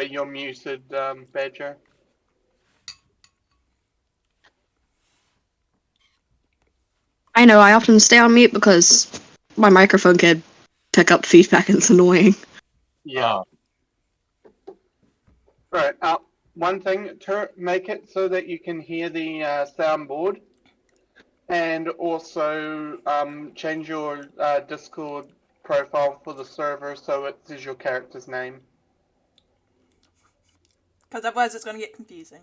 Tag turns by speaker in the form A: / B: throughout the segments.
A: you're muted, Badger.
B: I know, I often stay on mute because my microphone can pick up feedback and it's annoying.
A: Yeah. Right. One thing to make it so that you can hear the soundboard, and also change your Discord profile for the server so it says your character's name.
C: Because otherwise it's going to get confusing.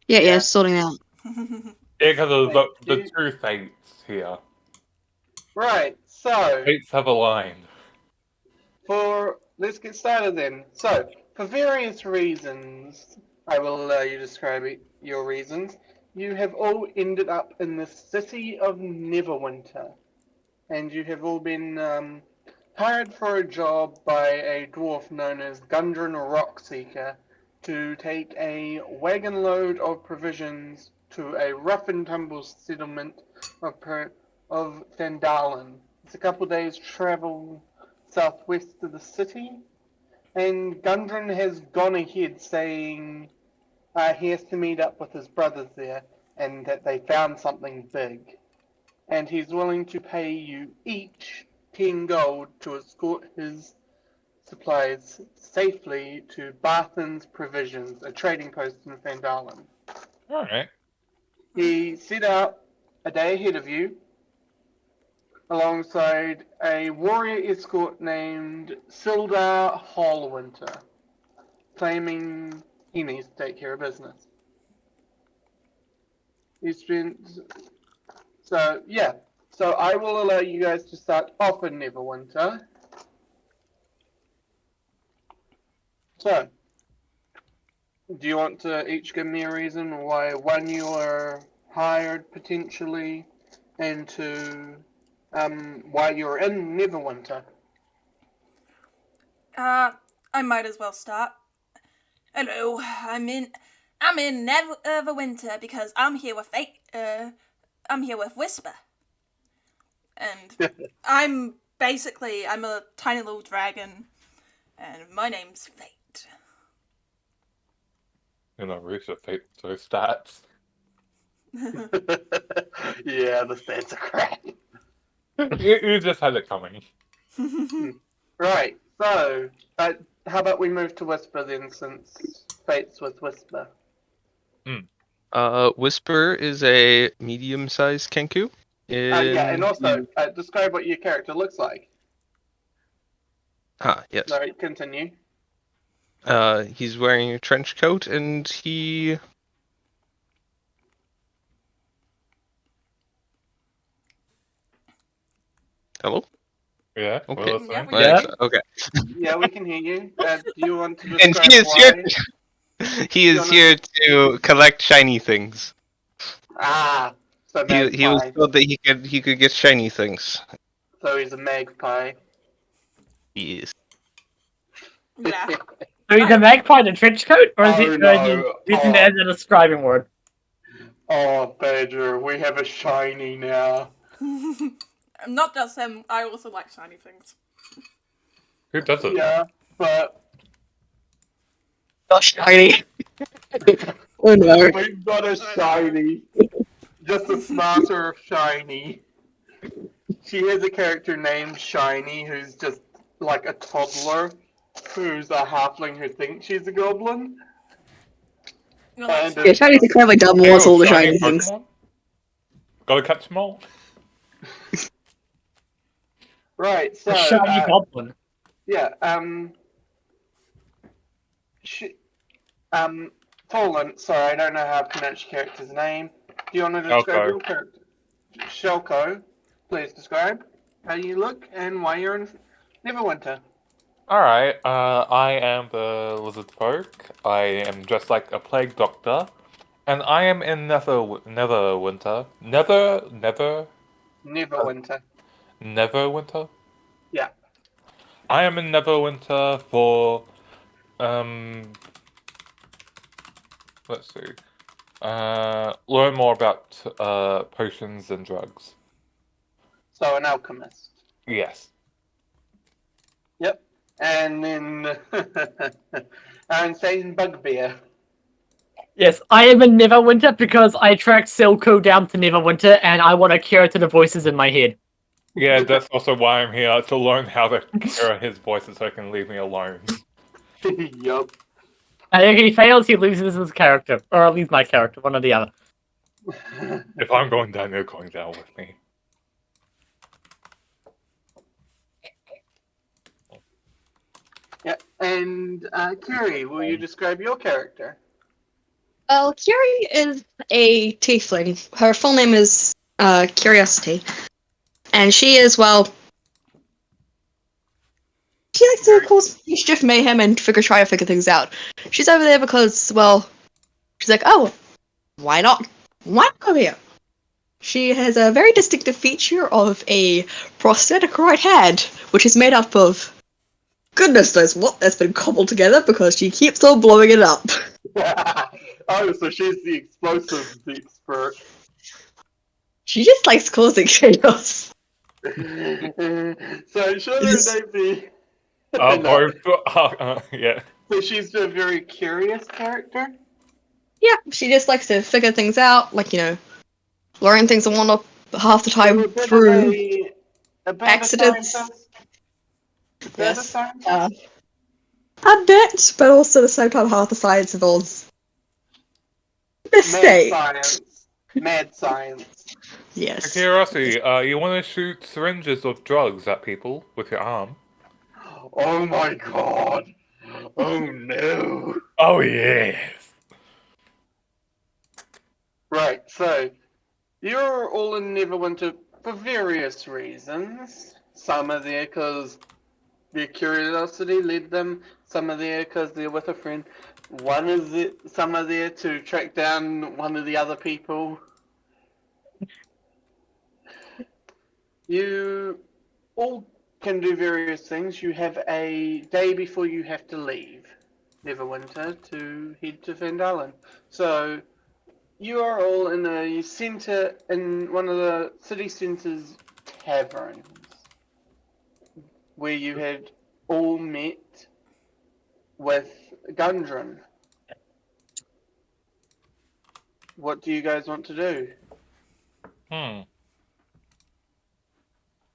B: Yeah, sorting out.
D: Yeah, because of
A: Thank
D: the
A: you.
D: two fates here.
A: Right. So
D: Fates have aligned.
A: let's get started then. So for various reasons, I will allow you to describe your reasons. You have all ended up in the city of Neverwinter, and you have all been hired for a job by a dwarf known as Gundren Rockseeker to take a wagon load of provisions to a rough and tumble settlement of Thandalen. It's a couple days' travel southwest of the city, and Gundren has gone ahead saying he has to meet up with his brothers there and that they found something big. And he's willing to pay you each 10 gold to escort his supplies safely to Barthen's Provisions, a trading post in Fandalen.
D: Alright.
A: He set out a day ahead of you alongside a warrior escort named Sildar Hallwinter, claiming he needs to take care of business. He spent. So, yeah. So I will allow you guys to start off in Neverwinter. So, do you want to each give me a reason why, one, you were hired potentially, and two, why you're in Neverwinter?
C: I might as well start. Hello, I'm in Neverwinter because I'm here with Whisper. And I'm a tiny little dragon, and my name's Fate.
D: You know, Risa Fate, so stats.
A: Yeah, the stats are crap.
D: You just had it coming.
A: Right, so, how about we move to Whisper then, since Fate's with Whisper?
E: Whisper is a medium-sized Kenku.
A: Yeah, and also, describe what your character looks like.
E: Yes.
A: Sorry, continue.
E: He's wearing a trench coat, and he... Hello?
D: Yeah,
E: Okay.
D: well,
C: Yeah, we
E: Yeah.
C: can.
E: Okay.
A: Yeah, we can hear you. Do you want to
E: And
A: describe
E: he is
A: why?
E: he is here to collect shiny things.
A: Ah, so
E: He was
A: magpie.
E: told that he could get shiny things.
A: So he's a magpie.
E: Yes.
C: Yeah.
F: So he's a magpie in a trench coat, or is
A: Oh,
F: he
A: no.
F: using it as a describing word?
A: Oh, Badger, we have a shiny now.
C: Not just him, I also like shiny things.
D: who doesn't?
A: Yeah, but
B: Oh, shiny. Oh no.
A: we've got a shiny. Just a smarter shiny. She has a character named Shiny who's just like a toddler who's a halfling who thinks she's a goblin.
C: You know, like
A: And
B: Yeah, shiny to kind of double
D: Hey,
B: what's all the
D: shiny
B: shiny things.
D: Pokemon? Gotta catch them all.
A: Right, so
F: A shiny goblin.
A: yeah, Tolan, sorry, I don't know how to pronounce your character's name. Do you want to describe
D: Shelko.
A: your character? Shelko, please describe how you look and why you're in Neverwinter.
D: Alright, I am the lizard folk. I am dressed like a plague doctor. And I am in Neverwinter. Neverwinter?
A: Yeah.
D: I am in Neverwinter for let's see. Learn more about potions and drugs.
A: So an alchemist.
D: Yes.
A: Yep. And then Our insane bugbear.
F: Yes, I am in Neverwinter because I tracked Silco down to Neverwinter and I want to cure to the voices in my head.
D: Yeah, that's also why I'm here, to learn how to hear his voices so he can leave me alone.
A: Yup.
F: And if he fails, he loses his character. Or at least my character, one or the other.
D: If I'm going down, you're going down with me.
A: Yeah, and Kiri, will you describe your character?
B: Well, Curie is a tiefling. Her full name is Curiosity. And she is, well, she likes to cause mischief, mayhem, and try to figure things out. She's over there because, well, she's like, oh, why not? Why not come here? She has a very distinctive feature of a prosthetic right hand, which is made up of goodness knows what that's been cobbled together because she keeps on blowing it up.
A: Oh, so she's the explosives expert.
B: She just likes causing chaos.
A: So should her
B: Is-
A: name be?
D: Oh,
A: No.
D: yeah.
A: So she's a very curious character.
B: Yeah, she just likes to figure things out, like, learn things and whatnot half the time
A: A bit
B: through
A: of a bit of a
B: accidents.
A: scientist. A bit of
B: Yes.
A: scientist.
B: A bit, but also at the same time half the science involves
A: Mad
B: mistake.
A: science. Mad science.
B: Yes.
D: Curiosity, you want to shoot syringes of drugs at people with your arm?
A: Oh my god. Oh no.
D: Oh, yes.
A: Right, so you're all in Neverwinter for various reasons. Some are there because their curiosity led them. Some are there because they're with a friend. Some are there to track down one of the other people. You all can do various things. You have a day before you have to leave Neverwinter to head to Vandalen. So you are all in a center, in one of the city center's taverns, where you had all met with Gundren. What do you guys want to do?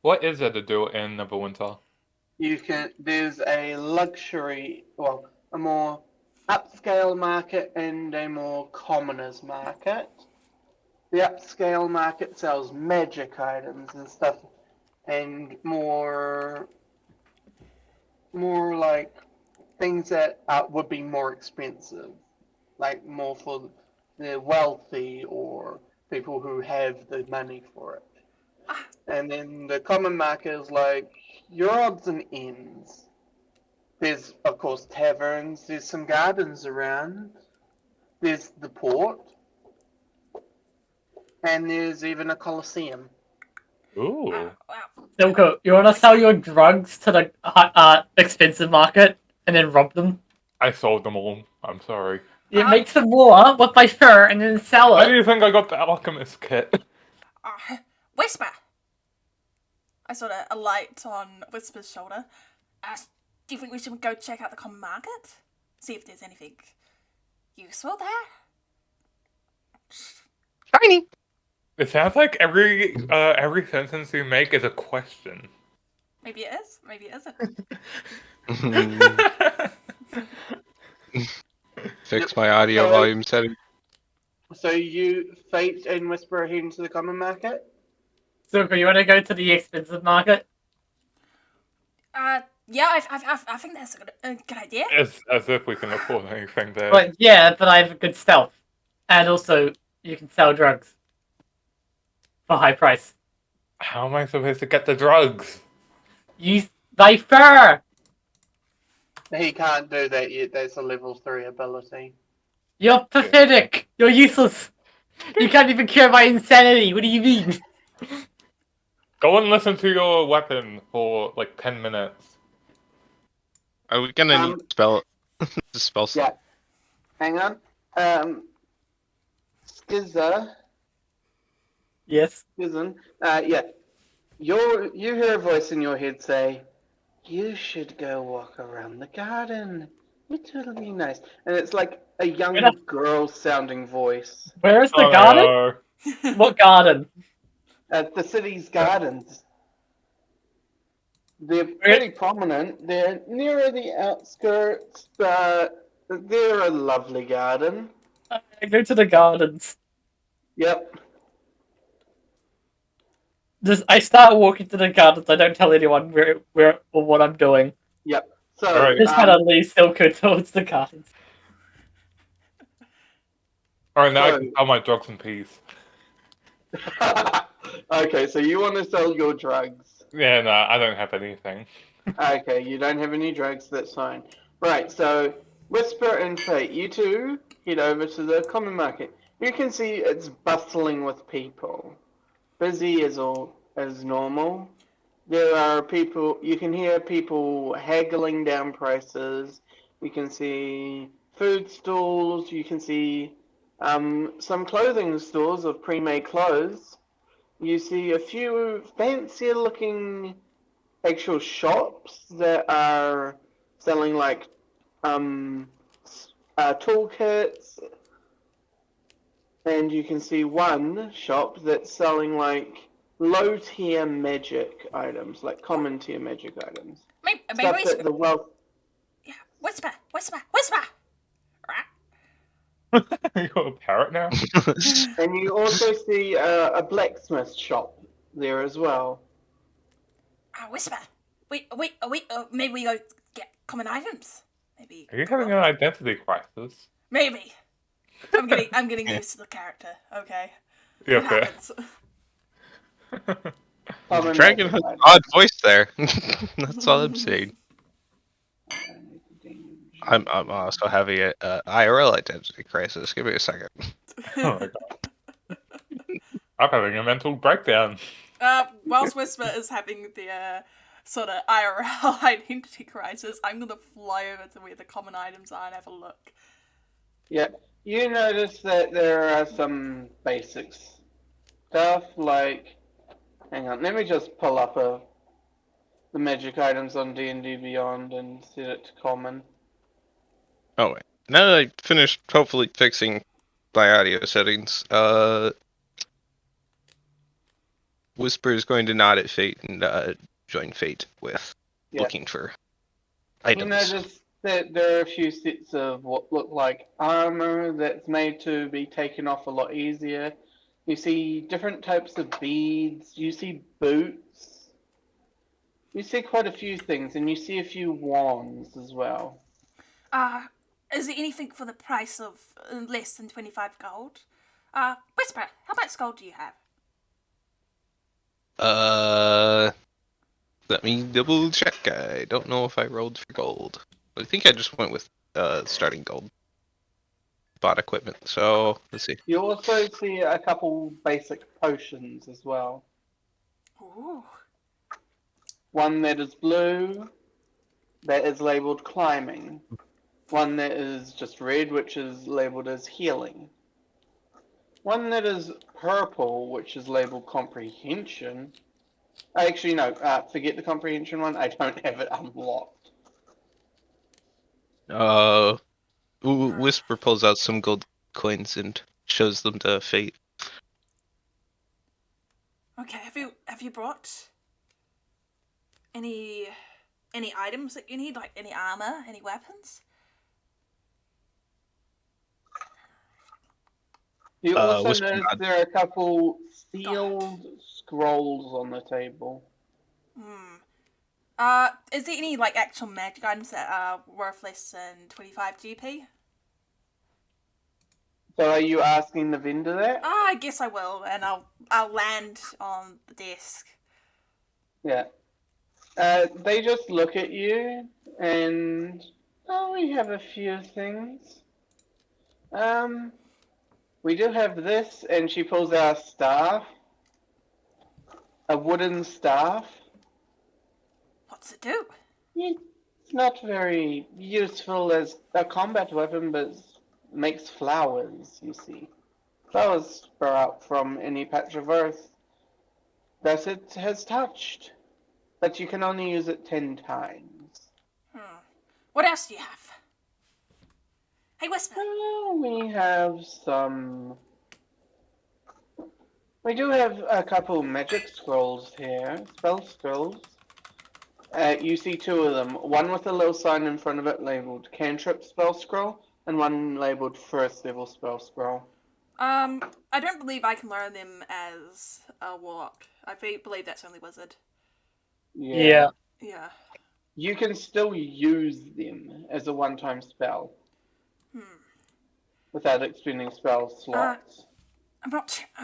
D: What is there to do in Neverwinter?
A: There's a luxury, well, a more upscale market and a more commoners market. The upscale market sells magic items and stuff, and more like things that would be more expensive, like more for the wealthy or people who have the money for it. And then the common market is like your odds and ends. There's, of course, taverns, there's some gardens around, there's the port, and there's even a coliseum.
D: Ooh.
C: Wow.
F: Silco, you want to sell your drugs to the expensive market and then rob them?
D: I sold them all. I'm sorry.
F: You make some more with my fur and then sell
D: Why do
F: it.
D: you think I got the alchemist kit?
C: Whisper! I saw a light on Whisper's shoulder. Do you think we should go check out the common market? See if there's anything useful there?
E: Shiny.
D: It sounds like every sentence you make is a question.
C: Maybe it is, maybe it isn't.
E: Fix my audio
A: So-
E: volume setting.
A: So you, Fate and Whisper are heading to the common market?
F: Silco, you want to go to the expensive market?
C: Yeah, I think that's a good idea.
D: It's as if we can afford anything there.
F: But yeah, but I have a good stealth. And also, you can sell drugs. For high price.
D: How am I supposed to get the drugs?
F: Use thy fur!
A: He can't do that yet, that's a level 3 ability.
F: You're pathetic! You're useless! You can't even cure my insanity! What do you mean?
D: Go and listen to your weapon for like 10 minutes.
E: Are we gonna need spell the spell
A: Yeah. Hang on. Skizza.
F: Yes.
A: Skizzen. Yeah. You hear a voice in your head say, "You should go walk around the garden. Literally nice. And it's like a young
F: Yeah.
A: girl-sounding voice.
F: Where's the
D: Oh,
F: garden?
D: no.
F: What garden?
A: At the city's gardens. They're pretty prominent. They're nearer the outskirts, but they're a lovely garden.
F: I go to the gardens.
A: Yep.
F: I start walking to the gardens. I don't tell anyone where or what I'm doing.
A: Yep. So,
D: Alright.
F: Just kind of leave Silco towards the gardens.
D: Alright, now I
A: So-
D: can tell my drugs in peace.
A: okay, so you want to sell your drugs.
D: Yeah, no, I don't have anything.
A: Okay, you don't have any drugs, that's fine. Right, so Whisper and Fate, you two head over to the common market. You can see it's bustling with people. Busy as normal. There are people, you can hear people haggling down prices. You can see food stalls, you can see some clothing stores of pre-made clothes. You see a few fancier looking actual shops that are selling like toolkits, and you can see one shop that's selling like low tier magic items, like common tier magic items.
C: Maybe
A: Stuff
C: Whisper.
A: that the wealth.
C: Yeah, Whisper. Right.
D: You're a parrot now?
A: And you also see a blacksmith shop there as well.
C: Whisper. Maybe we go get common items. Maybe.
D: Are you having an identity crisis?
C: Maybe. I'm getting used to the character. Okay.
D: Yeah,
C: It
D: fair.
C: happens.
A: Common
E: Dragon
A: magic
E: has an
A: items.
E: odd voice there. That's all I'm saying. I'm also having a IRL identity crisis. Give me a second.
D: Oh my god. I'm having a mental breakdown.
C: Whilst Whisper is having the sort of IRL identity crisis, I'm gonna fly over to where the common items are and have a look.
A: Yep. You notice that there are some basics stuff like. Hang on, let me just pull up the magic items on D&D Beyond and set it to common.
E: Oh wait. Now that I finished hopefully fixing my audio settings, Whisper is going to nod at Fate and join Fate with
A: Yeah.
E: looking for
A: You
E: items.
A: notice that there are a few sets of what look like armor that's made to be taken off a lot easier. You see different types of beads. You see boots. You see quite a few things, and you see a few wands as well.
C: Is there anything for the price of less than 25 gold? Whisper, how much gold do you have?
E: Let me double check. I don't know if I rolled for gold. I think I just went with starting gold. Bought equipment. So let's see.
A: You also see a couple basic potions as well.
C: Ooh.
A: One that is blue, that is labeled climbing. One that is just red, which is labeled as healing. One that is purple, which is labeled comprehension. Actually, no, forget the comprehension one. I don't have it unlocked.
E: Whisper pulls out some gold coins and shows them to Fate.
C: Okay, have you brought any items that you need, like any armor, any weapons?
A: You also
E: Whisper
A: notice
E: nods.
A: there are a couple sealed scrolls on the table.
C: Is there any like actual magic items that are worth less than 25 GP?
A: So are you asking the vendor that?
C: I guess I will, and I'll land on the desk.
A: Yeah. They just look at you and we have a few things. We do have this, and she pulls out a staff. A wooden staff.
C: What's it do?
A: It's not very useful as a combat weapon, but it makes flowers, you see. Flowers sprout from any patch of earth that it has touched. But you can only use it 10 times.
C: What else do you have? Whisper.
A: We do have a couple magic scrolls here, spell scrolls. You see two of them. One with a little sign in front of it labeled cantrip spell scroll, and one labeled first level spell scroll.
C: I don't believe I can learn them as a warlock. I believe that's only wizard.
F: Yeah.
C: Yeah.
A: You can still use them as a one-time spell without expending spell slots.
C: I'm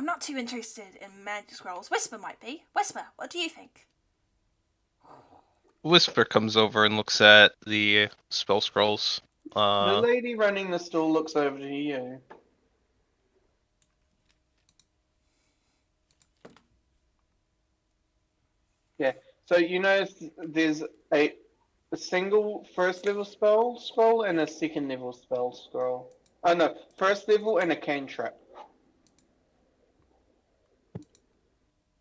C: not too interested in magic scrolls. Whisper might be. Whisper, what do you think?
E: Whisper comes over and looks at the spell scrolls.
A: The lady running the stall looks over to you. Yeah, so you notice there's a single first level spell scroll and a second level spell scroll. Oh no, first level and a cantrip.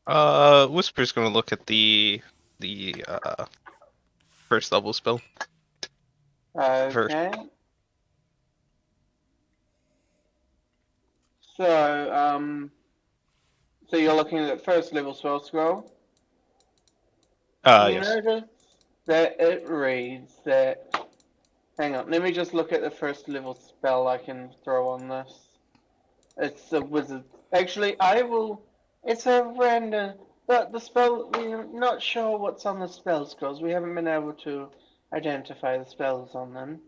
E: Whisper's gonna look at the first level spell.
A: Okay. So, so you're looking at the first level spell scroll. You
E: Yes.
A: notice that it reads that. Hang on, let me just look at the first level spell I can throw on this. It's a wizard. Actually, I will. It's a random. But the spell, we're not sure what's on the spell scrolls. We haven't been able to identify the spells on them.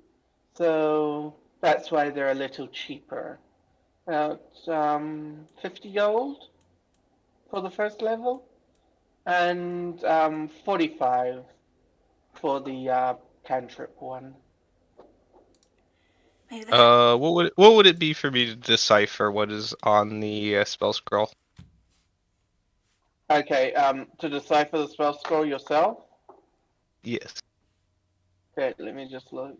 A: So that's why they're a little cheaper. About 50 gold for the first level, and 45 for the cantrip one.
E: What would it be for me to decipher what is on the spell scroll?
A: Okay, to decipher the spell scroll yourself.
E: Yes.
A: Okay, let me just look.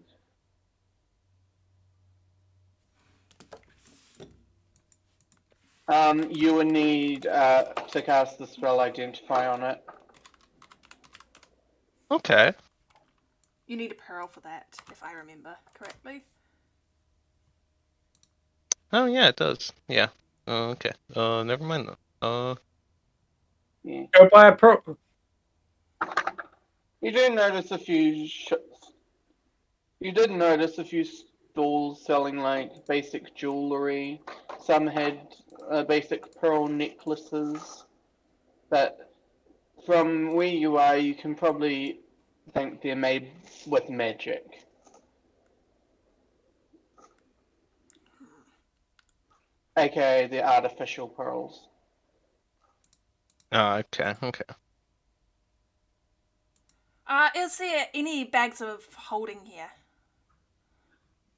A: You would need to cast the spell Identify on it.
E: Okay.
C: You need a pearl for that, if I remember correctly.
E: Oh yeah, it does. Yeah. Okay. Never mind though.
A: Yeah.
F: Go buy a pro.
A: You do notice a few. You did notice a few stalls selling like basic jewelry. Some had basic pearl necklaces. But from where you are, you can probably think they're made with magic. AKA the artificial pearls.
E: Okay. Okay.
C: Is there any bags of holding here?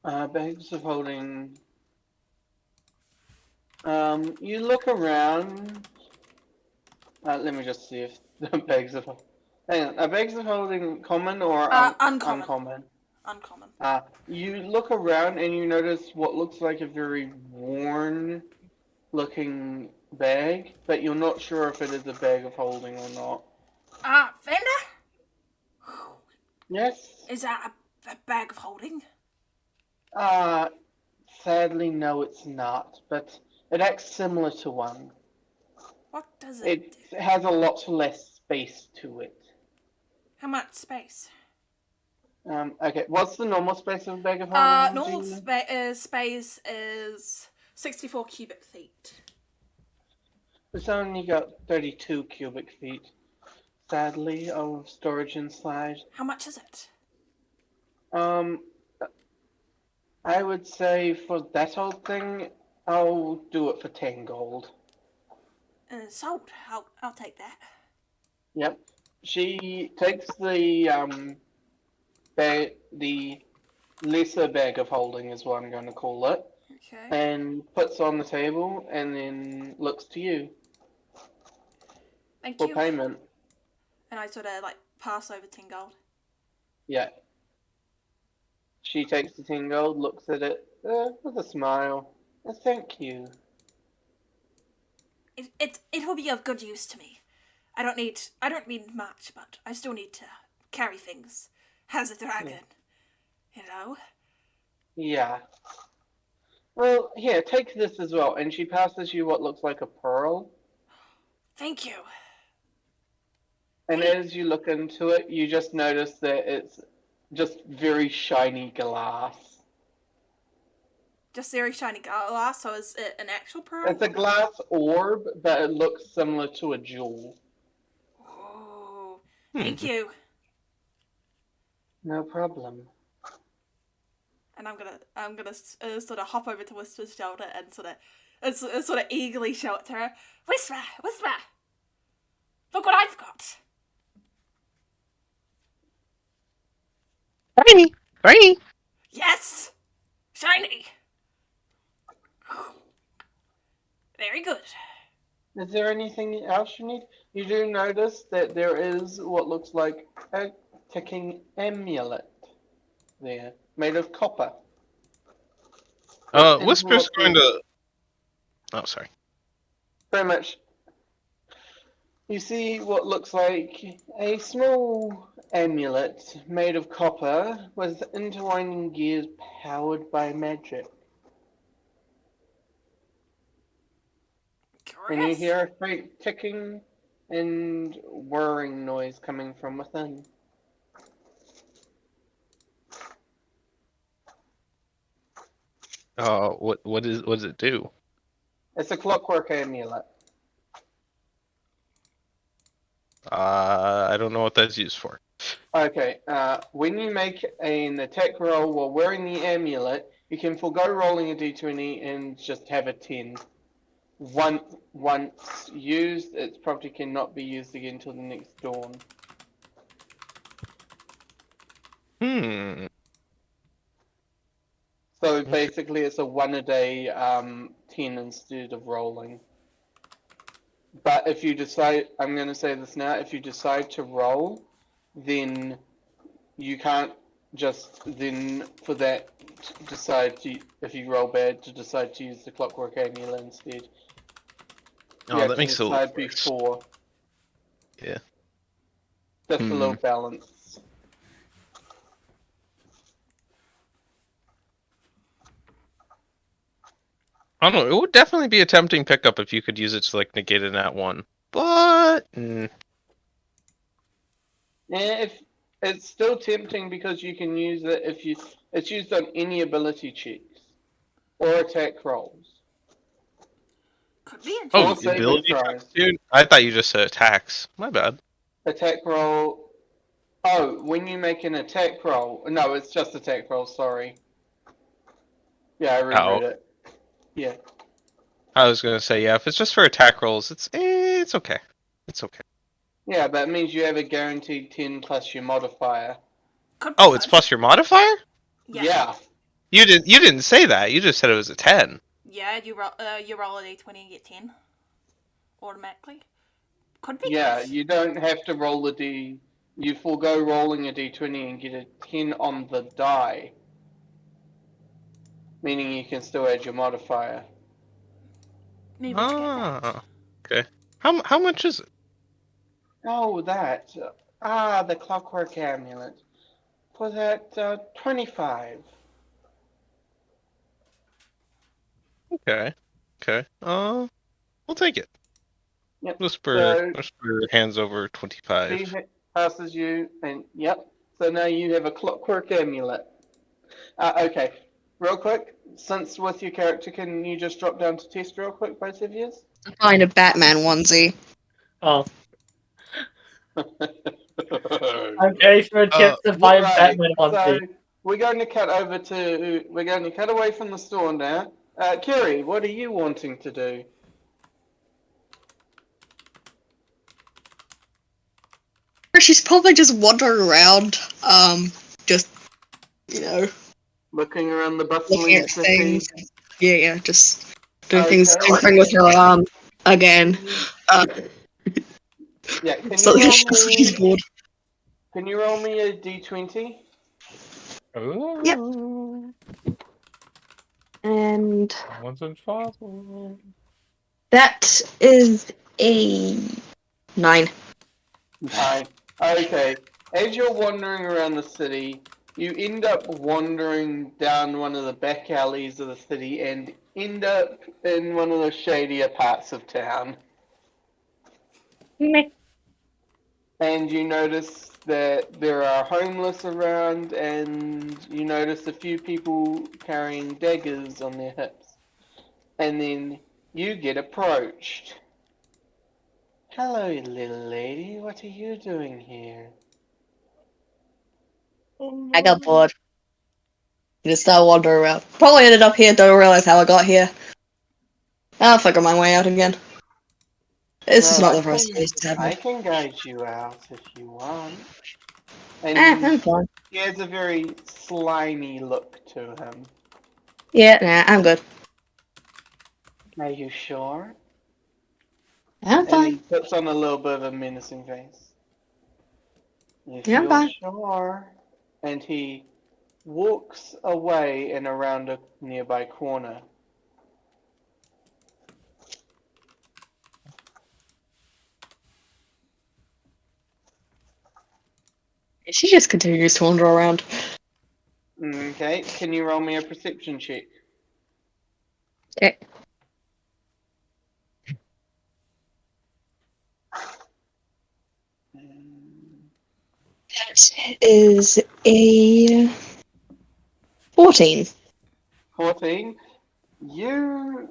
A: Bags of holding. You look around. Let me just see if the bags of. Hang on. Are bags of holding common or
C: Uncommon.
A: uncommon?
C: Uncommon.
A: You look around and you notice what looks like a very worn looking bag, but you're not sure if it is a bag of holding or not.
C: Vendor?
A: Yes?
C: Is that a bag of holding?
A: Sadly, no, it's not, but it acts similar to one.
C: What does it
A: It
C: do?
A: has a lot less space to it.
C: How much space?
A: Okay, what's the normal space of a bag of holding?
C: Normal space is 64 cubic feet.
A: It's only got 32 cubic feet, sadly, of storage inside.
C: How much is it?
A: I would say for that whole thing, I'll do it for 10 gold.
C: Sold. I'll take that.
A: Yep. She takes the the lesser bag of holding is what I'm going to call it,
C: Okay.
A: and puts on the table, and then looks to you
C: Thank
A: for
C: you.
A: payment.
C: And I sort of like pass over 10 gold.
A: Yeah. She takes the 10 gold, looks at it with a smile. Thank you.
C: It will be of good use to me. I don't need much, but I still need to carry things. As a dragon. You know?
A: Yeah. Well, here, take this as well. And she passes you what looks like a pearl.
C: Thank you.
A: And as you look into it, you just notice that it's just very shiny glass.
C: Just very shiny glass, so is it an actual pearl?
A: It's a glass orb, but it looks similar to a jewel.
C: Oh, thank you.
A: No problem.
C: And I'm gonna sort of hop over to Whisper's shoulder and sort of eagerly shout to her, Whisper, Whisper, look what I've got.
E: Shiny! Shiny!
C: Yes, shiny. Very good.
A: Is there anything else you need? You do notice that there is what looks like a ticking amulet there, made of copper. It's
E: Whisper's going
A: enveloped
E: to... Oh, sorry.
A: Very much. You see what looks like a small amulet made of copper with intertwining gears powered by magic. And you
C: Curious.
A: hear a faint ticking and whirring noise coming from within.
E: What does it do?
A: It's a clockwork amulet.
E: I don't know what that's used for.
A: Okay, when you make an attack roll while wearing the amulet, you can forego rolling a d20 and just have a 10. Once used, its property cannot be used again until the next dawn. So basically, it's a 1 a day 10 instead of rolling. But if you decide, I'm going to say this now, if you decide to roll, then you can't just then for that decide to, if you roll bad, to decide to use the clockwork amulet instead. You
E: Oh,
A: have
E: that
A: to
E: makes it a
A: decide
E: little worse.
A: before.
E: Yeah.
A: Just a little balance.
E: I don't know. It would definitely be a tempting pickup if you could use it to like negate a nat 1. But
A: Yeah, if it's still tempting because you can use it if you it's used on any ability checks or attack rolls.
C: Could be
E: oh,
A: Or
C: interesting.
A: saving
E: ability
A: throws.
E: checks, dude. I thought you just said attacks. My bad.
A: Attack roll. Oh, when you make an attack roll. No, it's just attack roll. Sorry. Yeah, I reread it. Yeah.
E: I was gonna say, yeah, if it's just for attack rolls, it's okay. It's okay.
A: Yeah, but it means you have a guaranteed 10 plus your modifier.
C: Could be
E: Oh, it's
C: good.
E: plus your modifier?
A: Yeah.
E: You didn't say that. You just said it was a 10.
C: Yeah, you roll a d20 and get 10 automatically. Could be
A: Yeah,
C: good.
A: you don't have to roll a d. You forego rolling a d20 and get a 10 on the die. Meaning you can still add your modifier.
C: Maybe we should get that.
E: Ah, okay. How much is it?
A: Oh, that. The clockwork amulet. For that, 25.
E: Okay. We'll take it.
A: Yep.
E: Whisper
A: So-
E: hands over 25.
A: He passes you, and yep. So now you have a clockwork amulet. Okay. Real quick, since with your character, can you just drop down to test real quick, both of you?
B: Find a Batman onesie.
F: Oh, I'm ready for a tip to buy a Batman onesie.
A: So we're going to cut away from the store now. Kiri, what are you wanting to do?
B: She's probably just wandering around, just,
A: Looking around the
B: looking
A: bustling
B: at
A: city.
B: things. Yeah, just doing things,
A: Okay.
B: tinkering with her arm again.
A: Yeah, can
B: So
A: you roll
B: she's
A: me?
B: bored.
A: Can you roll me a d20?
D: Ooh,
B: Yep. And
D: someone's in trouble.
B: that is a 9.
A: Fine. Okay. As you're wandering around the city, You end up wandering down one of the back alleys of the city and end up in one of the shadier parts of town.
F: Meh.
A: And you notice that there are homeless around, and you notice a few people carrying daggers on their hips. And then you get approached. Hello, little lady. What are you doing here?
B: I got bored. Just started wandering around. Probably ended up here, don't realize how I got here. I'll figure my way out again. This is
A: Well,
B: not the first time this
A: I
B: happened.
A: can guide you out if you want. And
B: I'm fine.
A: he has a very slimy look to him.
B: Yeah, nah, I'm good.
A: Are you sure?
B: I'm
A: And he
B: fine.
A: puts on a little bit of a menacing face. If
B: Yeah, I'm
A: you're
B: fine.
A: sure. And he walks away and around a nearby corner.
B: She just continues to wander around.
A: Okay, can you roll me a perception check?
B: Okay. That is a 14.
A: 14. You,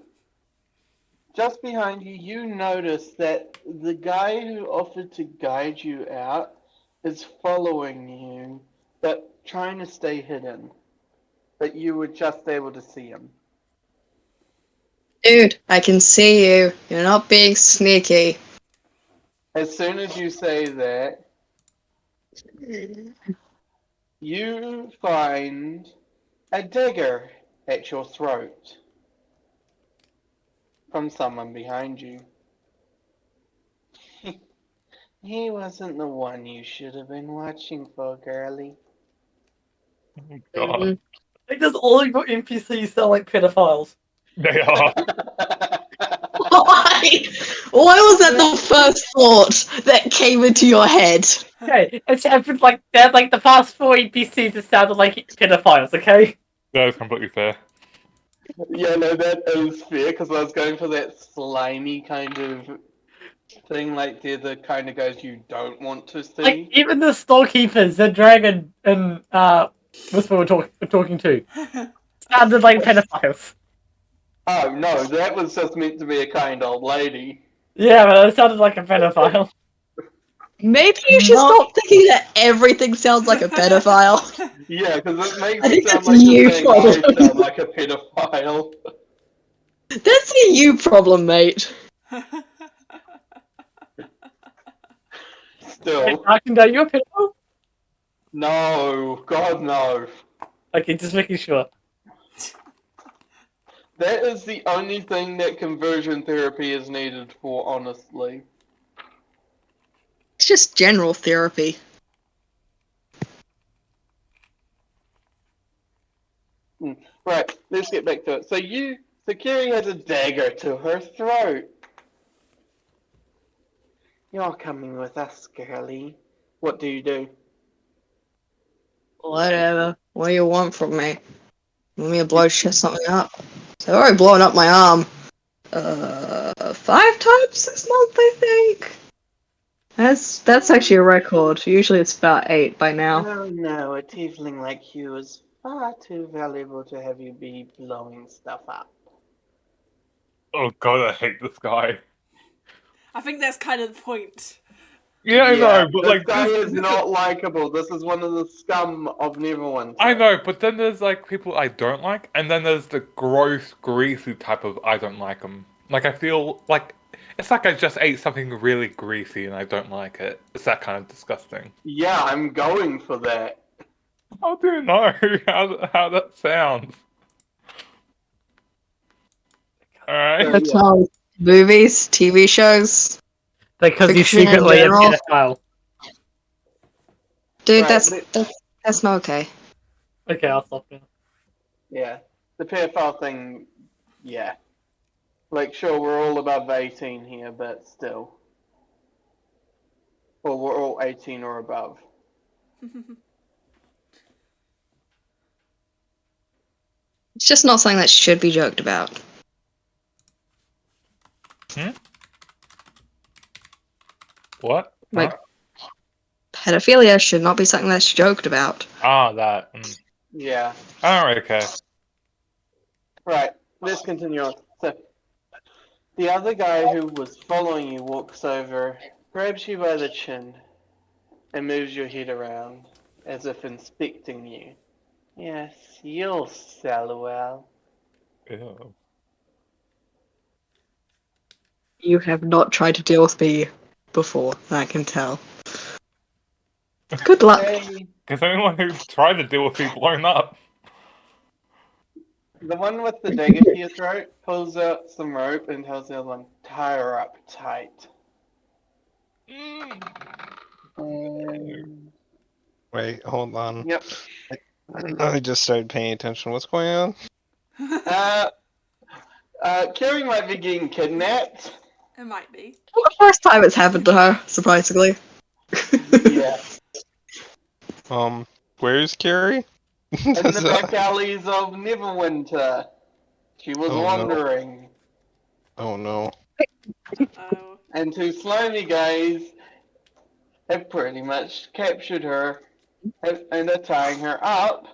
A: just behind you, you notice that the guy who offered to guide you out is following you, but trying to stay hidden. But you were just able to see him.
B: Dude, I can see you. You're not being sneaky.
A: As soon as you say that, you find a dagger at your throat from someone behind you. He wasn't the one you should have been watching for, girlie.
D: God,
B: Mhm.
F: Like, does all of your NPCs sound like pedophiles?
D: they are.
B: Why? Why was that the first thought that came into your head?
F: Okay, it's happened like that. Like the past 4 NPCs have sounded like pedophiles. Okay.
D: That is completely fair.
A: Yeah, no, that is fair, because I was going for that slimy kind of thing, like they're the kind of guys you don't want to
F: Like
A: see.
F: even the storekeepers, the dragon and Whisper were talking to sounded like pedophiles.
A: Oh, no, that was just meant to be a kind old lady.
F: Yeah, but it sounded like a pedophile.
B: Maybe you should stop thinking that everything sounds like a pedophile.
A: Yeah, because it makes
B: I
A: it
B: think
A: sound
B: that's
A: like
B: you
A: you're saying
B: problem.
A: I sound like a pedophile.
B: That's a you problem, mate.
F: Wait,
A: Still.
F: Darkend, are you a pedophile?
A: No, God, no.
F: Okay, just making sure.
A: That is the only thing that conversion therapy is needed for, honestly.
B: It's just general therapy.
A: Right, let's get back to it. So Kiri has a dagger to her throat. You're coming with us, girlie. What do you do?
B: Whatever. What do you want from me? Want me to blow something up? So I've already blown up my arm. 5 times this month, I think. That's actually a record. Usually it's about 8 by now.
A: Oh no, a tiefling like you is far too valuable to have you be blowing stuff up.
D: Oh god, I hate this guy.
C: I think that's kind of the point.
D: Yeah, I know, but
A: this
D: like
A: guy
D: this,
A: is not likable. This is one of the scum of Neverwinter.
D: I know, but then there's like people I don't like, and then there's the gross, greasy type of I don't like them. Like I feel like it's like I just ate something really greasy and I don't like it. It's that kind of disgusting.
A: Yeah, I'm going for that.
D: How do you know how that sounds? Alright.
B: That's all. Movies, TV shows.
F: Because you're
B: Fiction in
F: secretly a
B: general.
F: pedophile.
B: Dude,
A: Right,
B: that's not okay.
F: Okay, I'll stop now.
A: Yeah, the pedophile thing, yeah. Like, sure, we're all above 18 here, but still. Well, we're all 18 or above.
B: It's just not something that should be joked about.
D: What?
B: Like,
D: Huh?
B: pedophilia should not be something that's joked about.
D: Ah, that.
A: Yeah.
D: I don't really care.
A: Right. Let's continue on. So, the other guy who was following you walks over, grabs you by the chin, and moves your head around, as if inspecting you. Yes, you'll sell well.
D: Ew.
B: You have not tried to deal with me before, I can tell. Good luck.
A: Hey,
D: Because anyone who tried to deal with me blown up.
A: the one with the dagger to your throat pulls out some rope and tells the other one, tie her up tight.
E: Wait, hold on.
A: Yep.
E: I just started paying attention. What's going on?
A: Kiri might be getting kidnapped.
C: It might be.
B: The first time it's happened to her, surprisingly.
A: Yeah.
E: Where's Carrie?
A: In the back alleys of Neverwinter. She was
E: Oh, no.
A: wandering.
E: Oh no.
C: Oh.
A: And two slimy guys have pretty much captured her and are tying her up.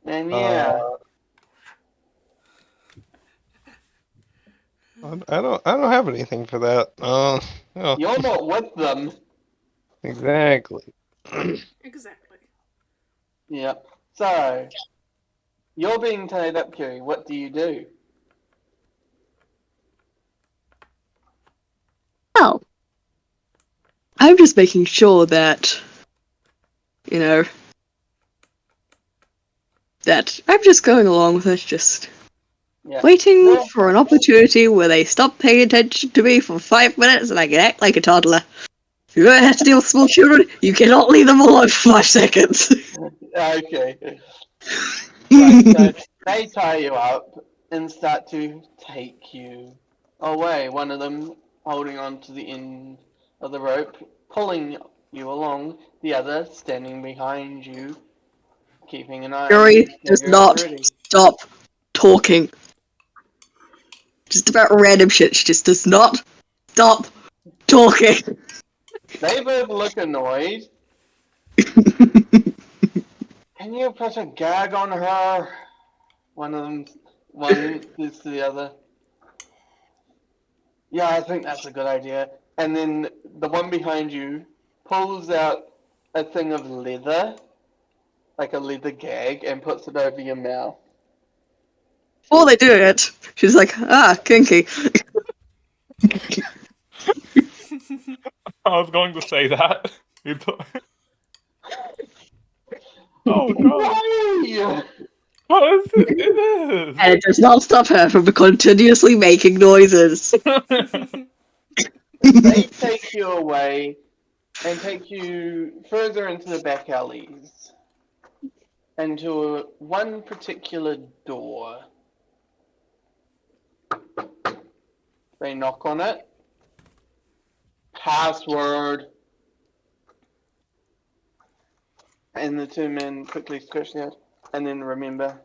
A: And yeah.
E: I don't have anything for that. Oh,
A: You're not with them.
E: exactly.
C: Exactly.
A: Yep. So, you're being tied up, Kiri. What do you do?
B: Well, I'm just making sure that, you know, that I'm just going along with it, just
A: Yeah.
B: waiting
A: No.
B: for an opportunity where they stop paying attention to me for 5 minutes and I can act like a toddler. If you ever have to deal with small children, you cannot leave them alone for 5 seconds.
A: Okay. Right, so they tie you up and start to take you away. One of them holding on to the end of the rope, pulling you along. The other standing behind you, keeping an eye on
B: Yuri
A: you.
B: does
A: Dagger
B: not
A: ready.
B: stop talking. Just about random shit. She just does not stop talking.
A: They both look annoyed. Can you put a gag on her? One says to the other. Yeah, I think that's a good idea. And then the one behind you pulls out a thing of leather, like a leather gag, and puts it over your mouth.
B: Before they do it, she's like, kinky.
D: I was going to say that. Oh god.
A: Why?
D: What is it? It is.
B: And it does not stop her from continuously making noises.
A: They take you away and take you further into the back alleys, into one particular door. They knock on it. Password. And the two men quickly scratch their head. And then remember,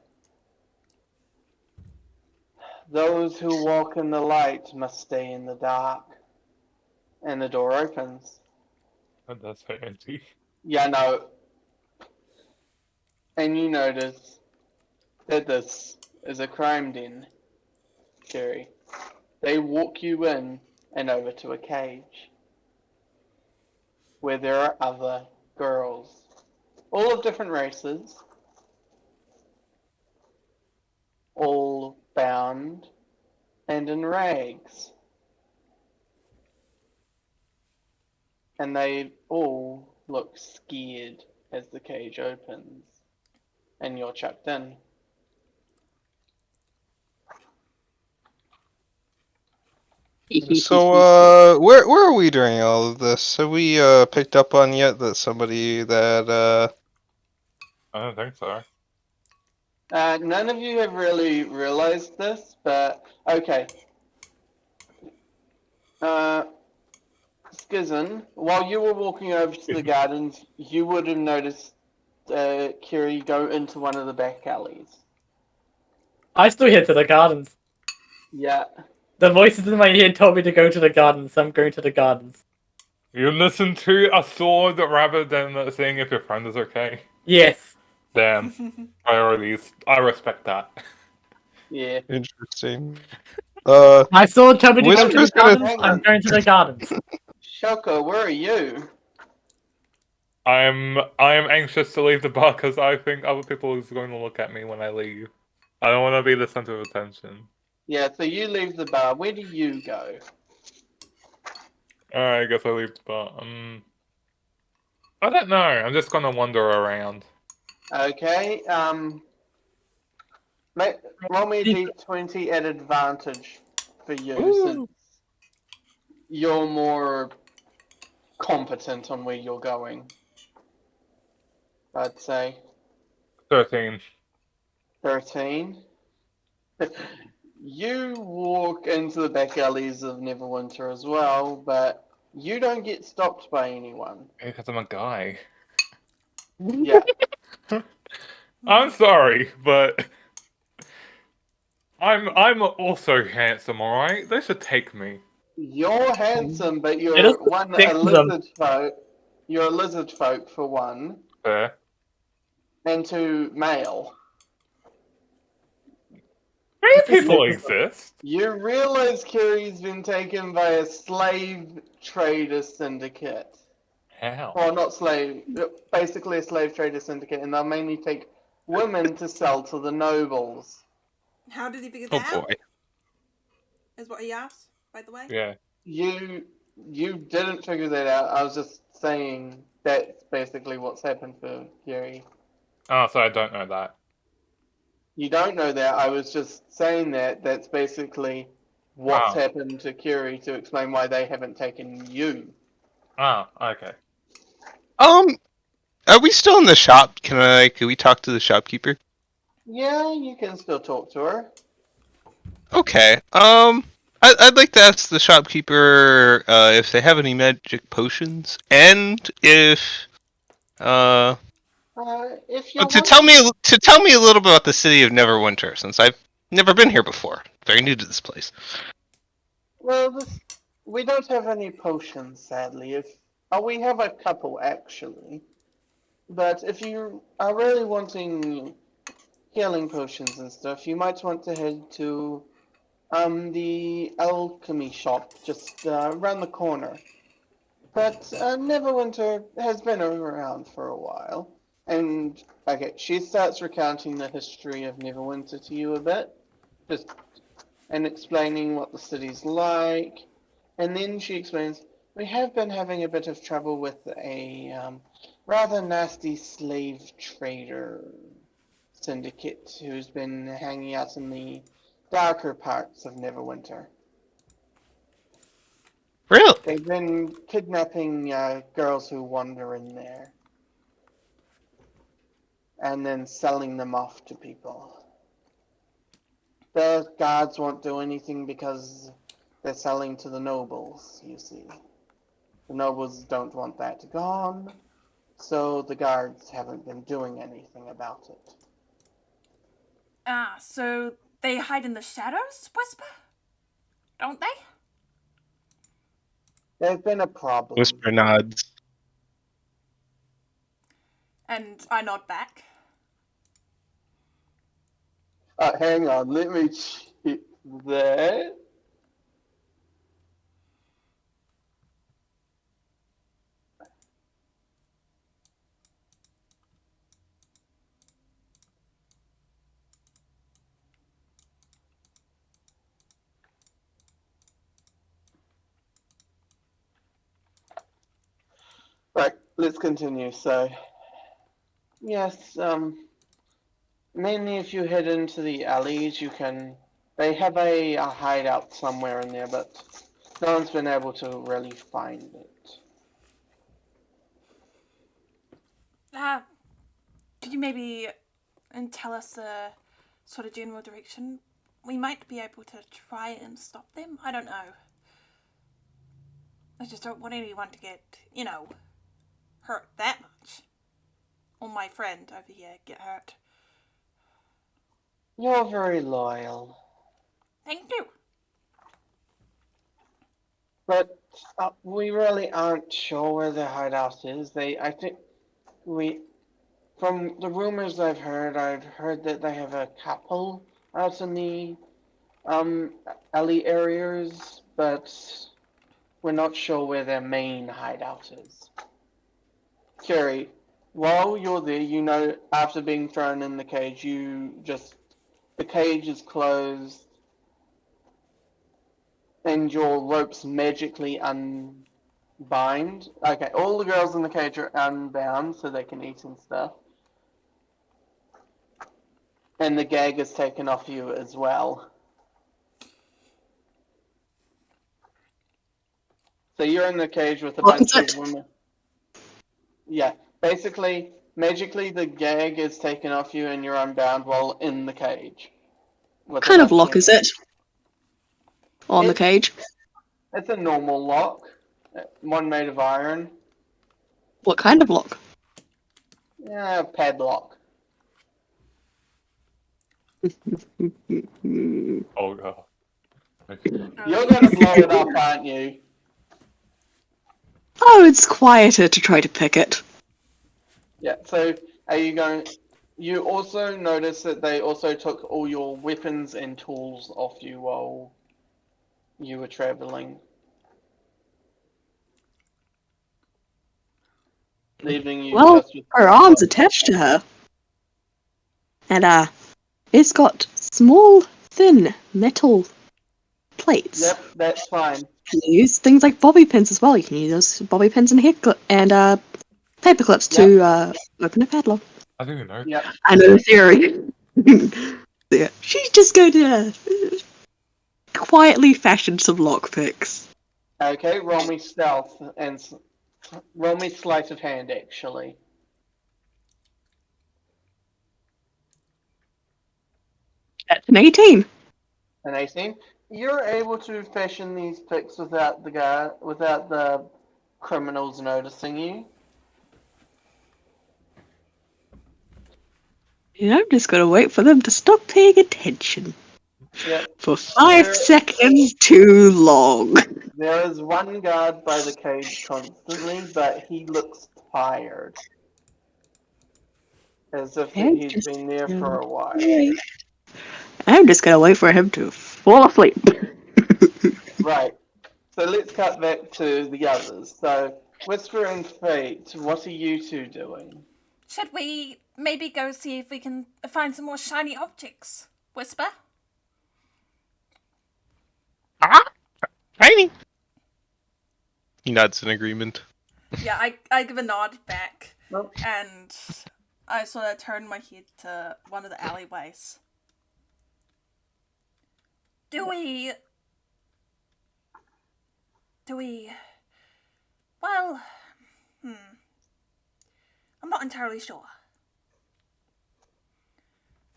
A: those who walk in the light must stay in the dark. And the door opens.
D: That's so empty.
A: Yeah, no. And you notice that this is a crime den, Jerry. They walk you in and over to a cage where there are other girls, all of different races, all bound and in rags. And they all look scared as the cage opens and you're chucked in.
E: So, where are we during all of this? Have we picked up on yet that somebody that
D: I don't think so.
A: None of you have really realized this, but okay. Skizzen, while you were walking over to the gardens, you would have noticed Kiri go into one of the back alleys.
F: I still head to the gardens.
A: Yeah.
F: The voices in my head told me to go to the gardens, so I'm going to the gardens.
D: You listen to a sword rather than seeing if your friend is okay.
F: Yes.
D: Damn. Priorities. I respect that.
A: Yeah.
E: Interesting.
F: My sword told me to go to
E: Whisper's
F: the
E: gonna.
F: gardens,
A: Hang
F: I'm
A: on.
F: going to the gardens.
A: Shoko, where are you?
D: I am anxious to leave the bar because I think other people is going to look at me when I leave. I don't want to be the center of attention.
A: Yeah, so you leave the bar. Where do you go?
D: Alright, I guess I leave the bar. I don't know. I'm just gonna wander around.
A: Okay, roll me a d20 at advantage for you, since you're more competent on where you're going. I'd say
D: 13.
A: 13. You walk into the back alleys of Neverwinter as well, but you don't get stopped by anyone.
D: Because I'm a guy.
A: Yeah.
D: I'm sorry, but I'm also handsome, alright? They should take me.
A: You're handsome, but
F: It
A: you're
F: is
A: one a
F: sexism.
A: lizard folk. You're a lizard folk for one,
D: Fair.
A: and two male.
D: Many
F: This is
D: people
F: sexism.
D: exist.
A: You realize Kiri's been taken by a slave trader syndicate.
D: How?
A: Well, not slave, basically a slave trader syndicate, and they'll mainly take women to sell to the nobles.
C: How did he figure
E: Oh
C: that out?
E: boy.
C: Is what he asked, by the way.
D: Yeah.
A: You didn't figure that out. I was just saying that's basically what's happened for Kiri.
D: Oh, so I don't know that.
A: You don't know that. I was just saying that that's basically what's
D: Oh.
A: happened to Kiri to explain why they haven't taken you.
D: Oh, okay.
E: Are we still in the shop? Can we talk to the shopkeeper?
A: Yeah, you can still talk to her.
E: Okay. I'd like to ask the shopkeeper if they have any magic potions, and if
A: If you
E: to
A: want,
E: tell me a little bit about the city of Neverwinter, since I've never been here before. Very new to this place.
A: well, we don't have any potions, sadly. We have a couple actually, but if you are really wanting healing potions and stuff, you might want to head to the alchemy shop just around the corner. But Neverwinter has been around for a while. And, okay, she starts recounting the history of Neverwinter to you a bit. And explaining what the city's like. And then she explains, we have been having a bit of trouble with a rather nasty slave trader syndicate who's been hanging out in the darker parts of Neverwinter.
E: Really?
A: They've been kidnapping girls who wander in there and then selling them off to people. The guards won't do anything because they're selling to the nobles, you see. The nobles don't want that gone, so the guards haven't been doing anything about it.
C: Ah, so they hide in the shadows, Whisper? Don't they?
A: There's been a problem.
E: Whisper nods.
C: And I nod back.
A: Hang on, let me check that. Right, let's continue. So, yes, mainly if you head into the alleys, they have a hideout somewhere in there, but no one's been able to really find it.
C: Could you maybe tell us a sort of general direction? We might be able to try and stop them. I don't know. I just don't want anyone to get, hurt that much. or my friend over here get hurt.
A: You're very loyal.
C: Thank you.
A: But we really aren't sure where their hideout is. I think from the rumors I've heard that they have a couple out in the alley areas, but we're not sure where their main hideout is. Kerry, while you're there, you know, after being thrown in the cage, the cage is closed and your ropes magically unbind. Okay, all the girls in the cage are unbound so they can eat and stuff. And the gag is taken off you as well. So you're in the cage with a
B: What
A: bunch
B: is
A: of
B: it?
A: women. Yeah, basically, magically the gag is taken off you and you're unbound while in the cage.
B: What kind of lock is
A: women.
B: it? On the
A: It-
B: cage?
A: It's a normal lock, one made of iron.
B: What kind of lock?
A: Yeah, padlock.
D: Oh god.
A: You're gonna blow it up, aren't you?
B: Oh, it's quieter to try to pick it.
A: Yeah, so are you going... You also notice that they also took all your weapons and tools off you while you were traveling. Leaving you
B: Well,
A: just with...
B: her arm's attached to her. And, it's got small, thin metal plates.
A: Yep, that's fine.
B: You can use things like bobby pins as well. You can use those bobby pins and paper clips to open a padlock.
D: I didn't even know.
A: Yep.
B: I know the theory. Yeah, she's just going to quietly fashion some lockpicks.
A: Okay, roll me stealth and roll me sleight of hand, actually.
B: That's an 18.
A: An 18. You're able to fashion these picks without the criminals noticing you.
B: Yeah, I'm just gonna wait for them to stop paying attention.
A: Yep.
B: For 5
A: There-
B: seconds too long.
A: There is one guard by the cage constantly, but he looks tired. As if he's been there for a while.
B: I'm just gonna wait for him to fall asleep.
A: Right. So let's cut back to the others. So, Whisper and Fate, what are you two doing?
C: Should we maybe go see if we can find some more shiny objects? Whisper?
E: Tiny. He nods in agreement.
C: Yeah, I give a nod back,
A: Nope.
C: and I sort of turn my head to one of the alleyways. Do we... Well, I'm not entirely sure.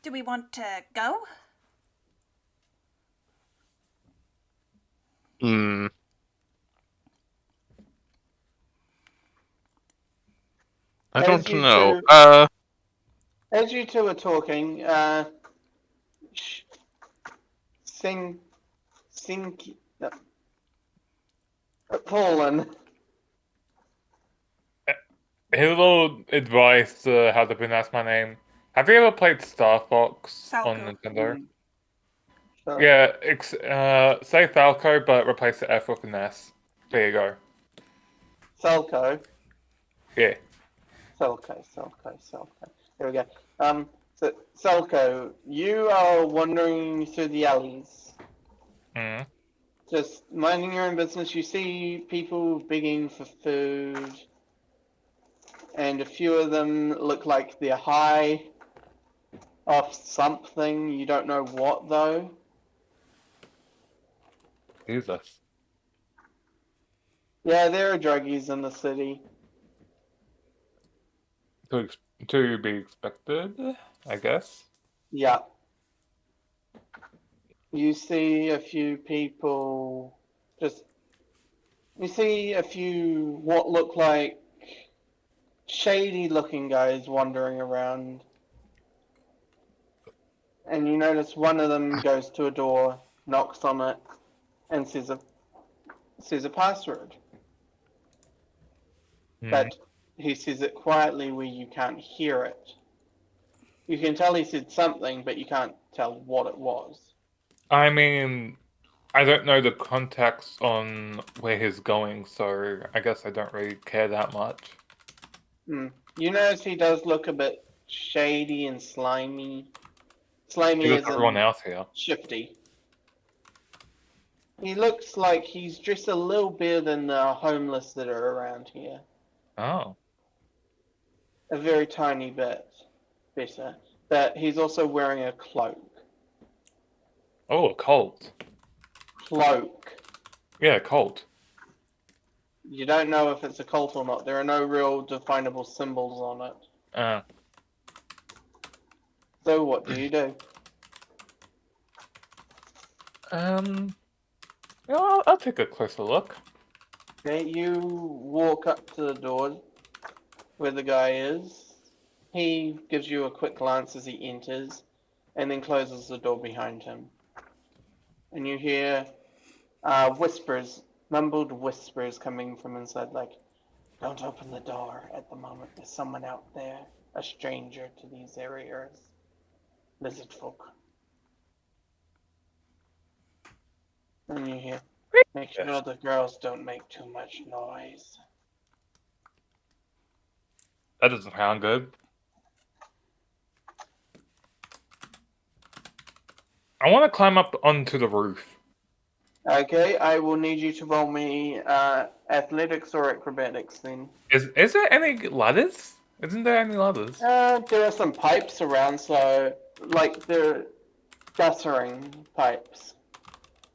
C: Do we want to go?
E: Hmm. I
A: As
E: don't
A: you
E: know.
A: two- As you two are talking, Paulin.
D: Here's a little advice to how to pronounce my name. Have you ever played Star Fox on
C: Falco.
D: Nintendo?
A: Sure.
D: Yeah, say Falco, but replace the F with an S. There you go.
A: Selko.
D: Yeah.
A: Selko. There we go. So Selko, you are wandering through the alleys,
D: Mm.
A: just minding your own business. You see people begging for food, and a few of them look like they're high off something. You don't know what though.
D: Jesus.
A: Yeah, there are druggies in the city.
D: To be expected, I guess.
A: Yeah. You see a few people you see a few what look like shady-looking guys wandering around. And you notice one of them goes to a door, knocks on it, and says a password. But he says it quietly where you can't hear it. You can tell he said something, but you can't tell what it was.
D: I mean, I don't know the context on where he's going, so I guess I don't really care that much.
A: You notice he does look a bit shady and slimy. Slimy
D: Because
A: as
D: everyone
A: in
D: else here.
A: shifty. He looks like he's just a little better than the homeless that are around here.
D: Oh.
A: A very tiny bit better. But he's also wearing a cloak.
D: Oh, a cult.
A: Cloak.
D: Yeah, a cult.
A: You don't know if it's a cult or not. There are no real definable symbols on it. So what do you do?
D: You know, I'll take a closer look.
A: Okay, you walk up to the door where the guy is. He gives you a quick glance as he enters, and then closes the door behind him. And you hear whispers, mumbled whispers coming from inside, like, "Don't open the door at the moment. There's someone out there, a stranger to these areas. Lizard folk." And you hear, "Make sure the girls don't make too much noise."
D: That doesn't sound good. I want to climb up onto the roof.
A: Okay, I will need you to roll me athletics or acrobatics then.
D: Is there any ladders? Isn't there any ladders?
A: There are some pipes around, so, like, they're guttering pipes.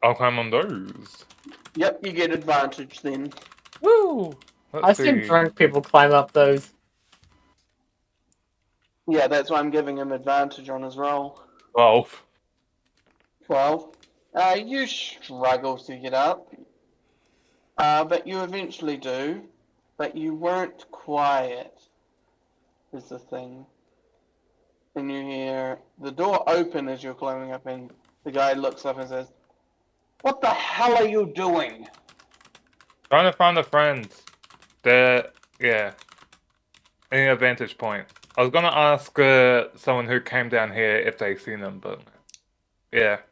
D: I'll climb on those.
A: Yep, you get advantage then.
D: Woo!
F: I've seen drunk people climb up those.
A: Yeah, that's why I'm giving him advantage on his roll.
D: 12.
A: 12. You struggle to get up. But you eventually do. But you weren't quiet, is the thing. And you hear the door open as you're climbing up, and the guy looks up and says, "What the hell are you doing?"
D: Trying to find the friends. Yeah. Any advantage point. I was gonna ask someone who came down here if they seen them, but yeah.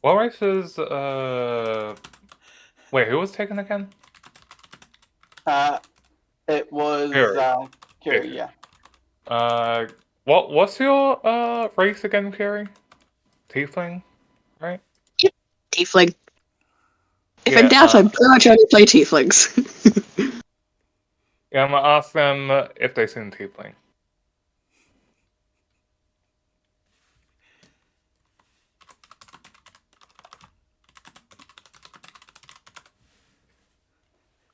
D: What race is wait, who was taken again?
A: It was
D: Carrie.
A: Carrie, yeah.
D: What's your race again, Carrie? Tiefling, right?
B: Tiefling. If
D: Yeah,
B: in doubt, I pretty much only play tieflings.
D: Yeah, I'm gonna ask them if they seen Tiefling.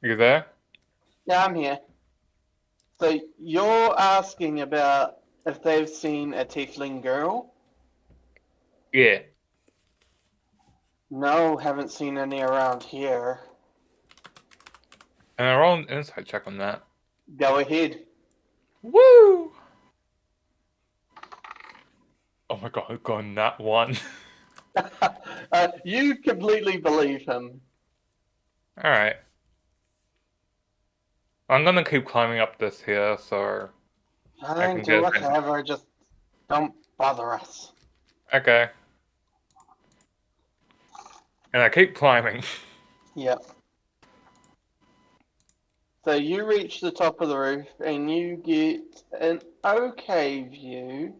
D: You there?
A: Yeah, I'm here. So you're asking about if they've seen a tiefling girl?
D: Yeah.
A: No, haven't seen any around here.
D: And I roll an insight check on that.
A: Go ahead.
D: Woo! Oh my god, I've gone that one.
A: You completely believe him.
D: Alright. I'm gonna keep climbing up this here, so...
A: Fine,
D: can
A: do
D: get
A: whatever, just don't bother us.
D: Okay. And I keep climbing.
A: Yep. So you reach the top of the roof and you get an okay view,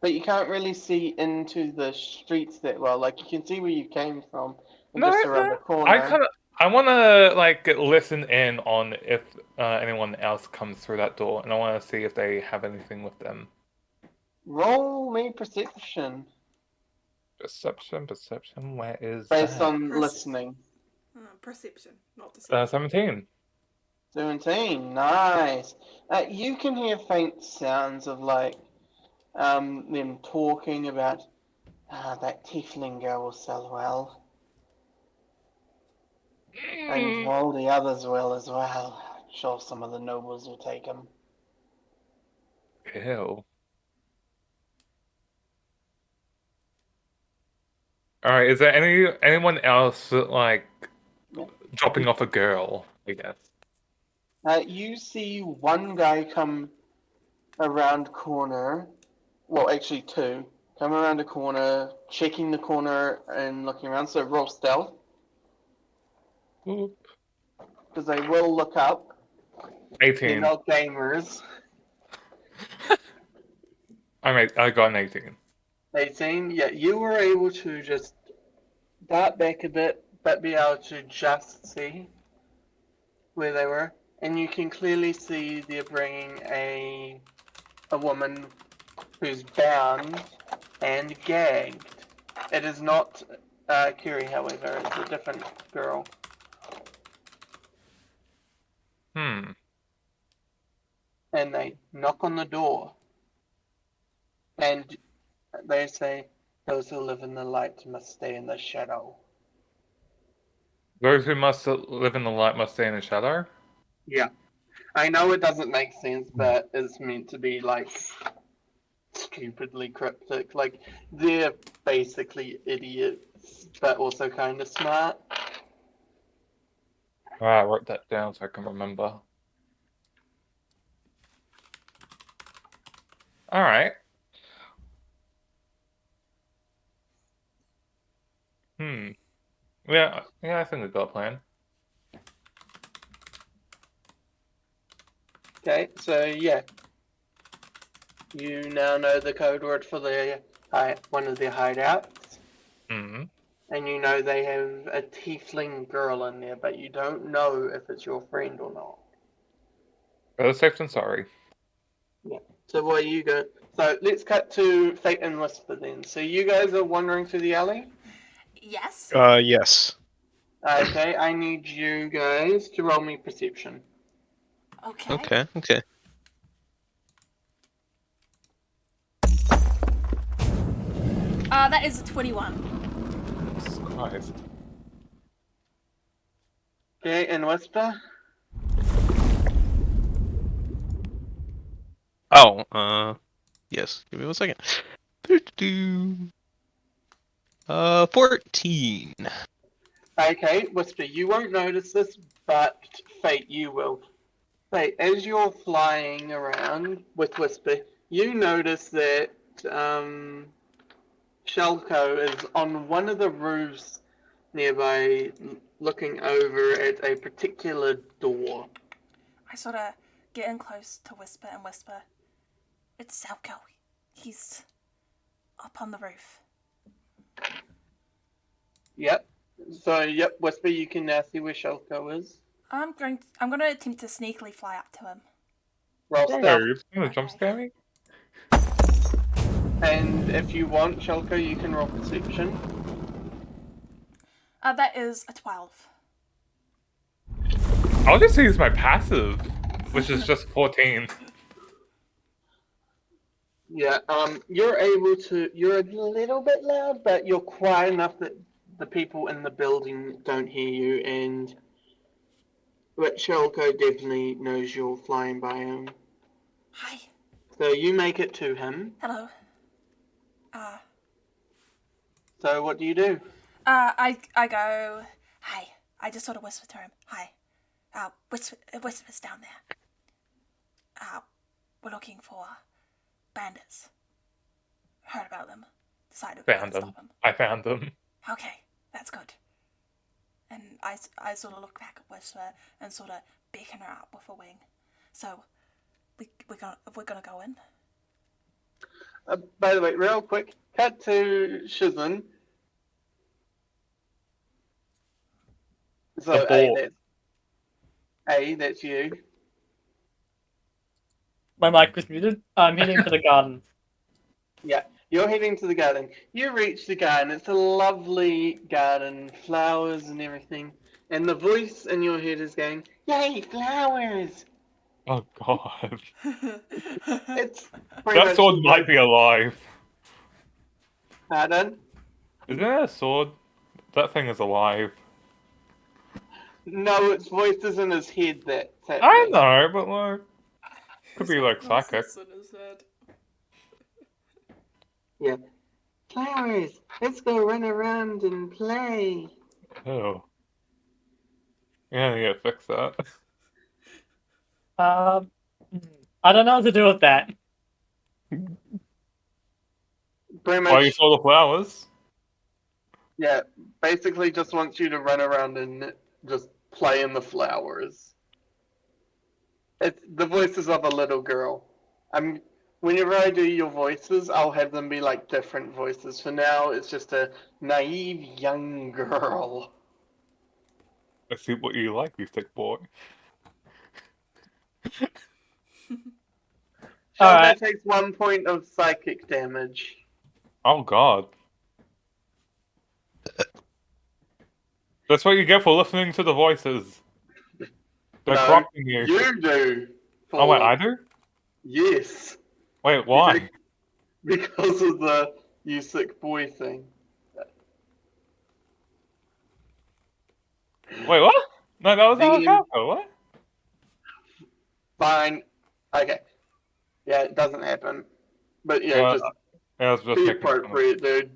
A: but you can't really see into the streets that well. Like you can see where you came from and just around the corner.
D: I wanna, like, listen in on if anyone else comes through that door, and I wanna see if they have anything with them.
A: Roll me perception
D: Perception, where is
A: based
D: that?
A: on listening.
C: Perception, not deception.
D: 17.
A: 17, nice. You can hear faint sounds of like them talking about that tiefling girl will sell well. And all the others will as well. Sure, some of the nobles will take them.
D: Ew. Alright, is there anyone else that, like, dropping off a girl, I guess?
A: You see one guy come around corner. Well, actually two. Come around a corner, checking the corner and looking around. So roll stealth,
D: Oop.
A: because they will look up. They're
D: 18.
A: not gamers.
D: I got an 18.
A: 18. Yeah, you were able to just dart back a bit, but be able to just see where they were, and you can clearly see they're bringing a woman who's bound and gagged. It is not Kiri, however. It's a different girl.
D: Hmm.
A: And they knock on the door, and they say, "Those who live in the light must stay in the shadow."
D: Those who must live in the light must stay in the shadow?
A: Yeah. I know it doesn't make sense, but it's meant to be, like, stupidly cryptic. Like, they're basically idiots, but also kind of smart.
D: Alright, I wrote that down so I can remember. Alright. Yeah, I think we've got a plan.
A: Okay, so yeah. You now know the code word for the one of their hideouts.
D: Mm-hmm.
A: And you know they have a tiefling girl in there, but you don't know if it's your friend or not.
D: Better safe than sorry.
A: Yeah. So where you go? So let's cut to Fate and Whisper then. So you guys are wandering through the alley?
C: Yes.
E: Yes.
A: Okay, I need you guys to roll me perception.
C: Okay.
E: Okay.
C: That is a 21.
D: Jesus Christ.
A: Okay, and Whisper?
E: Oh, yes. Give me 1 second. 14.
A: Okay, Whisper, you won't notice this, but Fate, you will. Fate, as you're flying around with Whisper, you notice that Shelko is on one of the roofs nearby, looking over at a particular door.
C: I sort of get in close to Whisper and whisper, "It's Selko. He's up on the roof."
A: Yep. So, yep, Whisper, you can now see where Shelko is.
C: I'm going to attempt to sneakily fly up to him.
A: Roll
D: Don't
A: stealth.
D: worry, it's gonna jump scare me.
A: And if you want, Shelko, you can roll perception.
C: That is a 12.
D: I'll just use my passive, which is just 14.
A: Yeah, you're able to, you're a little bit loud, but you're quiet enough that the people in the building don't hear you, and but Shelko definitely knows you're flying by him.
C: Hi.
A: So you make it to him.
C: Hello.
A: So what do you do?
C: I go, "Hi." I just sort of whisper to him, "Hi. Whisper's down there. We're looking for bandits. Heard about them. Decided we
D: Found
C: could
D: them.
C: stop them.
D: I found them.
C: Okay, that's good." And I sort of look back at Whisper and sort of beckon her up with a wing. So, we're gonna go in.
A: By the way, real quick, cut to Shizen. So
D: Abort.
A: That's you.
F: My mic was muted. I'm heading to the garden.
A: Yeah, you're heading to the garden. You reach the garden. It's a lovely garden, flowers and everything. And the voice in your head is going, "Yay, flowers!"
D: Oh god.
A: It's pretty
D: That
A: much
D: sword
A: the
D: might be alive.
A: Pardon?
D: Isn't it a sword? That thing is alive.
A: No, it's voices in his head that's
D: I
A: happening.
D: know, but like, could be
C: His
D: like
C: voices
D: psychic.
C: in his head.
A: Yeah. Flowers, let's go run around and play.
D: Oh. Yeah, fix that.
F: Um, I don't know what to do with that.
A: Pretty
D: Oh, you
A: much,
D: saw the flowers?
A: yeah, basically just wants you to run around and just play in the flowers. It's the voices of a little girl. Whenever I do your voices, I'll have them be like different voices. For now, it's just a naive young girl.
D: I see what you like, you thick boy.
A: Shelter
F: Alright.
A: takes 1 point of psychic damage.
D: Oh god. That's what you get for listening to the voices. They're
A: No,
D: corrupting you.
A: you do.
D: Oh wait, I do?
A: Yes,
D: Wait, why?
A: because of the you sick boy thing.
D: Wait, what? No, that was
A: The-
D: Alakaco, what?
A: Fine. Okay. Yeah, it doesn't happen. But yeah, just
D: I was just
A: be
D: making fun of-
A: appropriate, dude.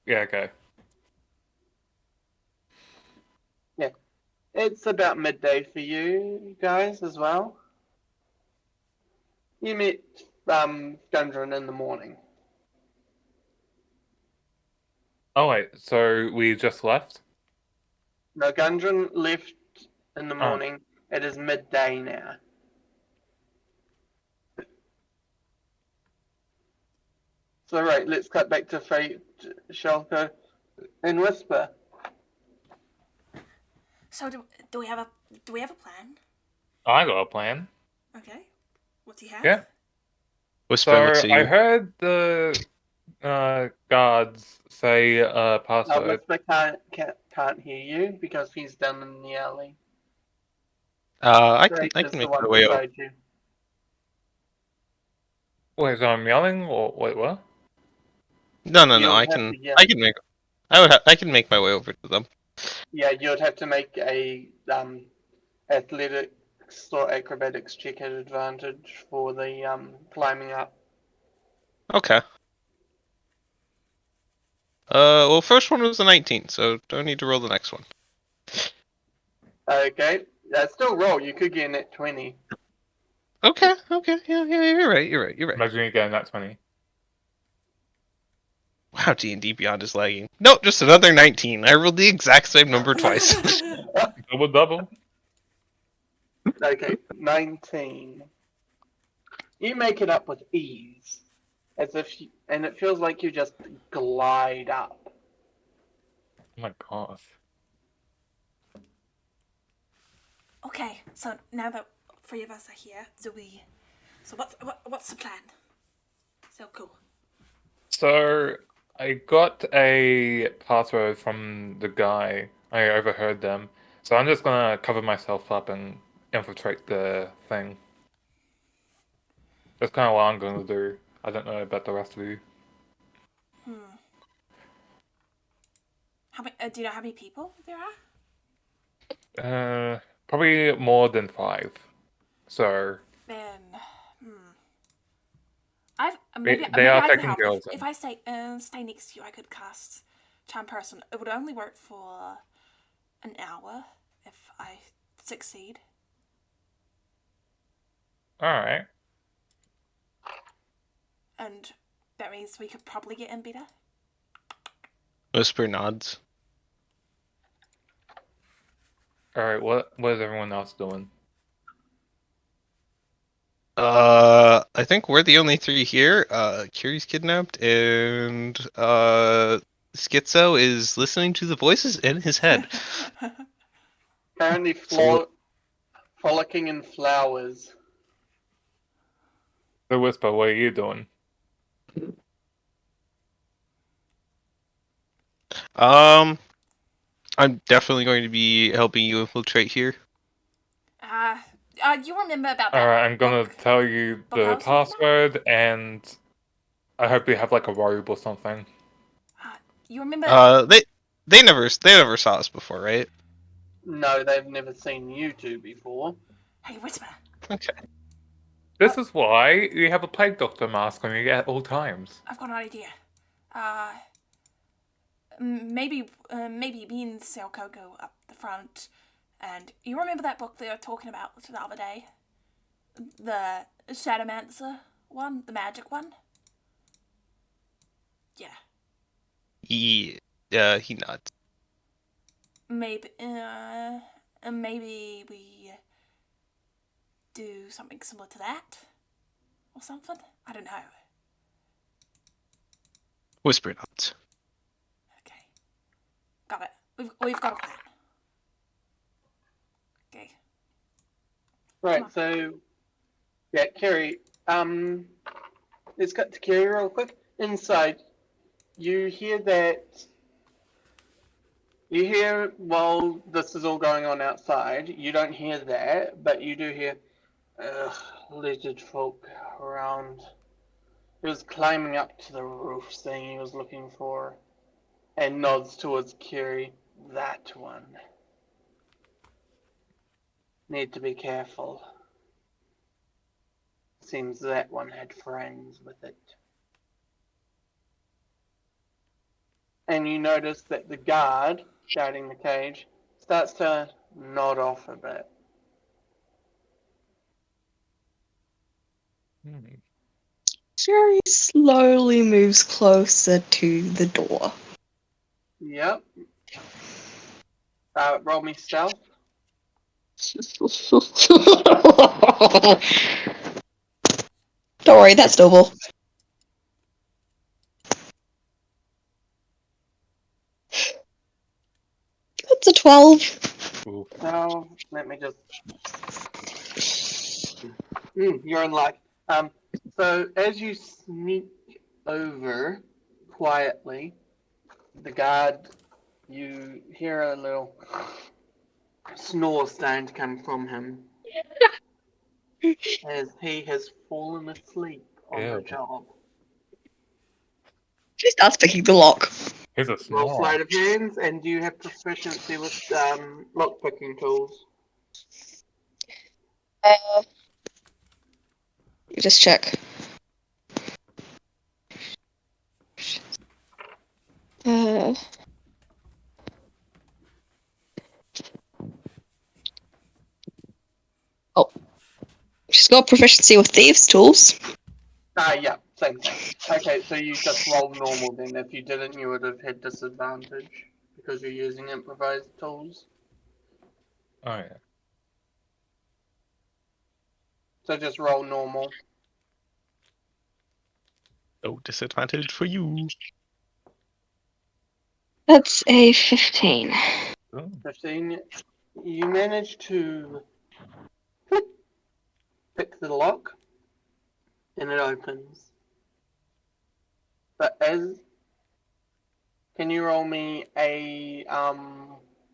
D: Yeah, okay.
A: It's about midday for you guys as well. You met Gundren in the morning.
D: Oh wait, so we just left?
A: No, Gundren left in the
D: Oh.
A: morning. It is midday now. So right, let's cut back to Fate, Shelter, and Whisper.
C: So do we have a plan?
D: I got a plan.
C: Okay. What do you have?
D: Yeah.
E: Whisper
D: So
E: looks at
D: I
E: you.
D: heard the guards say password.
A: Whisper can't hear you because he's down in the alley.
E: I
A: Fate
E: can
A: is the
E: make
A: one
E: my way over.
A: beside you.
D: Wait, so I'm yelling or wait, what?
E: No,
A: You'll
E: I
A: have
E: can
A: to yell.
E: I can make I can make my way over to them.
A: Yeah, you'd have to make a athletics or acrobatics check at advantage for the climbing up.
E: Okay. Well, first one was a 19, so don't need to roll the next one.
A: Okay, still roll. You could get in at 20.
E: Okay, yeah, you're right.
D: Imagine you getting that 20.
E: Wow, D&D Beyond is lagging. Nope, just another 19. I rolled the exact same number twice.
D: Double.
A: Okay, 19. You make it up with ease, as if and it feels like you just glide up.
D: Oh my god.
C: Okay, so now that three of us are here, so what's the plan? So cool.
D: So I got a password from the guy. I overheard them. So I'm just gonna cover myself up and infiltrate the thing. That's kind of what I'm gonna do. I don't know about the rest of you.
C: How many? Do you know how many people there are?
D: Probably more than 5. So
C: Then, maybe
D: they are
C: I can
D: taking
C: help.
D: girls
C: If
D: in.
C: I stay next to you, I could cast charm person. It would only work for an hour if I succeed.
D: Alright.
C: And that means we could probably get in better.
E: Whisper nods.
D: Alright, what is everyone else doing?
E: I think we're the only 3 here. Kiri's kidnapped, and Schizo is listening to the voices in his head.
A: Currently frolicking in flowers.
D: So Whisper, what are you doing?
E: I'm definitely going to be helping you infiltrate here.
C: You remember about that?
D: Alright, I'm gonna
C: book?
D: tell you
C: Book I
D: the
C: was talking about?
D: password, and I hope we have like a robe or something.
C: You remember?
E: They never saw us before, right?
A: No, they've never seen you two before.
C: Hey, Whisper.
E: Okay.
D: This is why you have a plague doctor mask on you at all times.
C: I've got an idea. Maybe me and Selko go up the front, and you remember that book they were talking about the other day? The Shadowmancer one? The magic one? Yeah.
E: He nods.
C: Maybe we do something similar to that? Or something? I don't know.
E: Whisper nods.
C: Okay. Got it. We've got a plan. Okay.
A: Right,
C: Come on.
A: so yeah, Kerry. Let's cut to Kerry real quick. Inside, you hear that. You hear while this is all going on outside. You don't hear that, but you do hear, lizard folk around. He was climbing up to the roof, saying he was looking for, and nods towards Kerry. That one. Need to be careful. Seems that one had friends with it. And you notice that the guard guarding the cage starts to nod off a bit.
B: Jerry slowly moves closer to the door.
A: Yep. Roll me stealth.
B: Don't worry, that's doable. That's a 12.
D: Ooh.
A: So let me just. You're in luck. So as you sneak over quietly, the guard, you hear a little snore starting to come from him as he has fallen asleep on the
D: Ew.
A: job.
B: She starts picking the lock.
D: Here's a
A: Roll
D: snore.
A: sleight of hands, and do you have proficiency with lock picking tools?
B: You just check. Oh. She's got proficiency with thieves' tools.
A: Yeah, same thing. Okay, so you just roll normal then. If you didn't, you would have had disadvantage because you're using improvised tools.
D: Oh yeah.
A: So just roll normal.
E: No disadvantage for you.
B: That's a 15.
D: Oh.
A: 15. You manage to pick the lock, and it opens. But can you roll me a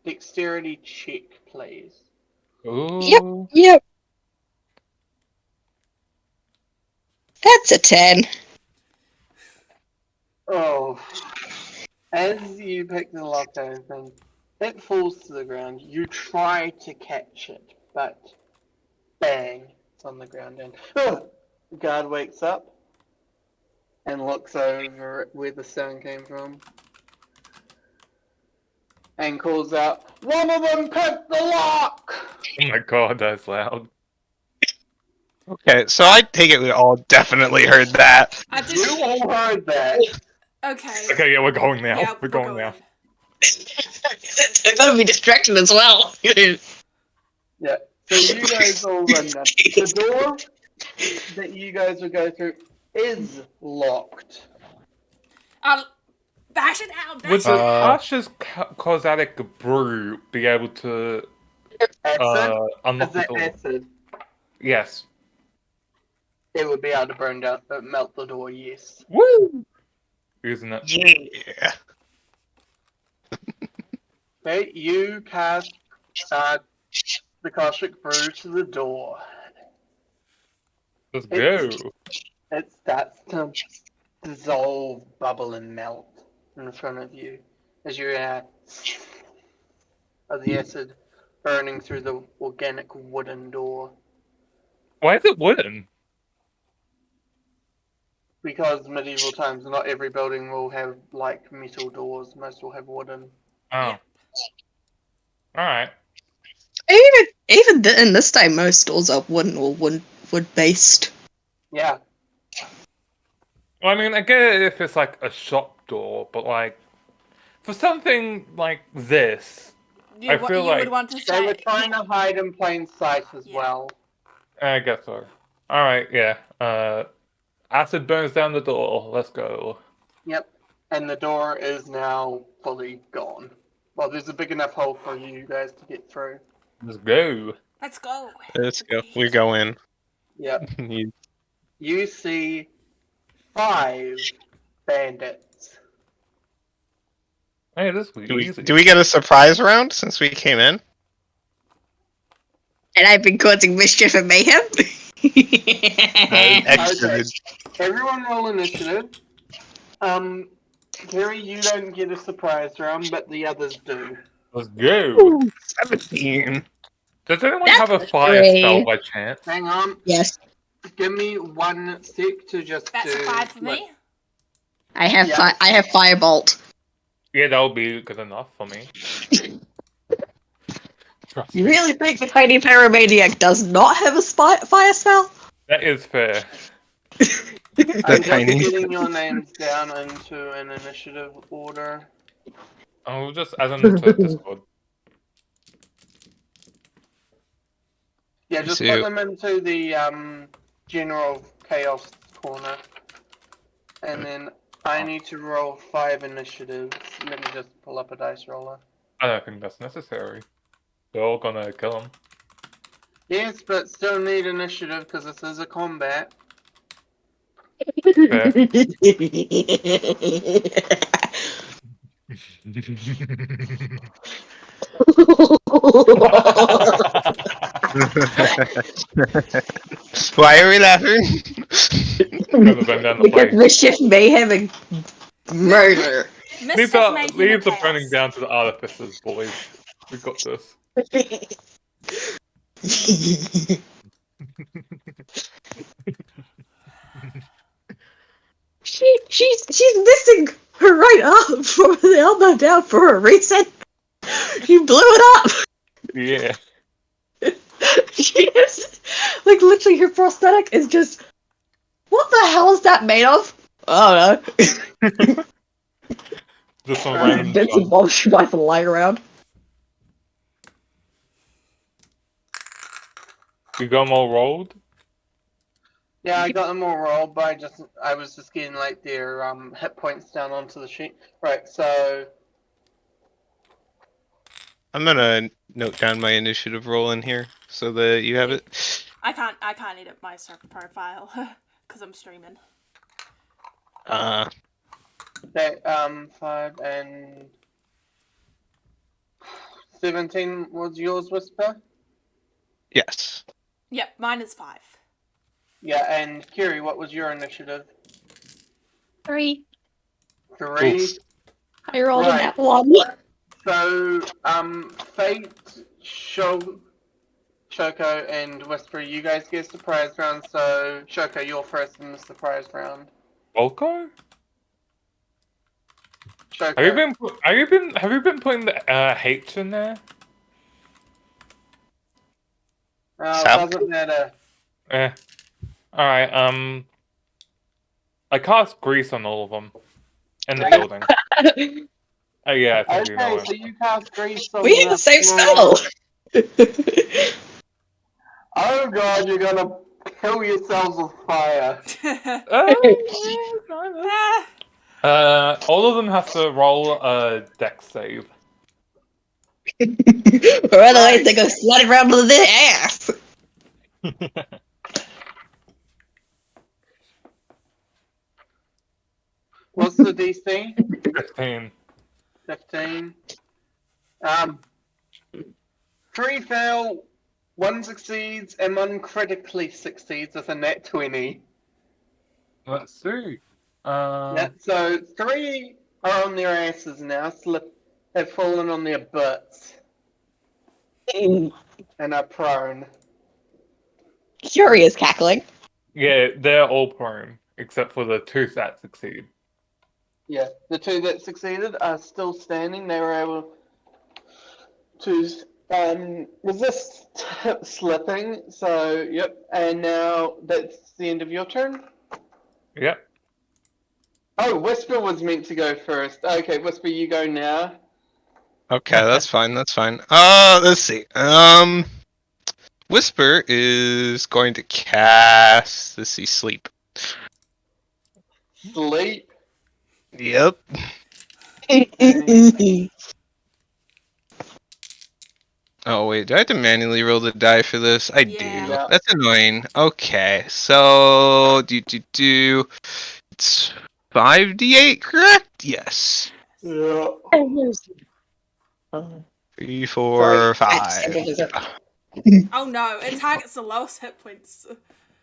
A: dexterity check, please?
D: Ooh.
B: Yep. That's a 10.
A: Oh. As you pick the lock open, it falls to the ground. You try to catch it, but bang, it's on the ground. And the guard wakes up and looks over at where the sound came from and calls out, "One of them picked the lock!"
D: Oh my god, that's loud.
E: Okay, so I take it we all definitely heard that.
C: I did.
A: You all heard that.
C: Okay.
D: Okay, yeah, we're going now.
C: Yeah,
D: we're going now.
B: They're gonna be distracted as well.
A: Yeah. So you guys all run down. The door that you guys will go through is locked.
C: I'll bash it out.
D: Would
C: Bash
D: the
C: it out.
D: Archer's causatic brew be able to
A: Acid?
D: unlock
A: Is
D: the
A: that
D: door?
A: acid?
D: Yes.
A: It would be able to burn down, melt the door, yes.
D: Woo! Using it.
E: Yeah.
A: Okay, you cast the Koshik brew to the door.
D: Let's go.
A: It starts to dissolve, bubble, and melt in front of you as you of the acid burning through the organic wooden door.
D: Why is it wooden?
A: Because medieval times, not every building will have like metal doors. Most will have wooden.
D: Oh.
C: Yep.
D: Alright.
B: Even in this day, most doors are wooden or wood based.
A: Yeah,
D: Well, I mean, I get it if it's like a shop door, but like for something like this, I feel
C: you
D: like-
C: would want to
A: they were
C: say.
A: trying to hide in plain sight as
C: Yeah.
A: well.
D: I guess so. Alright, yeah. Acid burns down the door. Let's go.
A: Yep, and the door is now fully gone. Well, there's a big enough hole for you guys to get through.
D: Let's go.
C: Let's go.
E: Let's go. We go in.
A: Yep,
E: You-
A: you see 5 bandits.
D: Hey, this will be
E: Do we,
D: easy.
E: do we get a surprise round since we came in?
B: And I've been causing mischief and mayhem.
E: Excellent.
A: Everyone roll initiative. Gary, you don't get a surprise round, but the others do.
D: Let's go.
E: 17.
D: Does anyone
B: That's
D: have a fire
B: great.
D: spell by chance?
A: Hang on,
B: Yes,
A: give me 1 sec to just
C: That's
A: do.
C: a 5 for
A: like-
C: me.
B: I have
A: Yeah.
B: I have firebolt.
D: Yeah, that'll be good enough for me. Trust
B: You
D: me.
B: really think the tiny paramaniac does not have a fire spell?
D: That is fair.
E: The
A: I'm just
E: tiny.
A: getting your names down into an initiative order.
D: I'll just add them to Discord.
A: Yeah, just
E: So-
A: put them into the general chaos corner. And then I need to roll 5 initiatives. Let me just pull up a dice roller.
D: I don't think that's necessary. They're all gonna kill him.
A: Yes, but still need initiative because this is a combat.
D: Fair.
E: Why are we laughing?
D: Gonna burn down the
B: Because
D: place.
B: mischief, mayhem, and murder.
D: Leave
C: Mischief
D: the,
C: making
D: leave
C: and
D: the
C: chaos.
D: burning down to the artificers, boys. We got this.
B: She's missing her right arm from the elbow down for a reason. You blew it up.
D: Yeah.
B: She is like literally her prosthetic is just. What the hell is that made of? I don't know.
D: Just some
A: Uh,
D: random
B: Bits and
D: junk.
B: bobs she might lying around.
D: You got them all rolled?
A: Yeah, I got them all rolled, but I was just getting like their hit points down onto the sheet. Right, so
E: I'm gonna note down my initiative roll in here so that you have it.
C: I can't edit my circle profile because I'm streaming.
A: that 5 and 17 was yours, Whisper?
E: Yes.
C: Yep, mine is 5.
A: Yeah, and Kiri, what was your initiative?
B: 3.
A: 3.
E: Oof.
B: I rolled
A: Right.
B: a nat 1.
A: So, Fate, Shoko, and Whisper, you guys get a surprise round. So, Shoko, you're first in the surprise round.
D: Volko?
A: Shoko,
D: Have you been putting the H in there?
E: South.
A: doesn't matter.
D: Alright, I cast grease on all of them. In the building. Oh yeah, I think you know
A: Okay, so
D: it.
A: you cast grease on
B: We had the same
A: floor.
B: spell.
A: Oh god, you're gonna kill yourselves with fire.
D: All of them have to roll a dex save.
B: Or otherwise they go sliding around with their ass.
A: What's the DC?
D: 15.
A: 15. 3 fail, One succeeds and one critically succeeds with a nat 20.
D: Let's see.
A: Yeah, so 3 are on their asses now, have fallen on their butts, and are prone.
B: Curie is cackling.
D: Yeah, they're all prone except for the 2 that succeed.
A: Yeah, the 2 that succeeded are still standing. They were able to resist slipping. So, yep. And now that's the end of your turn.
D: Yep.
A: Oh, Whisper was meant to go first. Okay, Whisper, you go now.
E: Okay, that's fine. That's fine. Let's see. Whisper is going to cast. Let's see, sleep.
A: Sleep.
E: Yep. Oh wait, do I have to manually roll the die for this? I do.
C: Yeah.
E: That's annoying. Okay, so it's 5d8, correct? Yes.
A: Yeah.
E: 3, 4,
B: Sorry.
E: 5.
C: Oh no, it targets the lowest hit points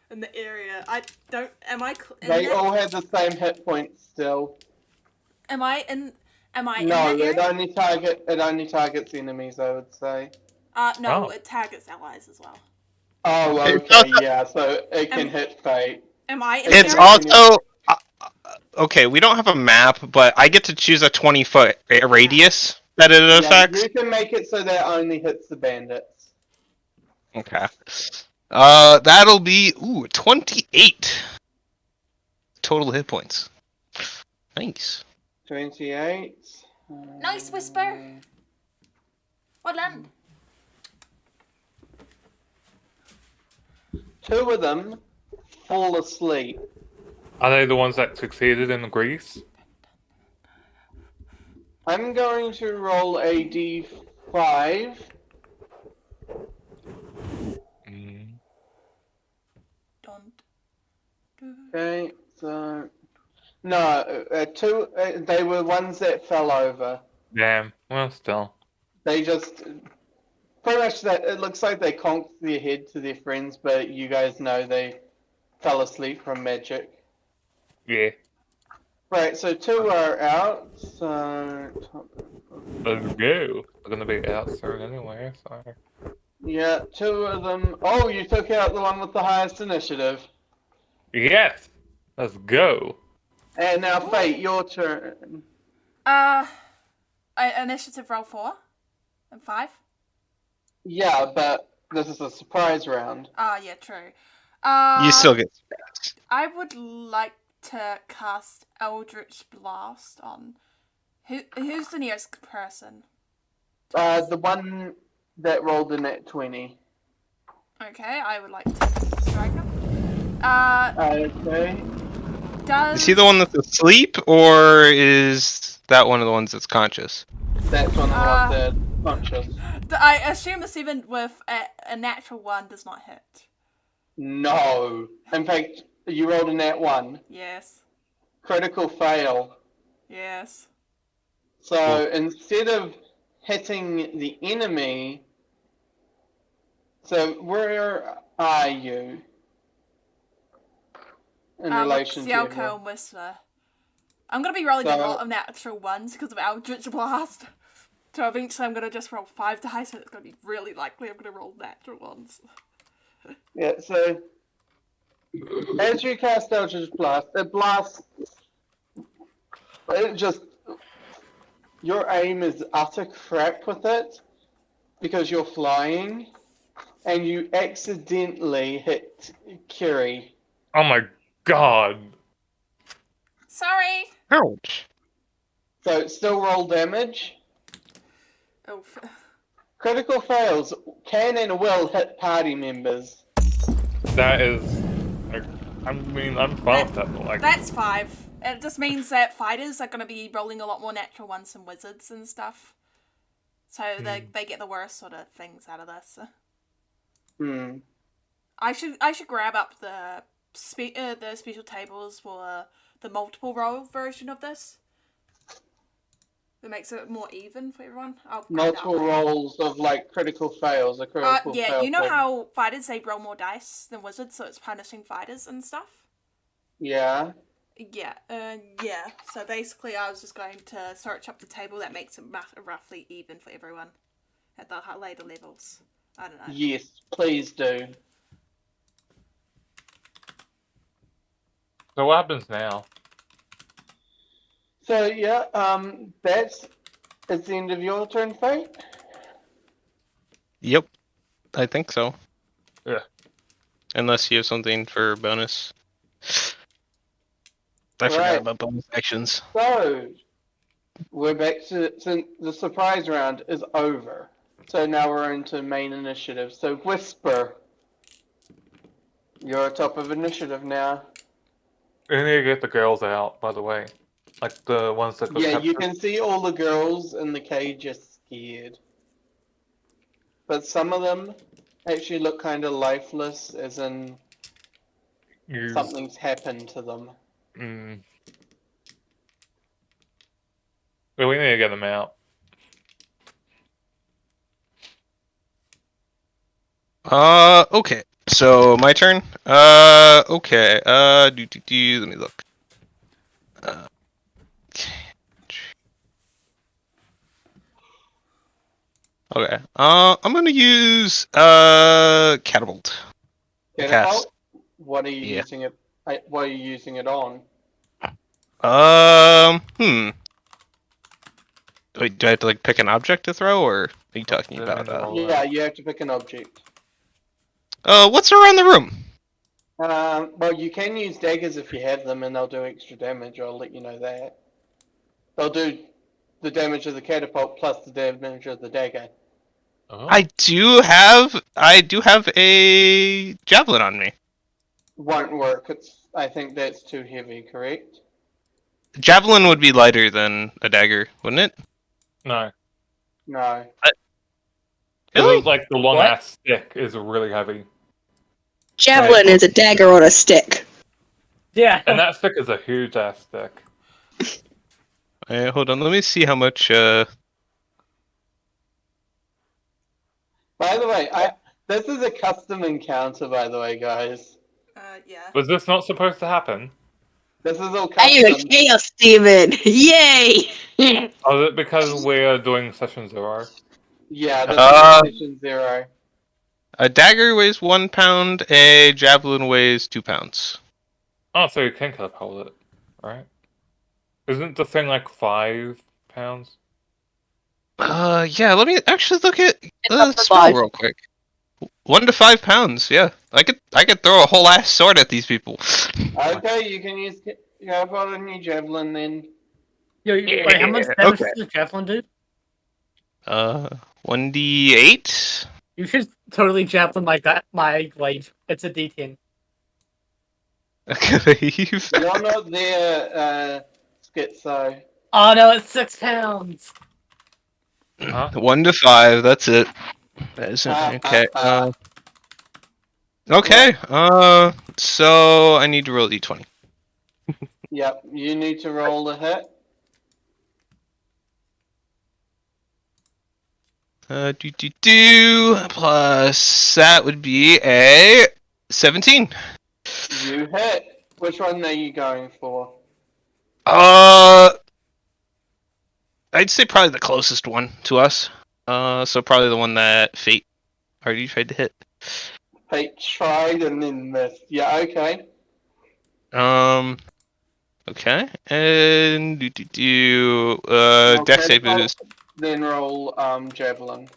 C: in the area. I don't. Am I?
A: They all have the same hit points still.
C: Am I in? Am I in
A: No,
C: that area?
A: it only targets enemies, I would say.
C: No,
D: Oh.
C: it targets allies as well.
A: Oh,
E: It's
A: okay, yeah, so it can
C: Am-
A: hit fate.
C: Am I in
E: It's
C: the area?
E: also okay. We don't have a map, but I get to choose a 20-foot radius that it
A: Yeah,
E: affects.
A: you can make it so that only hits the bandits.
E: Okay. That'll be 28 total hit points. Nice.
A: 28.
C: Nice, Whisper. Well done.
A: 2 of them fall asleep.
D: Are they the ones that succeeded in the grease?
A: I'm going to roll a d5.
D: Mm.
C: Don't.
A: Okay, so no, 2. They were ones that fell over.
D: Damn. Well, still.
A: They just pretty much that. It looks like they conked their head to their friends, but you guys know they fell asleep from magic.
D: Yeah.
A: Right, so 2 are out. So
D: Let's go. We're gonna be out soon anyway, so.
A: yeah, 2 of them. Oh, you took out the one with the highest initiative.
D: Yes! Let's go.
A: And now, Fate, your turn.
C: Initiative roll 4 and 5.
A: Yeah, but this is a surprise round.
C: Yeah, true.
E: You still get.
C: I would like to cast Eldritch Blast on who's the nearest person.
A: The one that rolled in at 20.
C: Okay, I would like to strike him.
A: Okay.
C: Does
E: Is he the one that's asleep, or is that one of the ones that's conscious?
A: That's one of the ones that conscious.
C: I assume a 7 with a natural 1 does not hit.
A: No. In fact, you rolled a nat 1.
C: Yes.
A: Critical fail.
C: Yes.
A: So instead of hitting the enemy, so where are you in relation to
C: Xiaoko
A: everyone?
C: and Whisper. I'm gonna be rolling a
A: So-
C: lot of natural 1s because of Eldritch Blast. So eventually I'm gonna just roll 5 dice and it's gonna be really likely I'm gonna roll natural 1s.
A: Yeah, so as you cast Eldritch Blast, it just, your aim is utter crap with it because you're flying and you accidentally hit Kiri.
D: Oh my god.
C: Sorry!
E: Ouch.
A: So still roll damage.
C: Oh,
A: Critical fails can and will hit party members.
D: That is. Like, I mean, I'm fine with that, but like.
C: that's 5. It just means that fighters are gonna be rolling a lot more natural 1s than wizards and stuff. So they get the worst sort of things out of this.
A: Hmm.
C: I should grab up the special tables for the multiple role version of this. That makes it more even for everyone. I'll find
A: Multiple
C: out.
A: rolls of like critical fails. A critical
C: Yeah,
A: fail.
C: you know
A: for-
C: how fighters they roll more dice than wizards, so it's punishing fighters and stuff.
A: Yeah.
C: Yeah, yeah. So basically, I was just going to search up the table that makes it roughly even for everyone at the later levels. I don't know.
A: Yes, please do.
D: So what happens now?
A: So yeah, that's it's the end of your turn, Fate.
E: Yep, I think so.
D: Yeah.
E: Unless you have something for bonus. I forgot
A: Right.
E: about bonus actions.
A: So we're back to since the surprise round is over. So now we're into main initiative. So Whisper, you're top of initiative now.
D: We need to get the girls out, by the way. Like the ones that got
A: Yeah, you
D: captured.
A: can see all the girls in the cage are scared. But some of them actually look kind of lifeless, as in
D: Use.
A: something's happened to them.
D: Mm. Well, we need to get them out.
E: Okay. So my turn. Okay. Let me look. Okay. Okay. I'm gonna use catapult.
A: Catapult? What are you
E: Yeah.
A: using it? What are you using it on?
E: Wait, do I have to like pick an object to throw, or are you talking about
A: Yeah, you have to pick an object.
E: what's around the room?
A: Well, you can use daggers if you have them, and they'll do extra damage. I'll let you know that. They'll do the damage of the catapult plus the damage of the dagger.
D: Oh.
E: I do have a javelin on me.
A: Won't work. I think that's too heavy. Correct?
E: Javelin would be lighter than a dagger, wouldn't it?
D: No.
A: No.
E: Really?
D: Because like the long
F: What?
D: ass stick is really heavy.
B: Javelin is a dagger on a stick.
F: Yeah.
D: And that stick is a huge ass stick.
E: Hold on, let me see how much.
A: By the way, this is a custom encounter. By the way, guys,
C: Yeah.
D: Was this not supposed to happen?
A: this is all
B: I am a
A: custom.
B: chaos demon! Yay!
D: Or is it because we're doing session 0?
A: Yeah, this
E: Uh,
A: is session 0.
E: A dagger weighs 1 pound. A javelin weighs 2 pounds.
D: Oh, so you can catapult it, right? Isn't the thing like 5 pounds?
E: Yeah. Let me actually look at the
B: up to
E: spell
B: 5.
E: real quick. 1 to 5 pounds. Yeah, I could throw a whole ass sword at these people.
A: Okay, you can use catapult on your javelin then.
F: Wait, how much
E: Yeah,
F: damage
E: okay.
F: does the javelin do?
E: 1d8.
F: You should totally javelin like that. My glaive. It's a D10.
E: Glaive.
A: You're not there, Schizo.
F: Oh no, it's 6 pounds.
D: Huh?
E: 1 to 5. That's it. That isn't okay. Okay. So I need to roll d20.
A: Yep, you need to roll a hit.
E: Plus that would be a 17.
A: You hit. Which one are you going for?
E: I'd say probably the closest one to us. So probably the one that Fate already tried to hit.
A: Fate tried and then missed. Yeah, okay.
E: Okay, and
A: Roll
E: dex save
A: catapult,
E: is
A: Then roll javelin.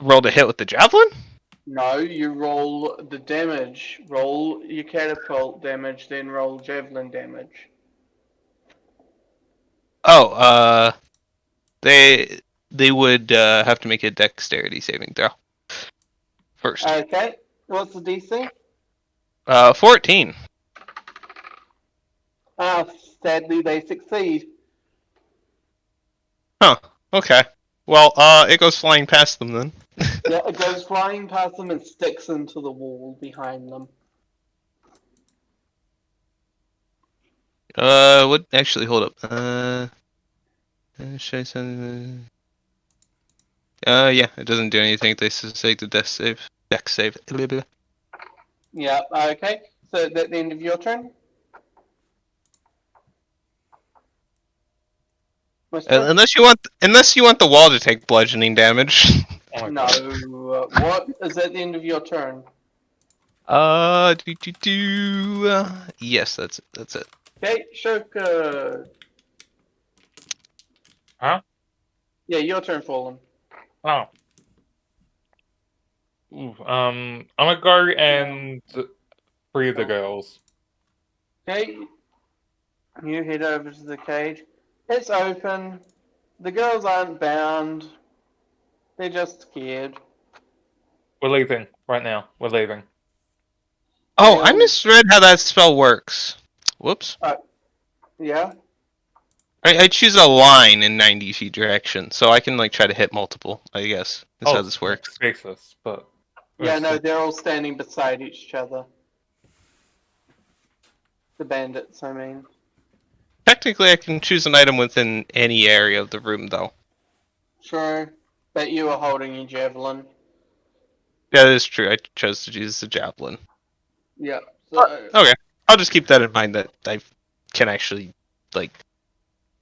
E: roll to hit with the javelin.
A: No, you roll the damage. Roll your catapult damage, then roll javelin damage.
E: Oh, they would have to make a dexterity saving throw first.
A: Okay. What's the DC?
E: 14.
A: Sadly they succeed.
E: Okay. Well, it goes flying past them then.
A: Yeah, it goes flying past them and sticks into the wall behind them.
E: What? Actually, hold up. Should I send? Yeah, it doesn't do anything. They say the death save, deck save. Blah, blah.
A: Yeah, okay. So that's the end of your turn? Whisper?
E: Unless you want the wall to take bludgeoning damage.
D: Oh my
A: No.
D: god.
A: What is at the end of your turn?
E: Yes, that's it.
A: Okay, Shoka.
D: Huh?
A: Yeah, your turn, Fallen.
D: Oh. Ooh, I'm gonna go and free the girls.
A: Okay, you head over to the cage. It's open. The girls aren't bound. They're just scared.
D: We're leaving right now. We're leaving.
E: Oh, I
A: Um,
E: misread how that spell works. Whoops.
A: Yeah?
E: I choose a line in 90 feet direction, so I can like try to hit multiple. I guess that's how this works.
D: Spaceless, but
A: Yeah, no, they're all standing beside each other. The bandits, I mean.
E: Technically, I can choose an item within any area of the room, though.
A: True. But you were holding your javelin.
E: Yeah, that is true. I chose to use the javelin.
A: Yeah. So,
E: Okay, I'll just keep that in mind that I can actually like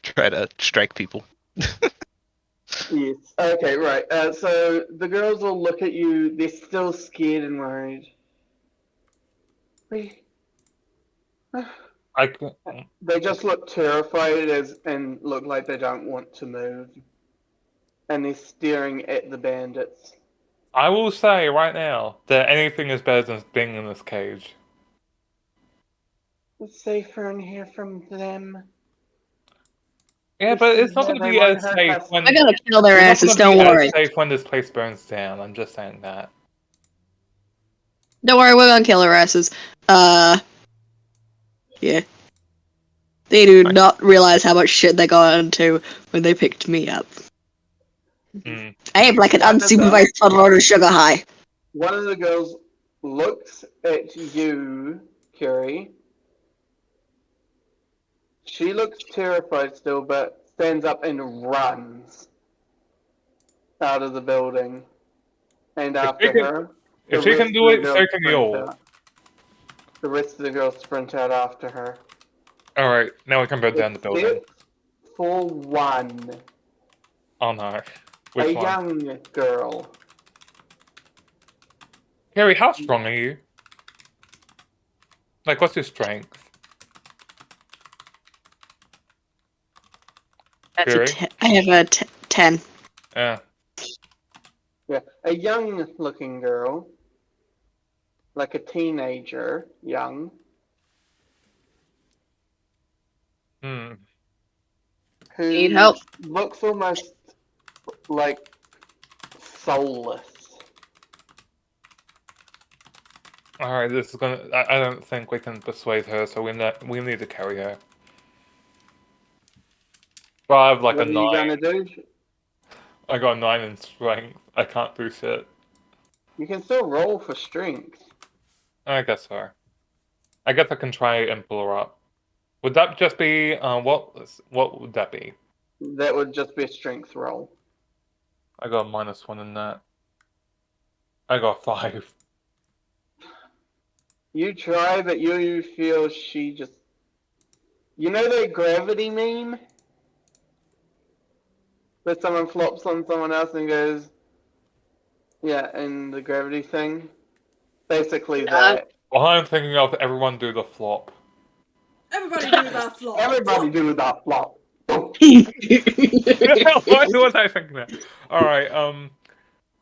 E: try to strike people.
A: yes. Okay, right. So the girls will look at you. They're still scared and worried. We.
D: I can.
A: They just look terrified and look like they don't want to move. And they're staring at the bandits.
D: I will say right now that anything is better than being in this cage.
A: It's safer in here from them.
D: Yeah, but it's not going to
A: They
D: be
A: won't
D: as
A: hurt
D: safe
A: us.
D: when
B: I'm gonna kill their
D: it's not
B: asses.
D: gonna
B: Don't
D: be
B: worry.
D: as safe when this place burns down. I'm just saying that.
B: Don't worry. We're gonna kill their asses. Yeah. They do not realize how much shit they got into when they picked me up.
D: Mm.
B: I am like an
A: One of the-
B: unsupervised toddler on a sugar high.
A: One of the girls looks at you, Kerry. She looks terrified still, but stands up and runs out of the building. And after her,
D: If
A: the
D: she can
A: rest
D: do
A: of the
D: it, so
A: girls
D: can you
A: sprint
D: all.
A: out. The rest of the girls sprint out after her.
D: All right, now we can burn down the building.
A: Except for one,
D: Oh no,
A: a
D: which one?
A: young girl.
D: Harry, how strong are you? Like, what's your strength?
B: That's
D: Fury?
B: I have a 10.
D: Yeah.
A: Yeah, a young-looking girl, like a teenager, young.
D: Hmm.
A: Who
B: Need help?
A: looks almost like soulless.
D: All right, this is gonna. I don't think we can persuade her, so we need to carry her. But I have like
A: What
D: a
A: are you
D: 9.
A: gonna do?
D: I got a 9 in strength. I can't do shit.
A: You can still roll for strength.
D: I guess so. I guess I can try and pull her up. Would that just be what would that be?
A: That would just be a strength roll.
D: I got a -1 in that. I got 5.
A: You try, but you feel she just. You know that gravity meme? Where someone flops on someone else and goes. Yeah, and the gravity thing? Basically that.
D: Well, I'm thinking of everyone do the flop.
C: Everybody do that flop.
A: Everybody do that flop.
D: Why was I thinking that? All right,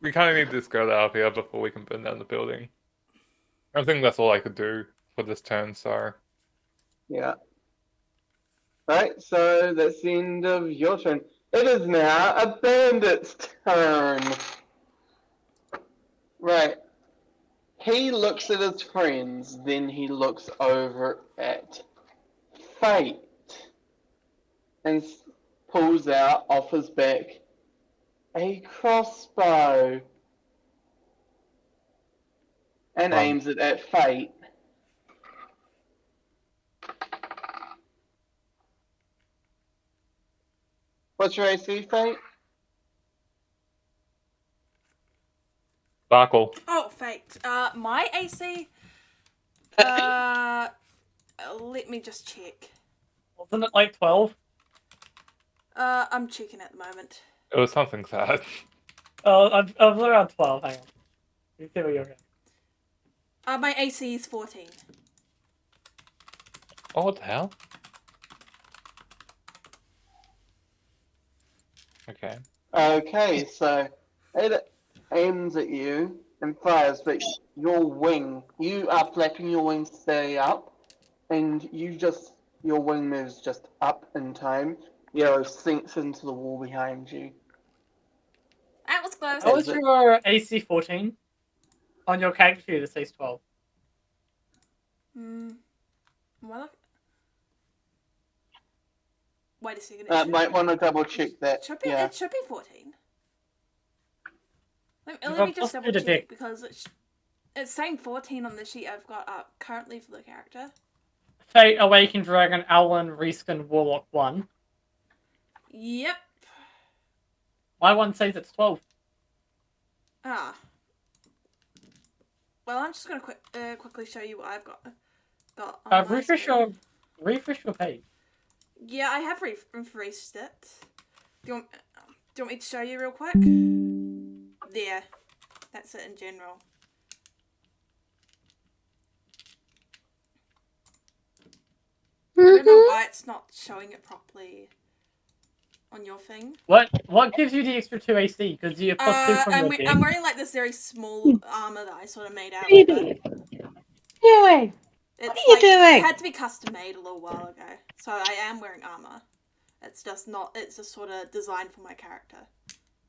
D: we kind of need this girl out of here before we can burn down the building. I think that's all I could do for this turn. So
A: Yeah. Right, so that's the end of your turn. It is now a bandit's turn. Right. He looks at his friends, then he looks over at Fate and pulls out off his back a crossbow and aims it at Fate. What's your AC, Fate?
D: Sparkle.
C: Oh, fate. My AC. Let me just check.
F: Wasn't it like 12?
C: I'm checking at the moment.
D: It was something sad.
F: Oh, I was around 12. Hang on. You see where you're going.
C: My AC is 14.
D: Oh, what the hell? Okay.
A: Okay, so it aims at you and fires, but your wing, you are flapping your wings to stay up, and your wing moves just up in time. The arrow sinks into the wall behind you.
C: That was close.
F: How was your AC 14? On your character sheet, it says 12.
C: Well, wait a second.
A: Might want to double check that.
C: It should be 14. Let
F: You've
C: me
F: got
C: just
F: plus
C: double
F: two to
C: check
F: dick.
C: it because it's saying 14 on the sheet I've got up currently for the character.
F: Fate, Awakened Dragon, Owlin, Reskin, Warlock 1.
C: Yep.
F: My one says it's 12.
C: Ah. Well, I'm just gonna quickly show you what I've got. On my
F: Refresh
C: screen.
F: your page.
C: Yeah, I have refreshed it. Do you want me to show you real quick? There. That's it in general. I don't know why it's not showing it properly on your thing.
F: What gives you the extra 2 AC? Because you plus 2 from your
C: I'm
F: dick.
C: wearing like this very small armor that I sort of made out of.
B: Baby, doing?
C: It's
B: What are you doing?
C: It had to be custom made a little while ago, so I am wearing armor. It's just not. It's just sort of designed for my character.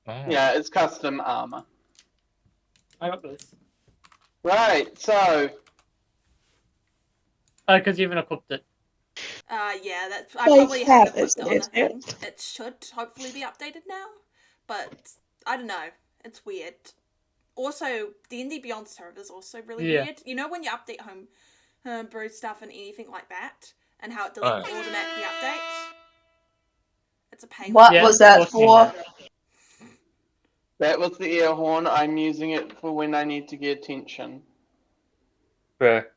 D: Oh.
A: Yeah, it's custom armor.
F: I got this.
A: Right, so
F: Because you haven't equipped it.
C: Yeah, that's. I
B: Like
C: probably
B: that,
C: haven't equipped it on
B: isn't
C: the
B: it?
C: thing. It should hopefully be updated now, but I don't know. It's weird. Also, D&D Beyond server is also really weird. You know when you update homebrew stuff and anything like that, and how it doesn't automatically update? It's a pain.
B: What
F: Yeah,
B: was that
F: unfortunately.
B: for?
A: that was the air horn. I'm using it for when I need to get attention.
D: Fair.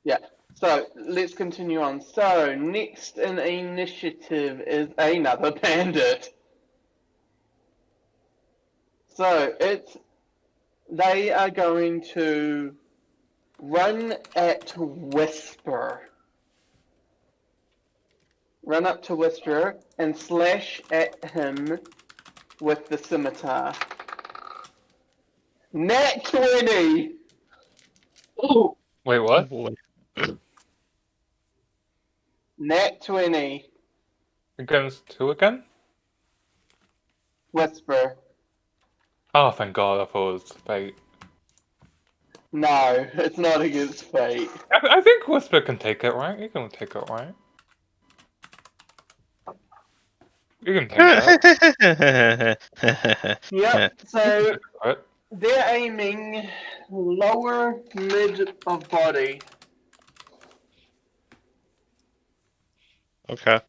A: Yeah. So let's continue on. So next in initiative is another bandit. So they are going to run at Whisper. Run up to Whisper and slash at him with the scimitar. Nat 20!
B: Ooh.
D: Wait, what?
E: boy.
A: Nat 20.
D: Against who again?
A: Whisper.
D: Oh, thank God, I thought it was Fate.
A: No, it's not against fate.
D: I think Whisper can take it, right? You can take it, right? You can take it.
A: Yep, so
D: Right?
A: they're aiming lower mid of body.
E: Okay.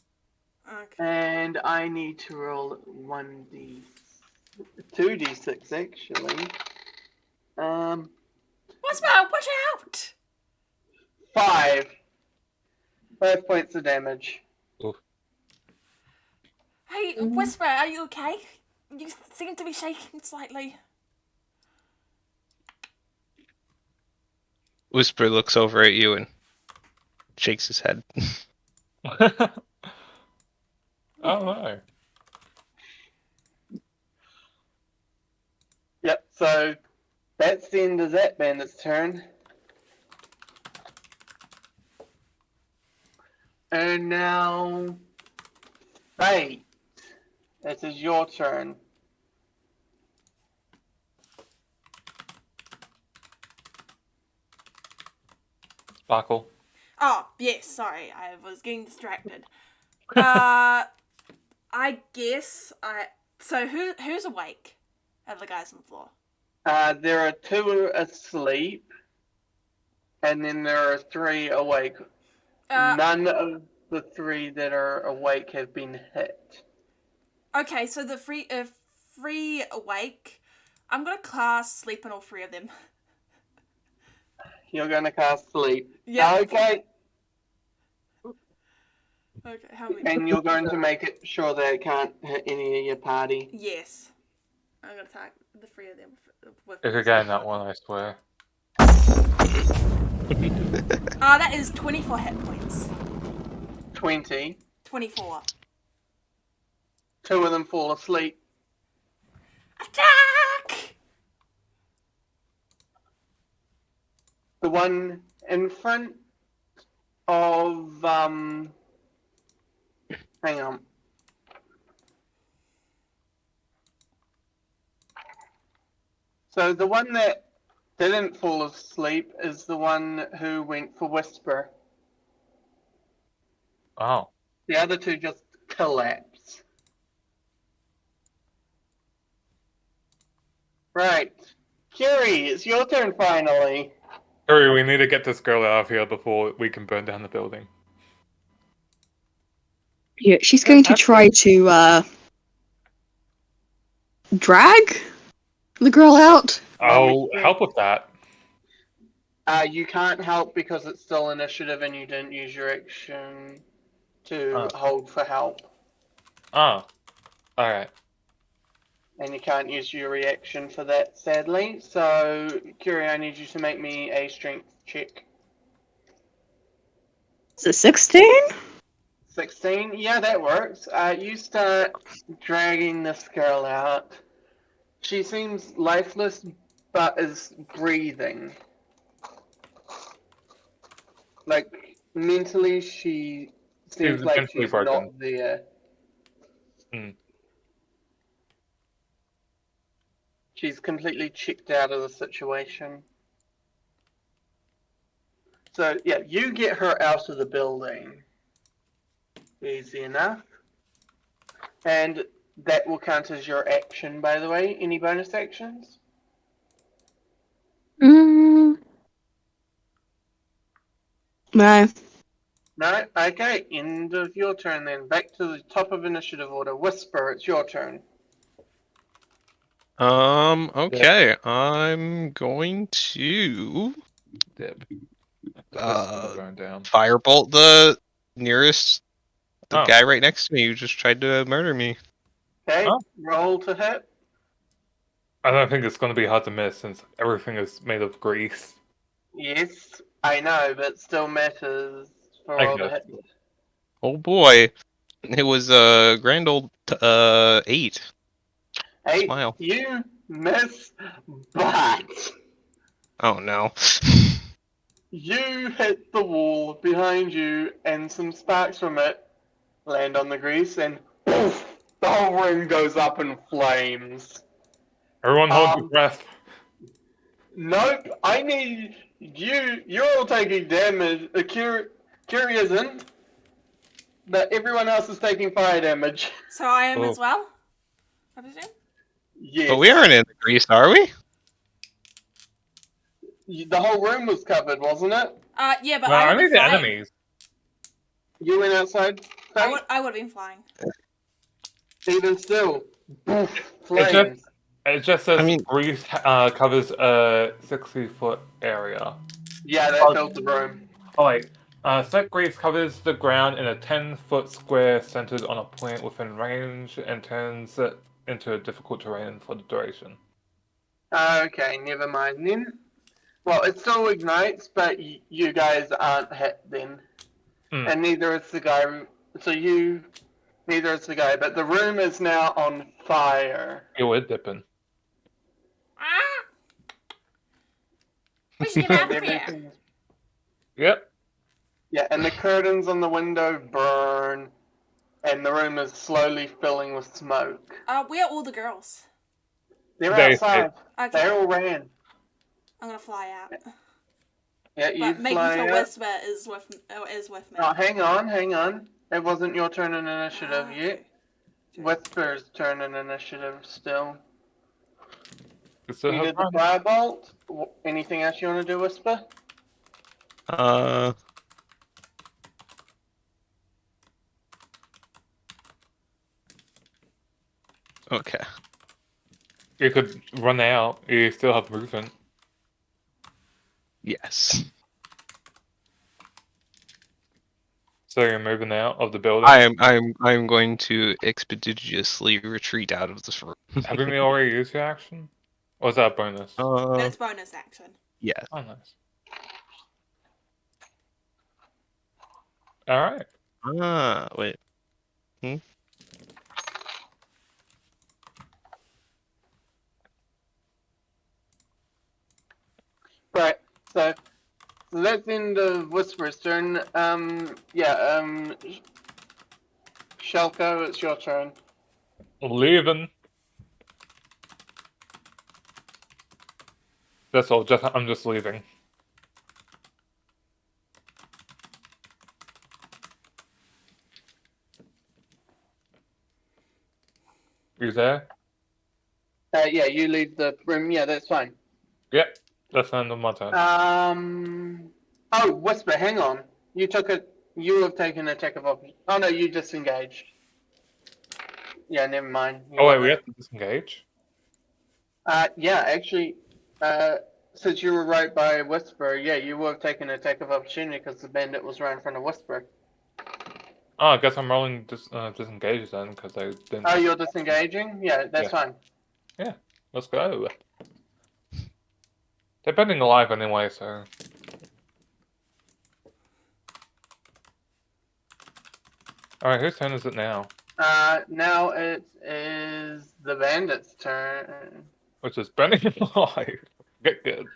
C: Okay.
A: And I need to roll 2d6 actually.
C: Whisper, watch out!
A: 5 points of damage.
C: Hey, Whisper, are you okay? You seem to be shaking slightly.
E: Whisper looks over at you and shakes his head.
D: Oh no.
A: Yep, so that's the end of that bandit's turn. And now, Fate, this is your turn.
D: Sparkle.
C: Oh, yes, sorry, I was getting distracted. I guess So who's awake? Of the guys on the floor.
A: There are 2 asleep, and then there are 3 awake.
C: Uh,
A: None of the 3 that are awake have been hit.
C: Okay, so the free awake. I'm gonna cast sleep on all 3 of them.
A: You're gonna cast sleep.
C: Yeah.
A: Okay,
C: Okay, how many?
A: and you're going to make it sure that it can't hit any of your party.
C: Yes. I'm gonna attack the 3 of them with
D: If you're getting that one, I swear.
C: that is 24 hit points.
A: 20.
C: 24.
A: 2 of them fall asleep.
C: Attack!
A: The one in front of hang on. So the one that didn't fall asleep is the one who went for Whisper.
D: Oh.
A: The other 2 just collapse. Right. Curie, it's your turn finally.
D: Hurry, we need to get this girl out of here before we can burn down the building.
B: Yeah, she's going to try to drag the girl out.
D: I'll help with that.
A: You can't help because it's still initiative and you didn't use your action to hold for help.
D: Oh. Alright.
A: And you can't use your reaction for that, sadly. So, Curie, I need you to make me a strength check.
B: Is it 16?
A: 16? Yeah, that works. You start dragging this girl out. She seems lifeless, but is breathing. Like, mentally, she seems
D: She's
A: like
D: mentally
A: she's
D: broken.
A: not there.
D: Hmm.
A: She's completely checked out of the situation. So, yeah, you get her out of the building. Easy enough. And that will count as your action, by the way. Any bonus actions?
B: No.
A: No? Okay, end of your turn then. Back to the top of initiative order. Whisper, it's your turn.
E: Okay. I'm going to
D: Dib. This is gonna burn down.
E: firebolt the nearest
D: Oh.
E: guy right next to me who just tried to murder me.
A: Okay,
D: Oh.
A: roll to hit.
D: I don't think it's gonna be hard to miss since everything is made of grease.
A: Yes, I know, but still matters for
D: I
A: roll to
D: guess.
A: hit.
E: Oh boy. It was a grand old 8.
A: Hey,
E: Smile.
A: you miss, but
E: Oh no.
A: you hit the wall behind you, and some sparks from it land on the grease, and poof, the whole room goes up in flames.
D: Everyone hold your breath.
A: Nope, I need you. You're all taking damage. Curie isn't, but everyone else is taking fire damage.
C: So I am
D: Oh.
C: as well, I presume?
A: Yes.
E: But we aren't in the grease, are we?
A: The whole room was covered, wasn't it?
C: Yeah, but
D: No,
C: I would
D: only
C: be
D: the
C: flying.
D: enemies.
A: You went outside.
C: I
A: Faye?
C: would have been flying.
A: Even still, poof, flames.
D: It just says
E: I mean-
D: grease covers a 60-foot area.
A: Yeah, that filled the room.
D: Oh wait. Set grease covers the ground in a 10-foot square centered on a point within range and turns it into difficult terrain for the duration.
A: Okay, never mind then. Well, it still ignites, but you guys aren't hit then.
D: Hmm.
A: And neither is the guy. So neither is the guy, but the room is now on fire.
D: Yeah, we're dipping.
C: Ah! We should get out of here.
A: Everything's-
D: Yep.
A: Yeah, and the curtains on the window burn, and the room is slowly filling with smoke.
C: Where are all the girls?
A: They're
D: They-
A: outside.
C: Okay,
A: They all ran.
C: I'm gonna fly out.
A: Yeah, you
C: But making
A: fly
C: sure
A: out.
C: Whisper is with me.
A: Oh, hang on. It wasn't your turn in initiative yet. Whisper's turn in initiative still.
D: We still
A: You
D: have
A: did the
D: time.
A: firebolt. Anything else you want to do, Whisper?
E: Okay.
D: You could run out. You still have movement.
E: Yes.
D: So you're moving out of the building.
E: I'm going to expeditiously retreat out of this room.
D: Haven't we already used your action? Or is that a bonus?
C: That's bonus action.
E: Yes.
D: Oh, nice. Alright.
E: Wait.
A: Right. So that's the end of Whisper's turn. Shelko, it's your turn.
D: Leaving. That's all. I'm just leaving. You there?
A: Yeah, you leave the room. Yeah, that's fine.
D: Yep. That's the end of my turn.
A: Oh, Whisper, hang on. You have taken a check of opportunity. Oh no, you disengaged. Yeah, never mind.
D: Oh wait, we have to disengage.
A: Yeah, actually, since you were right by Whisper, yeah, you would have taken an attack of opportunity because the bandit was right in front of Whisper.
D: Oh, I guess I'm rolling disengage then because I didn't.
A: Oh, you're disengaging? Yeah, that's fine.
D: Let's go. They're bending alive anyway, so. Alright, whose turn is it now?
A: Now it is the bandit's turn.
D: Which is burning alive. Get good.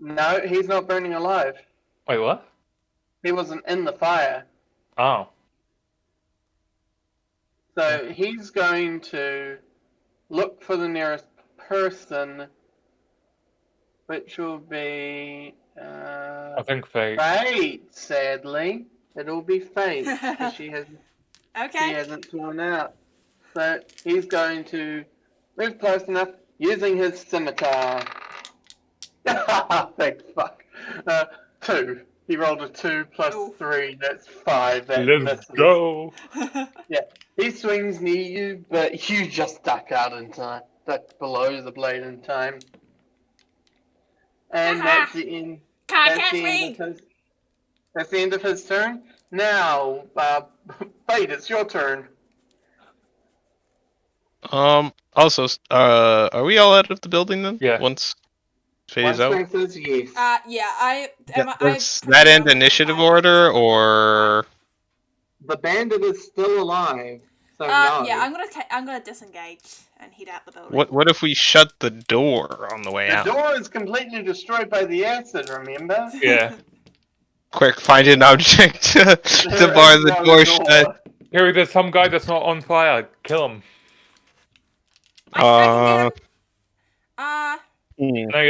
A: No, he's not burning alive.
D: Wait, what?
A: He wasn't in the fire.
D: Oh.
A: So he's going to look for the nearest person, which will be
D: I think Fate.
A: Fate. Sadly, it'll be Fate because she
C: Okay.
A: hasn't torn out. So he's going to move close enough using his scimitar. Thanks, fuck. 2. He rolled a 2 plus
C: Ooh.
A: 3. That's 5. That
D: Let's
A: misses.
D: go.
A: He swings near you, but you just duck out in time. Duck below the blade in time. And that's the end.
C: Can't
A: That's
C: catch
A: the end
C: me!
A: of his. That's the end of his turn. Now, Fate, it's your turn.
E: Also, are we all out of the building then?
D: Yeah.
E: Once Fate
A: One
E: is out?
A: strength says yes.
C: Yeah,
E: Does that end initiative order, or?
A: The bandit is still alive, so no.
C: Yeah, I'm gonna disengage and head out the building.
E: What if we shut the door on the way
A: The
E: out?
A: door is completely destroyed by the acid, remember?
D: Yeah.
E: Quick, find an object to bar the door shut.
D: Here, there's some guy that's not on fire. Kill him.
C: I can get him.
D: No,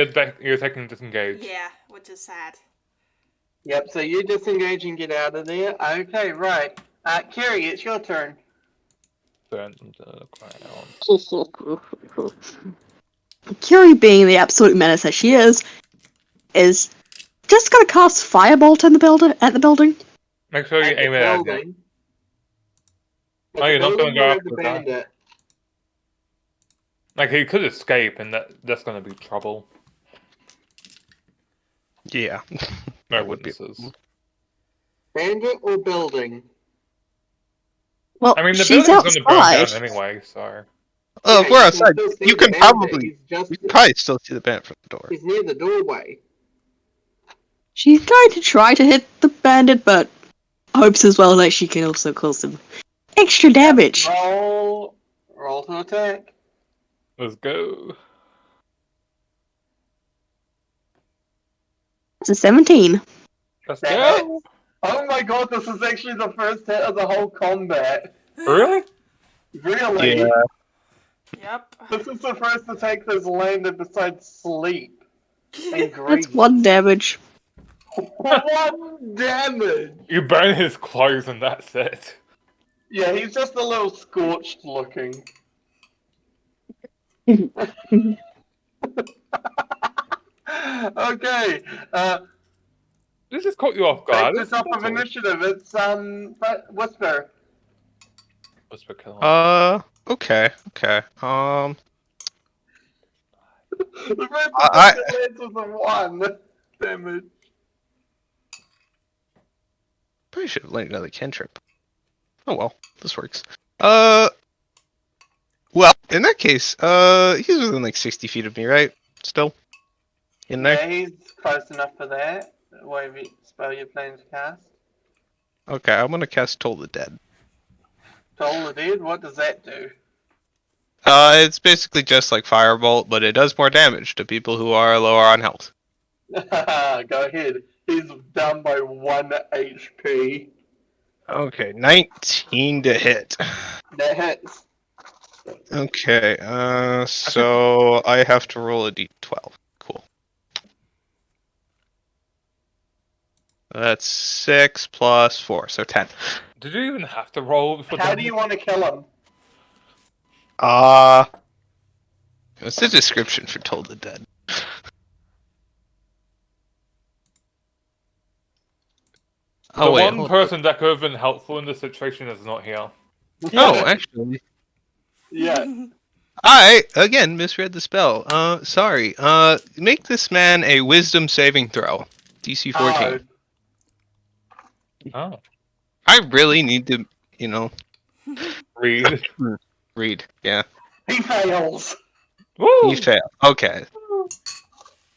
D: you're taking disengage.
C: Yeah, which is sad.
A: Yep, so you disengage and get out of there. Okay, right. Carrie, it's your turn.
D: Burn them to the ground.
B: Curie, being the absolute menace that she is just gonna cast Firebolt in at the building.
D: Make sure you
A: At the
D: aim it at him.
A: building. At
D: Oh,
A: the
D: you're not
A: building
D: gonna go
A: or
D: after
A: the
D: the guy?
A: bandit?
D: Like, he could escape, and that's gonna be trouble.
E: Yeah.
D: No
E: That would be-
D: witnesses.
A: Bandit or building?
B: Well,
D: I mean, the
B: she's
D: building's gonna burn
B: outside.
D: down anyway, so.
E: Oh, if
A: Yeah,
E: we're
A: you
E: outside,
A: still see
E: you
A: the
E: can
A: bandit.
E: probably
A: He's
E: you can probably still see the bandit from the door.
A: He's near the doorway.
B: She's going to try to hit the bandit, but hopes as well that she can also cause some extra damage.
A: Roll to attack.
D: Let's go.
B: It's a 17.
D: Let's
A: That
D: go.
A: Oh my god, this is actually the first hit of the whole combat.
D: Really?
A: Really?
E: Yeah.
C: Yep.
A: This is the first attack that's landed besides sleep and grief.
B: That's 1 damage.
A: 1 damage!
D: You burn his clothes and that's it.
A: Yeah, he's just a little scorched looking. Okay,
D: This just caught you off guard.
A: take the top of initiative. It's Whisper.
D: Whisper kill him.
E: Okay.
A: The rest of
E: I-
A: the lands was a 1 damage.
E: Probably should have learned another cantrip. Oh well, this works. Well, in that case, he's within like 60 feet of me, right? Still in there.
A: Yeah, he's close enough for that. Whatever spell you're planning to cast.
E: Okay, I'm gonna cast Toll the Dead.
A: Toll the Dead, what does that do?
E: It's basically just like Firebolt, but it does more damage to people who are lower on health.
A: Go ahead. He's down by 1 HP.
E: Okay, 19 to hit.
A: That hits.
E: Okay, so I have to roll a d12. Cool. That's 6 plus 4, so 10.
D: Did you even have to roll for
A: How
D: them?
A: do you want to kill him?
E: What's the description for Toll the Dead?
D: The one
E: hold
D: person that could have been helpful in this situation is not here.
E: on. Oh, actually,
A: Yeah.
E: I again misread the spell. Sorry. Make this man a Wisdom saving throw. DC 14.
D: Oh.
E: I really need to,
D: Read.
E: read. Yeah.
A: He fails.
D: Woo!
E: You fail. Okay.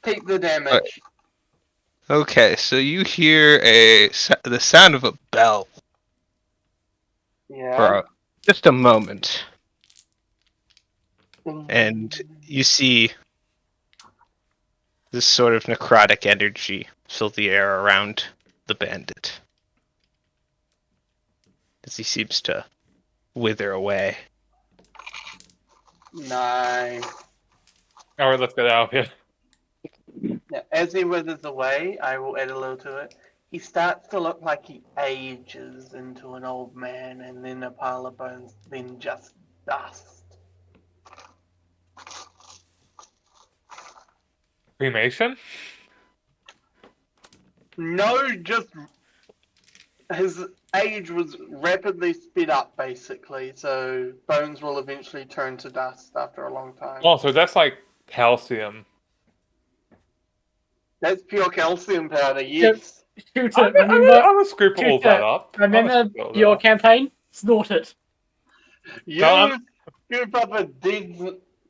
A: Take the damage.
E: Okay. So you hear the sound of a bell
A: Yeah.
E: for just a moment, and you see this sort of necrotic energy fill the air around the bandit as he seems to wither away.
A: Nice.
D: Alright, let's get out of here.
A: Now, as he withers away, I will add a little to it. He starts to look like he ages into an old man, and then a pile of bones, then just dust.
D: Cremation?
A: No, just his age was rapidly sped up, basically. So bones will eventually turn to dust after a long time.
D: Oh, so that's like calcium.
A: That's pure calcium powder. Yes.
F: Shoot
D: I'm
F: it. Remember,
D: gonna scoop all that up. I'm gonna
F: remember
D: scoop all
F: your
D: that up.
F: campaign? Snort it.
A: You
D: No,
A: scoop up a dead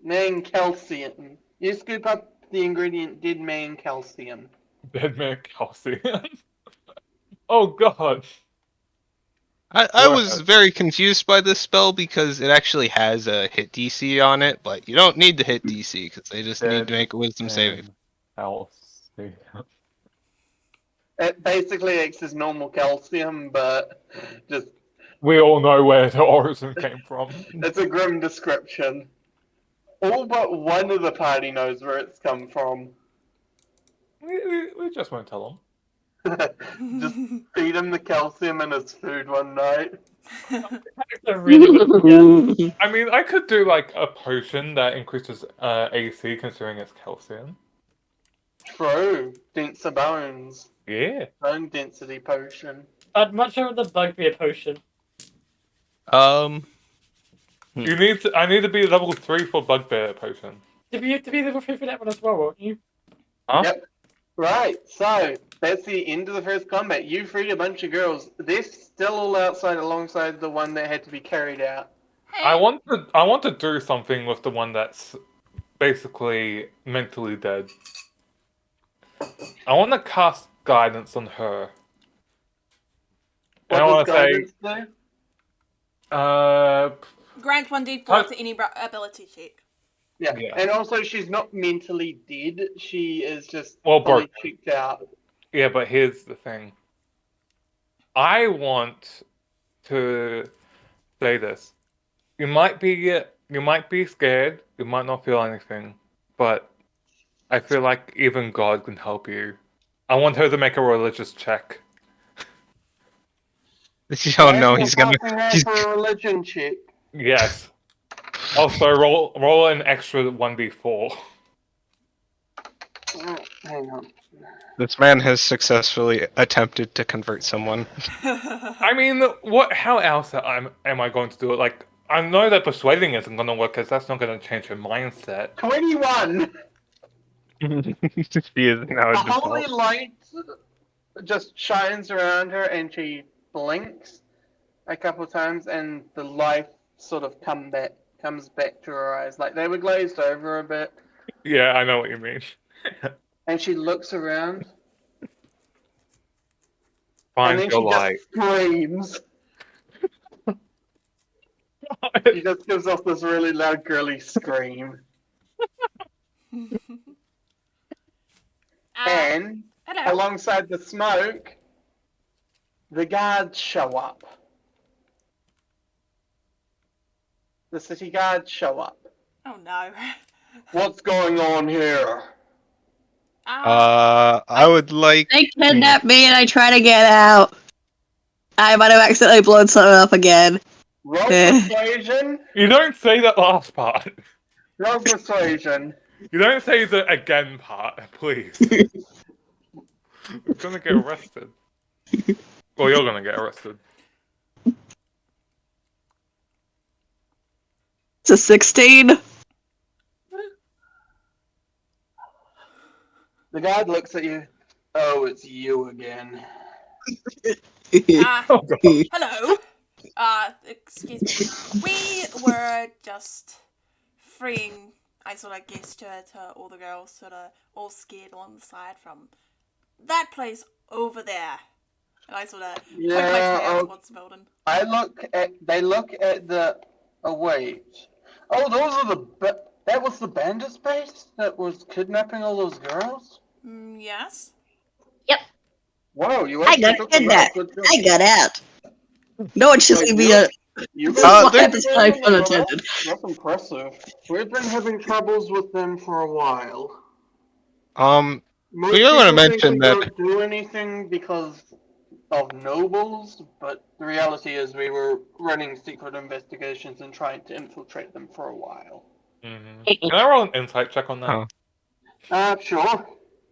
A: man calcium. You scoop up the ingredient dead man calcium.
D: Dead man calcium. Oh god.
E: I
D: Go
E: was
D: ahead.
E: very confused by this spell because it actually has a hit DC on it, but you don't need to hit DC because they just need to make a Wisdom saving.
D: Calcium.
A: It basically acts as normal calcium, but just
D: We all know where the origin came from.
A: it's a grim description. All but one of the party knows where it's come from.
D: We just won't tell them.
A: Just feed him the calcium in his food one night.
F: It's a really good idea.
D: I mean, I could do like a potion that increases AC considering it's calcium.
A: True. Denser bones.
D: Yeah.
A: Bone density potion.
F: I'd much rather the bugbear potion.
E: Um,
D: You need to, I need to be level 3 for bugbear potion.
F: To be level 3 for that one as well, won't you?
D: Huh?
A: Yep. Right, so that's the end of the first combat. You freed a bunch of girls. They're still all outside alongside the one that had to be carried out.
D: I want to do something with the one that's basically mentally dead. I want to cast guidance on her. And I
A: What
D: want
A: does
D: to say,
A: guidance do?
C: Grant 1d4
D: Huh?
C: to any ability check.
A: Yeah.
D: Yeah.
A: And also she's not mentally dead. She is just
D: Well,
A: fully
D: broke.
A: checked out.
D: yeah, but here's the thing. I want to say this. You might be scared. You might not feel anything, but I feel like even God can help you. I want her to make a religious check.
E: oh no,
A: Right,
E: he's
A: we're
E: gonna.
A: passing her
E: He's,
A: for a religion check.
D: Yes. Also, roll an extra 1d4.
A: Hang on.
E: this man has successfully attempted to convert someone.
D: I mean, what? How else am I going to do it? Like, I know that persuading isn't going to work because that's not going to change her mindset.
A: 21!
E: She is now
A: A
E: a
A: holy
E: default.
A: light just shines around her and she blinks a couple times and the life sort of comes back to her eyes. Like they were glazed over a bit.
D: Yeah, I know what you mean.
A: And she looks around and
D: Find
A: then
D: your
A: she
D: light.
A: just screams. She just gives off this really loud girly scream. And
C: hello.
A: alongside the smoke, the guards show up. The city guards show up.
C: Oh no.
A: What's going on here?
E: I would like.
B: They kidnapped me and I try to get out. I might have accidentally blown something up again.
A: Roll persuasion.
D: You don't say that last part.
A: Roll persuasion.
D: You don't say the again part, please. We're gonna get arrested. Well, you're gonna get arrested.
B: It's a 16.
A: The guard looks at you. Oh, it's you again.
D: Oh god.
C: Hello. Excuse me. We were just freeing. I sort of gesture to all the girls, sort of all scared along the side from that place over there. And I sort of point my
A: Yeah,
C: tail towards the building.
A: They look at the. Oh wait. Oh, those are the. That was the bandit base that was kidnapping all those girls.
C: Yes.
A: Whoa, you
B: I
A: actually
B: got
A: took them
B: kidnapped.
A: out. Good job.
B: I got out. No one should
A: Wait,
B: leave me a.
A: You
B: Why
E: they're-
B: is life unattended?
A: That's impressive. We've been having troubles with them for a while. Most
E: We don't wanna
A: people think
E: mention
A: we
E: that-
A: don't do anything because of nobles, but the reality is we were running secret investigations and trying to infiltrate them for a while.
D: Mm-hmm. Can I roll an insight check on that?
E: Oh.
A: Sure.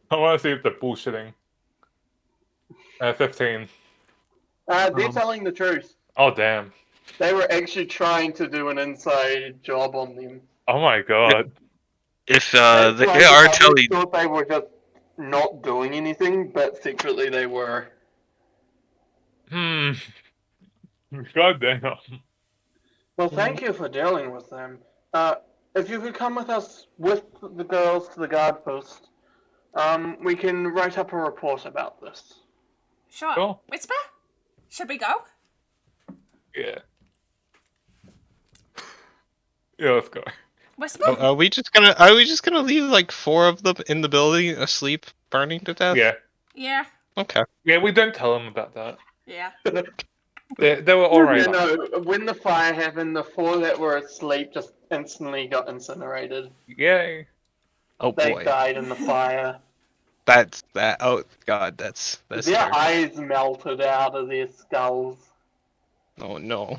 D: I want to see if they're bullshitting. 15.
A: They're telling the truth.
D: Oh damn.
A: They were actually trying to do an inside job on them.
D: Oh my god.
E: If
A: That's why
E: they
A: the
E: are
A: public
E: telling,
A: thought they were just not doing anything, but secretly they were.
D: Hmm. God damn.
A: Well, thank you for dealing with them. If you could come with us with the girls to the guard post, we can write up a report about this.
C: Sure.
D: Cool.
C: Whisper? Should we go?
D: Yeah. Yeah, let's go.
C: Whisper?
E: are we just gonna leave like 4 of them in the building asleep, burning to death?
D: Yeah.
C: Yeah.
E: Okay.
D: Yeah, we don't tell them about that.
C: Yeah.
D: They were alright.
A: Yeah, no, when the fire happened, the 4 that were asleep just instantly got incinerated.
D: Yay.
E: Oh
A: They
E: boy,
A: died in the fire.
E: that's that. Oh god, that's
A: Their
E: terrible.
A: eyes melted out of their skulls.
E: Oh no.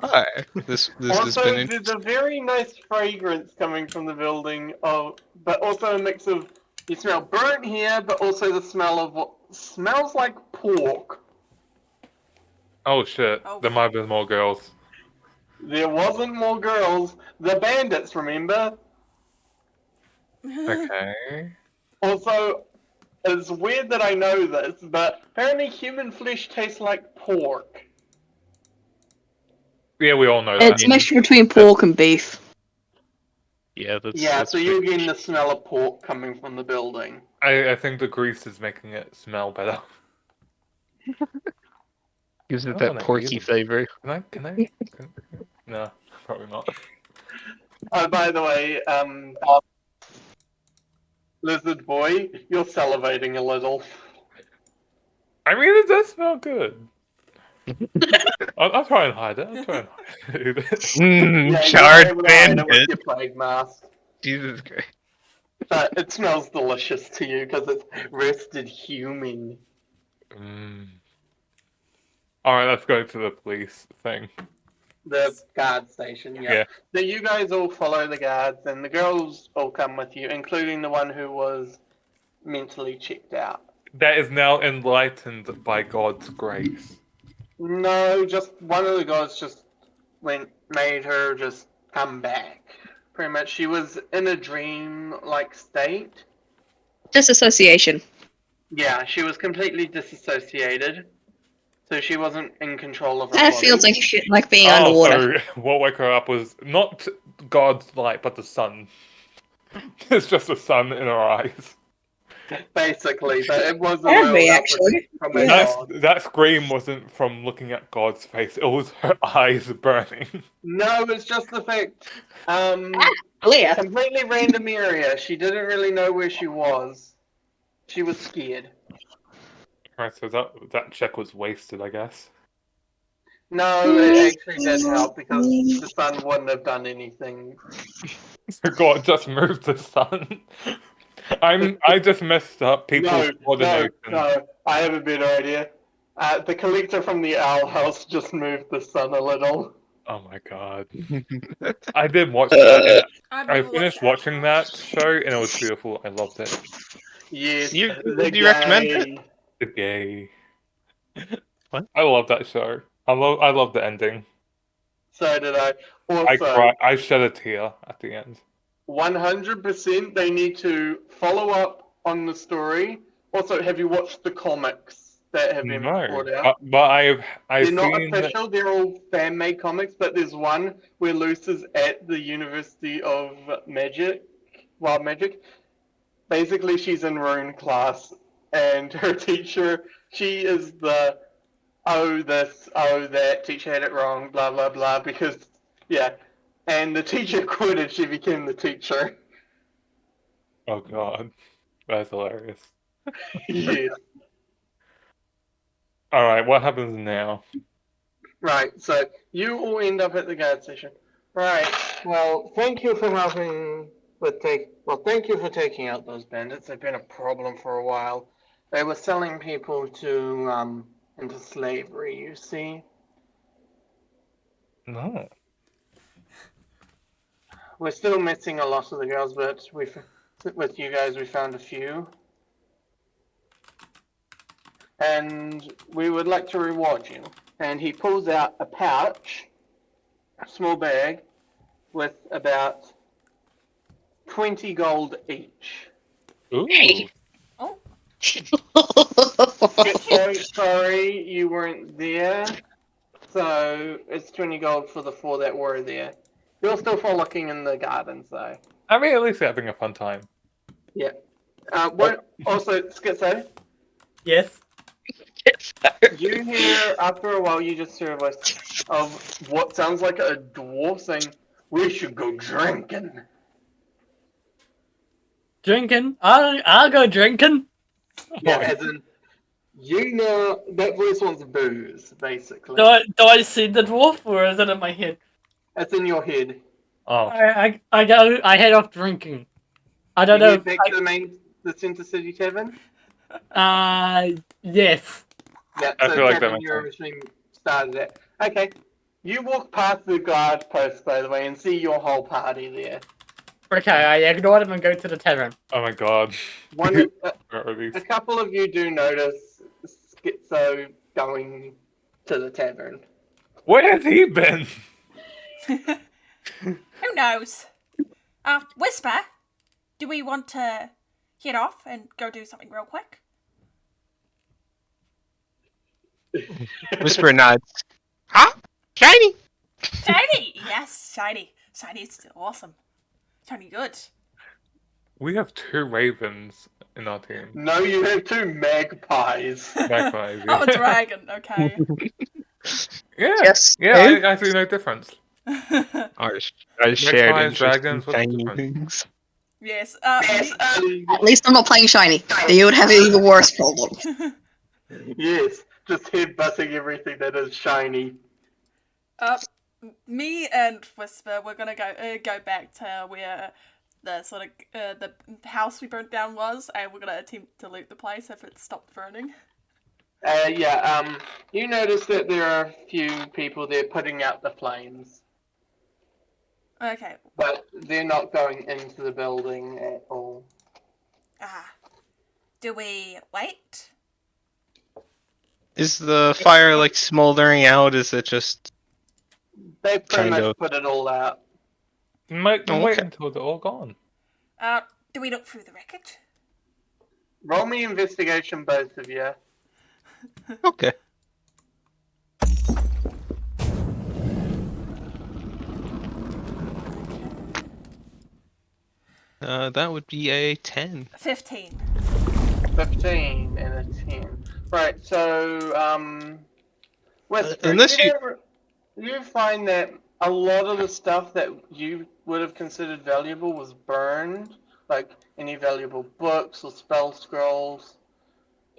E: Alright. This has
A: Also,
E: been
A: there's
E: interesting.
A: a very nice fragrance coming from the building, but also a mix of, you smell burnt here, but also the smell of what smells like pork.
D: Oh shit.
C: Oh.
D: There might have been more girls.
A: There wasn't more girls. The bandits, remember?
D: Okay.
A: Also, it's weird that I know this, but apparently human flesh tastes like pork.
D: Yeah, we all know
B: It's
D: that.
B: a mixture between pork and beef.
E: Yeah, that's
A: Yeah,
E: that's
A: so you're
E: pretty-
A: getting the smell of pork coming from the building.
D: I think the grease is making it smell better.
E: gives
D: I
E: it
D: don't
E: that
D: wanna
E: porky
D: eat it.
E: flavor.
D: No, probably not.
A: Oh, by the way, Lizard Boy, you're salivating a little.
D: I mean, it does smell good. I'll try and hide it. I'll try and hide it.
A: Yeah, you're
E: Charred
A: able to hide it with
E: bandit.
A: your plague mask.
E: Jesus Christ.
A: But it smells delicious to you because it's roasted human.
D: Alright, let's go to the police thing.
A: The guard station, yeah.
D: Yeah.
A: So you guys all follow the guards, and the girls all come with you, including the one who was mentally checked out.
D: that is now enlightened by God's grace.
A: No, just one of the gods just made her just come back. Pretty much, she was in a dream-like state.
B: Disassociation.
A: Yeah, she was completely disassociated, so she wasn't in control of her
B: And it
A: body.
B: feels like shit, like being
D: Oh,
B: underwater.
D: so what woke her up was not God's light, but the sun. It's just the sun in her eyes.
A: Basically, but it was a
B: Can
A: little
B: be,
A: output
B: actually.
A: from a
B: Yeah.
A: god.
D: That scream wasn't from looking at God's face; it was her eyes burning.
A: No, it's just the fact.
B: Leah.
A: Completely random area. She didn't really know where she was. She was scared.
D: Right, so that check was wasted, I guess.
A: No, it actually did help because the sun wouldn't have done anything.
D: So God just moved the sun. I just messed up people's
A: No,
D: coordination.
A: no, I have a better idea. The collector from the owl house just moved the sun a little.
D: Oh my God! I did watch that.
C: I
D: I finished watching that show, and it was beautiful. I loved it.
A: Yes,
E: Do you
A: the
E: recommend it?
A: gay.
D: The gay.
E: What?
D: I love that show. I love the ending.
A: So did I.
D: I
A: Also,
D: cried. I shed a tear at the end.
A: 100% they need to follow up on the story. Also, have you watched the comics that have been
D: No,
A: brought out?
D: but I've
A: They're not
D: seen.
A: official, they're all fan-made comics, but there's one where Luce is at the University of Magic, Wild Magic. Basically, she's in Rune class, and her teacher, she is the, oh this, oh that, teacher had it wrong, blah blah blah, because, yeah. And the teacher quit and she became the teacher.
D: Oh God, that's hilarious.
A: Yes.
D: All right, what happens now?
A: Right, so you all end up at the guard station. Right, well, thank you for helping with thank you for taking out those bandits. They've been a problem for a while. They were selling people to, into slavery, you see.
D: No.
A: We're still missing a lot of the girls, but with you guys, we found a few. And we would like to reward you. And he pulls out a pouch, a small bag, with about 20 gold each.
D: Ooh.
B: Hey.
C: Oh,
A: Sorry, you weren't there. So it's 20 gold for the 4 that were there. You're still frolicking in the gardens, though.
D: I mean, at least they're having a fun time.
A: Also, Schizo,
F: Yes.
A: you hear, after a while, you just hear a voice of what sounds like a dwarf saying, "We should go drinking."
F: Drinking. I'll go drinking.
A: Yeah, as in, you know, that voice wants booze, basically.
F: Do I see the dwarf or is it in my head?
A: That's in your head.
D: Oh,
F: I head off drinking. I don't
A: You
F: know.
A: get back to the Center City Tavern?
F: Yes.
A: Yeah,
D: I
A: so
D: feel like that
A: tavern
D: makes
A: you originally started at. Okay. You walk past the guard post, by the way, and see your whole party there.
F: Okay, I ignore them and go to the tavern.
D: oh my God.
A: One,
D: Where are these?
A: a couple of you do notice Schizo going to the tavern.
D: Where has he been?
C: who knows? Whisper, do we want to head off and go do something real quick?
E: Whisper nods. Huh? Shiny.
C: Shiny! Yes, shiny. Shiny's awesome. Shiny good.
D: We have 2 ravens in our team.
A: No, you have 2 magpies.
D: Magpies.
C: Oh, a dragon. Okay.
D: Yeah.
B: Yes.
D: Yeah, I see no difference.
E: Our shared
D: Magpies,
E: interest
D: dragons,
E: in
D: what's the
E: shiny
D: difference?
E: things.
C: yes.
B: At least I'm not playing shiny. You would have an even worse problem.
A: Yes, just headbutting everything that is shiny.
C: Me and Whisper, we're gonna go back to where the sort of the house we burnt down was, and we're gonna attempt to loot the place if it stopped burning.
A: You notice that there are a few people there putting out the flames,
C: Okay.
A: but they're not going into the building at all.
C: Do we wait?
E: Is the fire like smoldering out? Is it just
A: They pretty
E: Kind
A: much
E: of.
A: put it all out.
D: Wait
E: okay.
D: until they're all gone.
C: Do we look through the wreckage?
A: Roll me investigation, both of you.
E: Okay. That would be a 10.
C: 15.
A: 15 and a 10. Right, so, Whisper,
E: unless
A: you find that a lot of the stuff that you would have considered valuable was burned, like any valuable books or spell scrolls.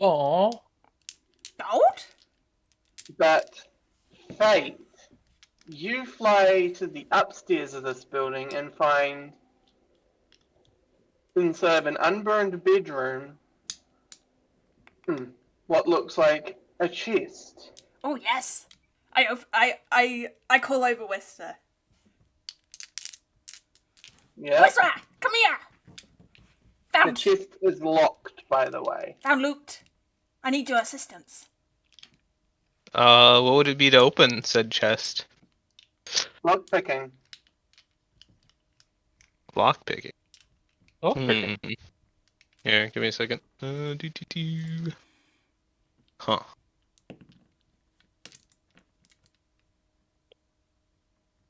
D: Aww.
C: Gold?
A: But, Faith, you fly to the upstairs of this building and find inside of an unburned bedroom what looks like a chest.
C: Oh yes. I call over Wester.
A: Yeah.
C: Wester, come here.
A: The
C: Found
A: chest is locked, by the way.
C: found loot. I need your assistance.
E: What would it be to open said chest?
A: Lock picking.
E: Lockpicking.
D: Oh, okay.
E: Here, give me a second. Huh.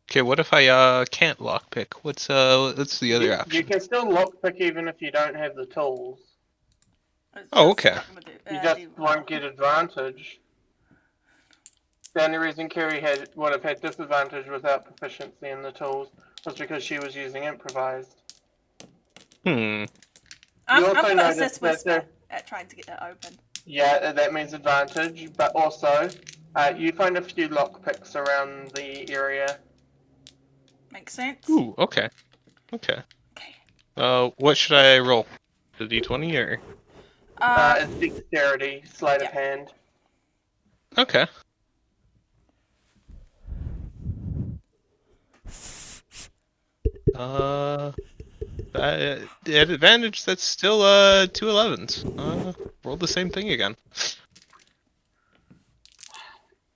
E: Okay, what if I can't lockpick? What's the other
A: You
E: option?
A: can still lockpick even if you don't have the tools.
C: It's
E: Oh,
C: just
E: okay.
C: not gonna do-
A: You just
C: do
A: won't
C: well.
A: get advantage. The only reason Kerry would have had disadvantage without proficiency in the tools was because she was using improvised.
E: Hmm.
C: I'm
A: You also
C: gonna
A: notice
C: assist
A: that
C: Whisper
A: there-
C: at trying to get it open.
A: Yeah, that means advantage, but also you find a few lockpicks around the area.
C: Makes sense?
E: Ooh, okay. Okay.
C: Okay.
E: What should I roll? The D20 or?
A: It's dexterity, sleight of
C: yeah.
A: hand.
E: Okay. At advantage, that's still 2 11s. Roll the same thing again.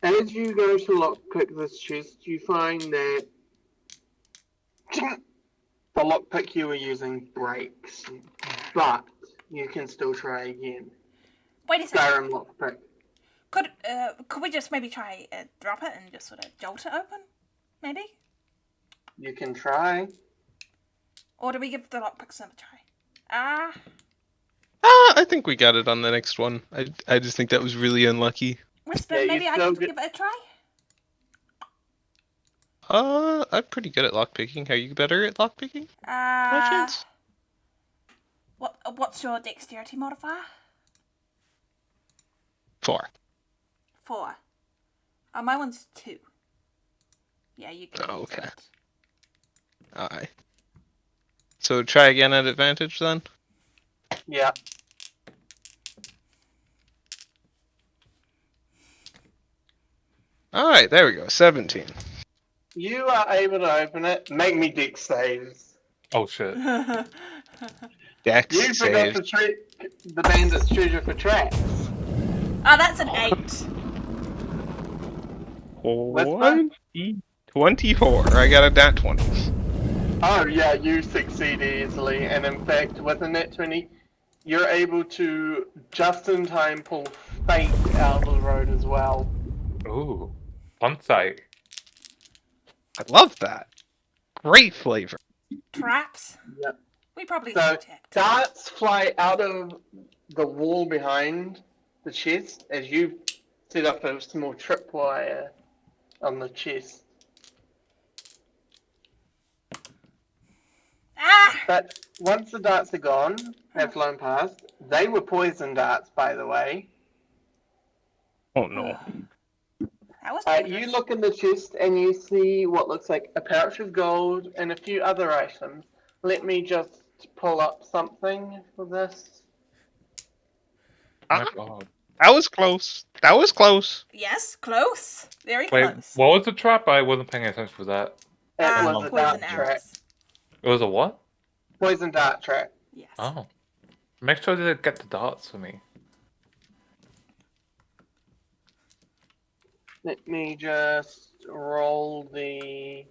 A: As you go to lockpick this chest, you find that the lockpick you were using breaks, but you can still try again.
C: Wait a second.
A: Skyrim lockpick.
C: Could we just maybe try drop it and just sort of jolt it open? Maybe?
A: You can try.
C: Or do we give the lockpicks another try?
E: I think we got it on the next one. I just think that was really unlucky.
C: Whisper,
A: Yeah, you
C: maybe I
A: still
C: could
A: get-
C: give it a try?
E: I'm pretty good at lockpicking. Are you better at lockpicking? By chance?
C: What's your dexterity modifier?
E: 4.
C: 4. My one's 2. Yeah, you can.
E: Oh,
C: use
E: okay.
C: it.
E: Alright. So try again at advantage then?
A: Yeah.
E: Alright, there we go. 17.
A: You are able to open it. Make me dex saves.
D: Oh shit.
E: Dex
A: You forgot
E: save.
A: to trick the bandit's treasure for traps.
C: That's an 8.
E: 24. I got a nat 20.
A: Oh yeah, you succeed easily, and in fact, with a net 20, you're able to just in time pull Fate out of the road as well.
D: Ooh. Fun sight.
E: I love that. Great flavor.
C: Traps?
A: Yep.
C: We probably
A: So,
C: should check.
A: darts fly out of the wall behind the chest as you set up a small tripwire on the chest.
C: Ah!
A: But once the darts are gone, have flown past, they were poison darts, by the way.
E: Oh no.
C: That was
A: You
C: dangerous.
A: look in the chest and you see what looks like a pouch of gold and a few other items. Let me just pull up something for this.
D: Oh my god.
E: That was close. That was close.
C: Yes, close. Very
D: Wait,
C: close.
D: what was the trap? I wasn't paying attention for that.
A: It was a
C: poison
A: dart trap.
C: arrows.
D: It was a what?
A: Poison dart trap.
C: Yes.
D: Oh. Make sure to get the darts for me.
A: Let me just roll the.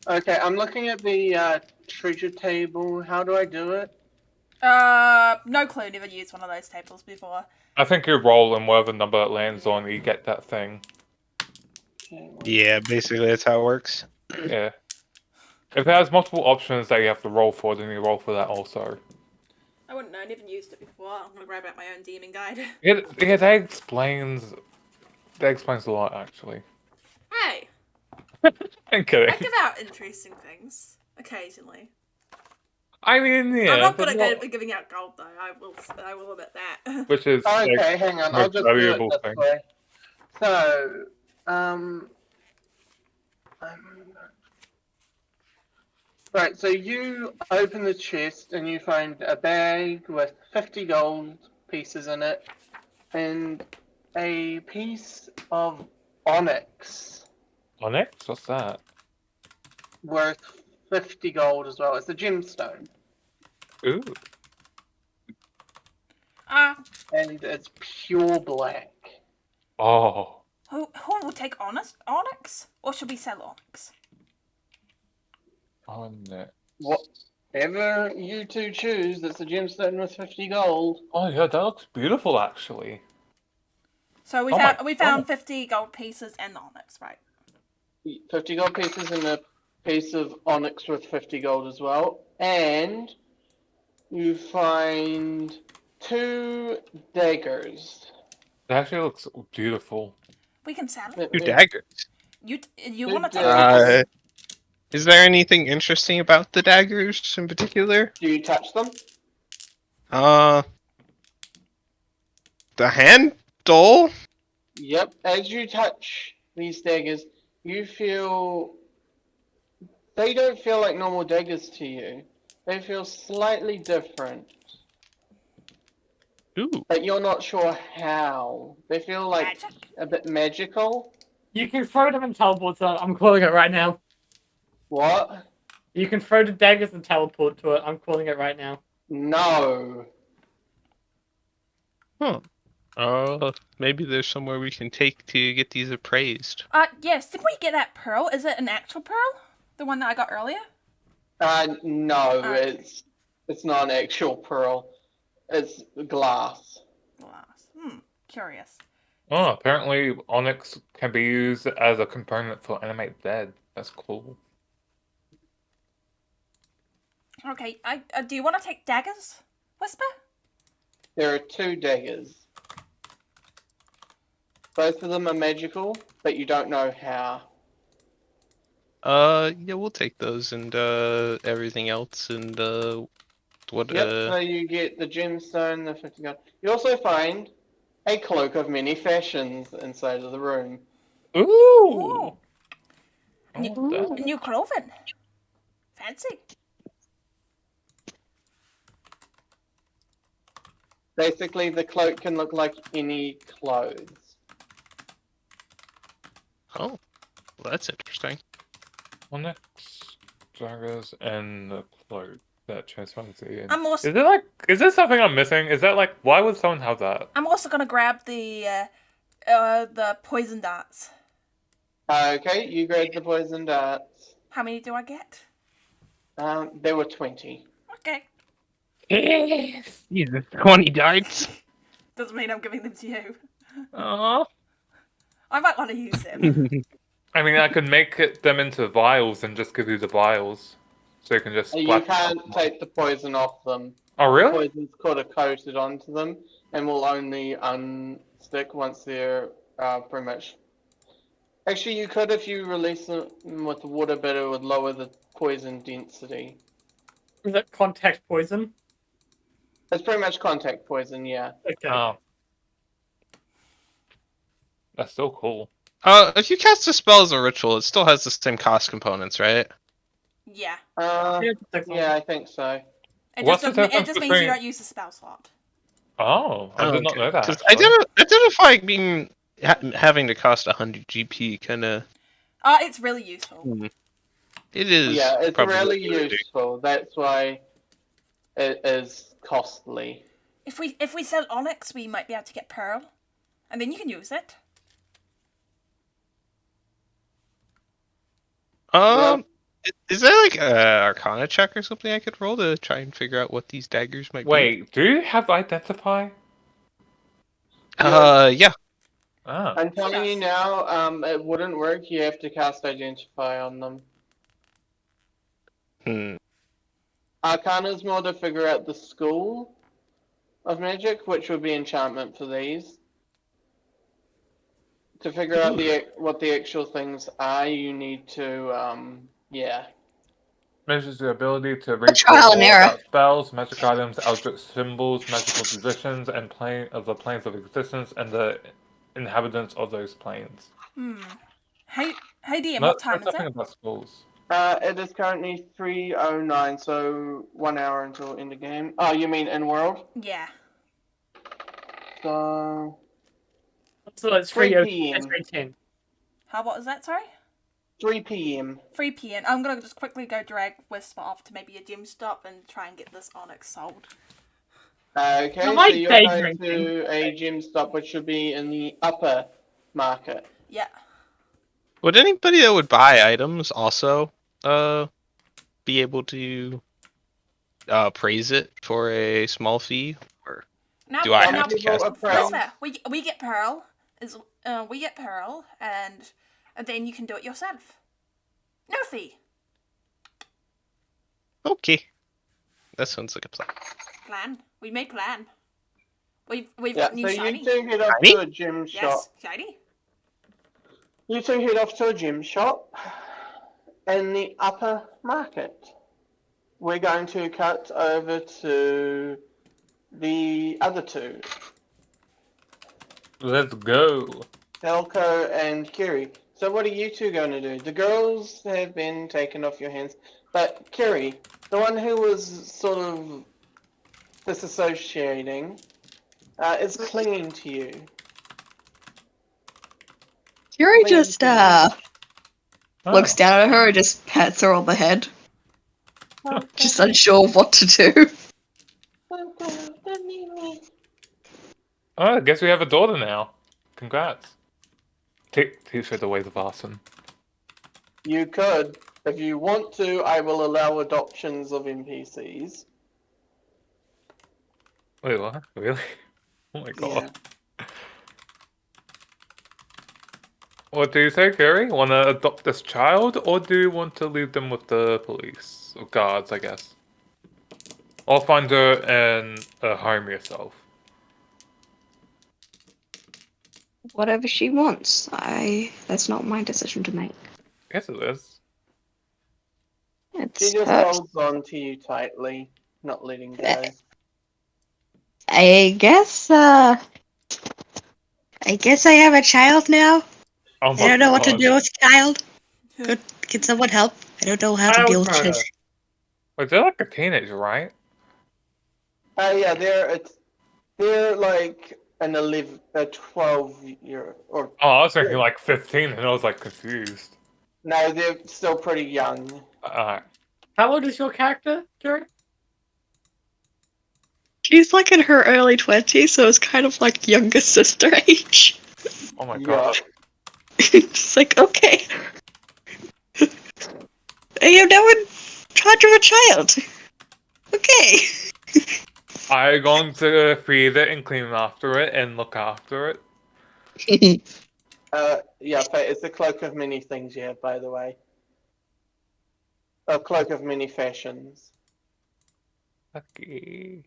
A: Okay, I'm looking at the treasure table. How do I do it?
C: No clue. Never used one of those tables before.
D: I think you roll, and whatever number it lands on, you get that thing.
A: Okay,
E: Yeah, basically that's how it works.
D: Yeah. If it has multiple options that you have to roll for, then you roll for that also.
C: I wouldn't know. Never used it before. I'm gonna grab out my own DMing guide.
D: Yeah, that explains a lot, actually.
C: Hey,
D: I'm kidding.
C: I give out interesting things occasionally.
D: I mean, yeah.
C: I'm not
D: but
C: good at giving out gold though. I will admit that.
D: Which is
A: Okay,
D: like,
A: hang on.
D: most
A: I'll just do it
D: valuable
A: this
D: thing.
A: way. So, um, right. So you open the chest and you find a bag with 50 gold pieces in it, and a piece of onyx
D: Onyx? What's that?
A: worth 50 gold as well. It's a gemstone,
D: Ooh.
A: and it's pure black.
D: Oh.
C: Who will take Onyx? Or should we sell Onyx?
D: Onyx.
A: Whatever you two choose, it's a gemstone with 50 gold.
D: Oh yeah, that looks beautiful, actually.
C: So
D: Oh my
C: we found
D: God.
C: 50 gold pieces and Onyx, right?
A: 50 gold pieces and a piece of onyx with 50 gold as well. And you find 2 daggers.
D: That actually looks beautiful.
C: We can sell it.
A: Let
E: Two
A: me-
E: daggers.
C: You
A: Good
C: want to take
A: day.
C: those?
E: Is there anything interesting about the daggers in particular?
A: Do you touch them?
E: The handle?
A: Yep. As you touch these daggers, you feel. They don't feel like normal daggers to you. They feel slightly different,
E: Ooh.
A: but you're not sure how. They feel like
C: Magic?
A: a bit magical.
F: You can throw them and teleport to it. I'm calling it right now.
A: What?
F: You can throw the daggers and teleport to it. I'm calling it right now.
A: No.
E: Maybe there's somewhere we can take to get these appraised.
C: Yes. Did we get that pearl? Is it an actual pearl? The one that I got earlier?
A: No,
C: Okay.
A: it's not an actual pearl. It's glass.
C: Glass. Curious.
D: Oh, apparently Onyx can be used as a component for animate dead. That's cool.
C: Okay. Do you want to take daggers, Whisper?
A: There are 2 daggers. Both of them are magical, but you don't know how.
E: Yeah, we'll take those and everything else and what
A: Yep, so you get the gemstone, the 50 gold. You also find a cloak of many fashions inside of the room.
D: Ooh.
C: Ooh.
D: I want that.
C: New clothing. Fancy.
A: Basically, the cloak can look like any clothes.
E: Oh, well, that's interesting.
D: Onyx, daggers, and the cloak that transforms the.
C: I'm also
D: Is there something I'm missing? Is that like, why would someone have that?
C: I'm also gonna grab the poison darts.
A: Okay, you grab the poison darts.
C: How many do I get?
A: There were 20.
C: Okay.
E: Yes. Jesus, 20 darts.
C: Doesn't mean I'm giving them to you.
D: Aww.
C: I might want to use them.
D: I mean, I could make them into vials and just give you the vials, so you can just.
A: You
D: splash
A: can't
D: them.
A: take the poison off them.
D: Oh really?
A: Poison's kind of coated onto them and will only unstick once they're pretty much. Actually, you could if you release them with water, but it would lower the poison density.
F: Is it contact poison?
A: It's pretty much contact poison, yeah.
F: Okay.
D: Oh. That's still cool.
E: If you cast a spell as a ritual, it still has the same cost components, right?
C: Yeah.
A: Yeah, I think so.
C: It
D: What's
C: just,
D: the
C: doesn't, it
D: difference
C: just means you
D: between-
C: don't use the spell slot.
D: Oh, I did not know that.
E: Because
D: Actually.
E: identifying being having to cost 100 GP kind of
C: It's really useful.
E: it is.
A: Yeah, it's
E: probably
A: really
E: really
A: useful. That's why it is costly.
C: If we sell Onyx, we might be able to get Pearl, and then you can use it.
E: Is there like a Arcana check or something I could roll to try and figure out what these daggers might
D: Wait, do you have identify?
E: be? Yeah.
D: Ah,
A: I'm telling you
C: does.
A: now, it wouldn't work. You have to cast Identify on them. Arcana's more to figure out the school of magic, which would be enchantment for these. To figure out what the actual things are, you need to, yeah.
D: measures the ability to read
B: trial and error.
D: spells, magic items, eldritch symbols, magical positions, and plane of the planes of existence and the inhabitants of those planes.
C: Hey, DM, what time is
D: nothing
C: it?
D: about schools.
A: It is currently 3:09, so 1 hour until end of game. Oh, you mean in world?
C: Yeah.
A: So
F: So it's
A: 3
F: 3
A: p.m.
F: It's 3:10.
C: What was that, sorry?
A: 3 p.m.
C: 3 p.m. I'm gonna just quickly go drag Whisper off to maybe a gym stop and try and get this Onyx sold.
A: Okay,
F: I
A: so
F: like
A: you're
F: day
A: going
F: drinking.
A: to a gym stop, which should be in the upper market.
C: Yeah.
E: Would anybody that would buy items also be able to praise it for a small fee? Or
C: Now,
E: do I
A: Some
E: have to
A: people
E: cast
A: are
E: the spell?
C: Whisper, we get Pearl. We get Pearl, and then you can do it yourself. No fee.
E: Okay, that sounds like a plan.
C: Plan. We made plan. We've
A: Yeah,
C: got new
A: so
C: shiny.
A: you two head off
E: Shiny?
A: to a gym shop.
C: Yes, shiny.
A: You two head off to a gym shop in the upper market. We're going to cut over to the other two,
D: Let's go.
A: Elko and Kiri. So what are you two going to do? The girls have been taken off your hands, but Kiri, the one who was sort of disassociating, is clinging to you.
B: Yuri
A: Clinging
B: just
A: to you.
D: Oh.
B: looks down at her and just pats her on the head. Just unsure of what to do.
D: Oh, I guess we have a daughter now. Congrats. Teach her the ways of awesome.
A: You could. If you want to, I will allow adoptions of NPCs.
D: Wait, what? Really? Oh my god.
A: Yeah.
D: What do you say, Carrie? Want to adopt this child, or do you want to leave them with the police? Or guards, I guess. Or find her in a home yourself.
B: Whatever she wants. That's not my decision to make.
D: Yes, it is.
B: It's
A: She just
B: hers.
A: holds on to you tightly, not letting go.
B: I guess I have a child now.
D: Oh
B: I
D: my
B: don't know what to
D: God.
B: do with a child. Can someone help? I don't know how to deal with children.
D: Wait, they're like a teenager, right?
A: Yeah, they're like an 12-year or
D: Oh, I was thinking like 15, and I was like confused.
A: no, they're still pretty young.
F: How old is your character, Jerry?
B: She's like in her early 20s, so it's kind of like younger sister age.
D: Oh my
A: Yeah.
D: god.
B: Just like, okay. I am now in charge of a child. Okay.
D: I'm going to feed it and clean after it and look after it.
A: Yeah, but it's a cloak of many things, yeah, by the way. A cloak of many fashions.
D: Okay.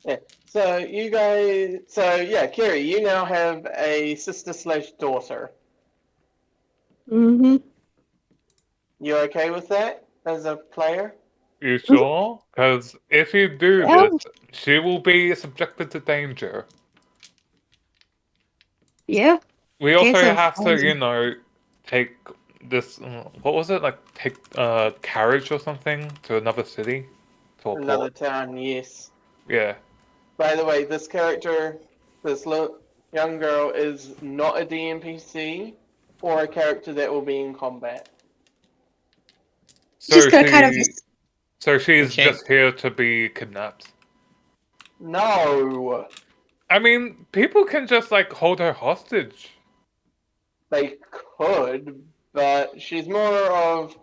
A: Yeah. So Kerry, you now have a sister/daughter.
B: Mm-hmm.
A: You okay with that as a player?
D: You sure? Because if you do
B: Yeah.
D: this, she will be subjected to danger.
B: Yeah.
D: We
B: Case
D: also
B: of
D: have to,
B: frozen.
D: take this. What was it like? Take carriage or something to another city, to a
A: Another
D: port.
A: town, yes.
D: Yeah.
A: By the way, this character, this young girl, is not a DNPC or a character that will be in combat.
D: So
B: Just kind of.
D: she's
E: can't-
D: just here to be kidnapped.
A: No,
D: I mean, people can just like hold her hostage.
A: they could, but she's more of,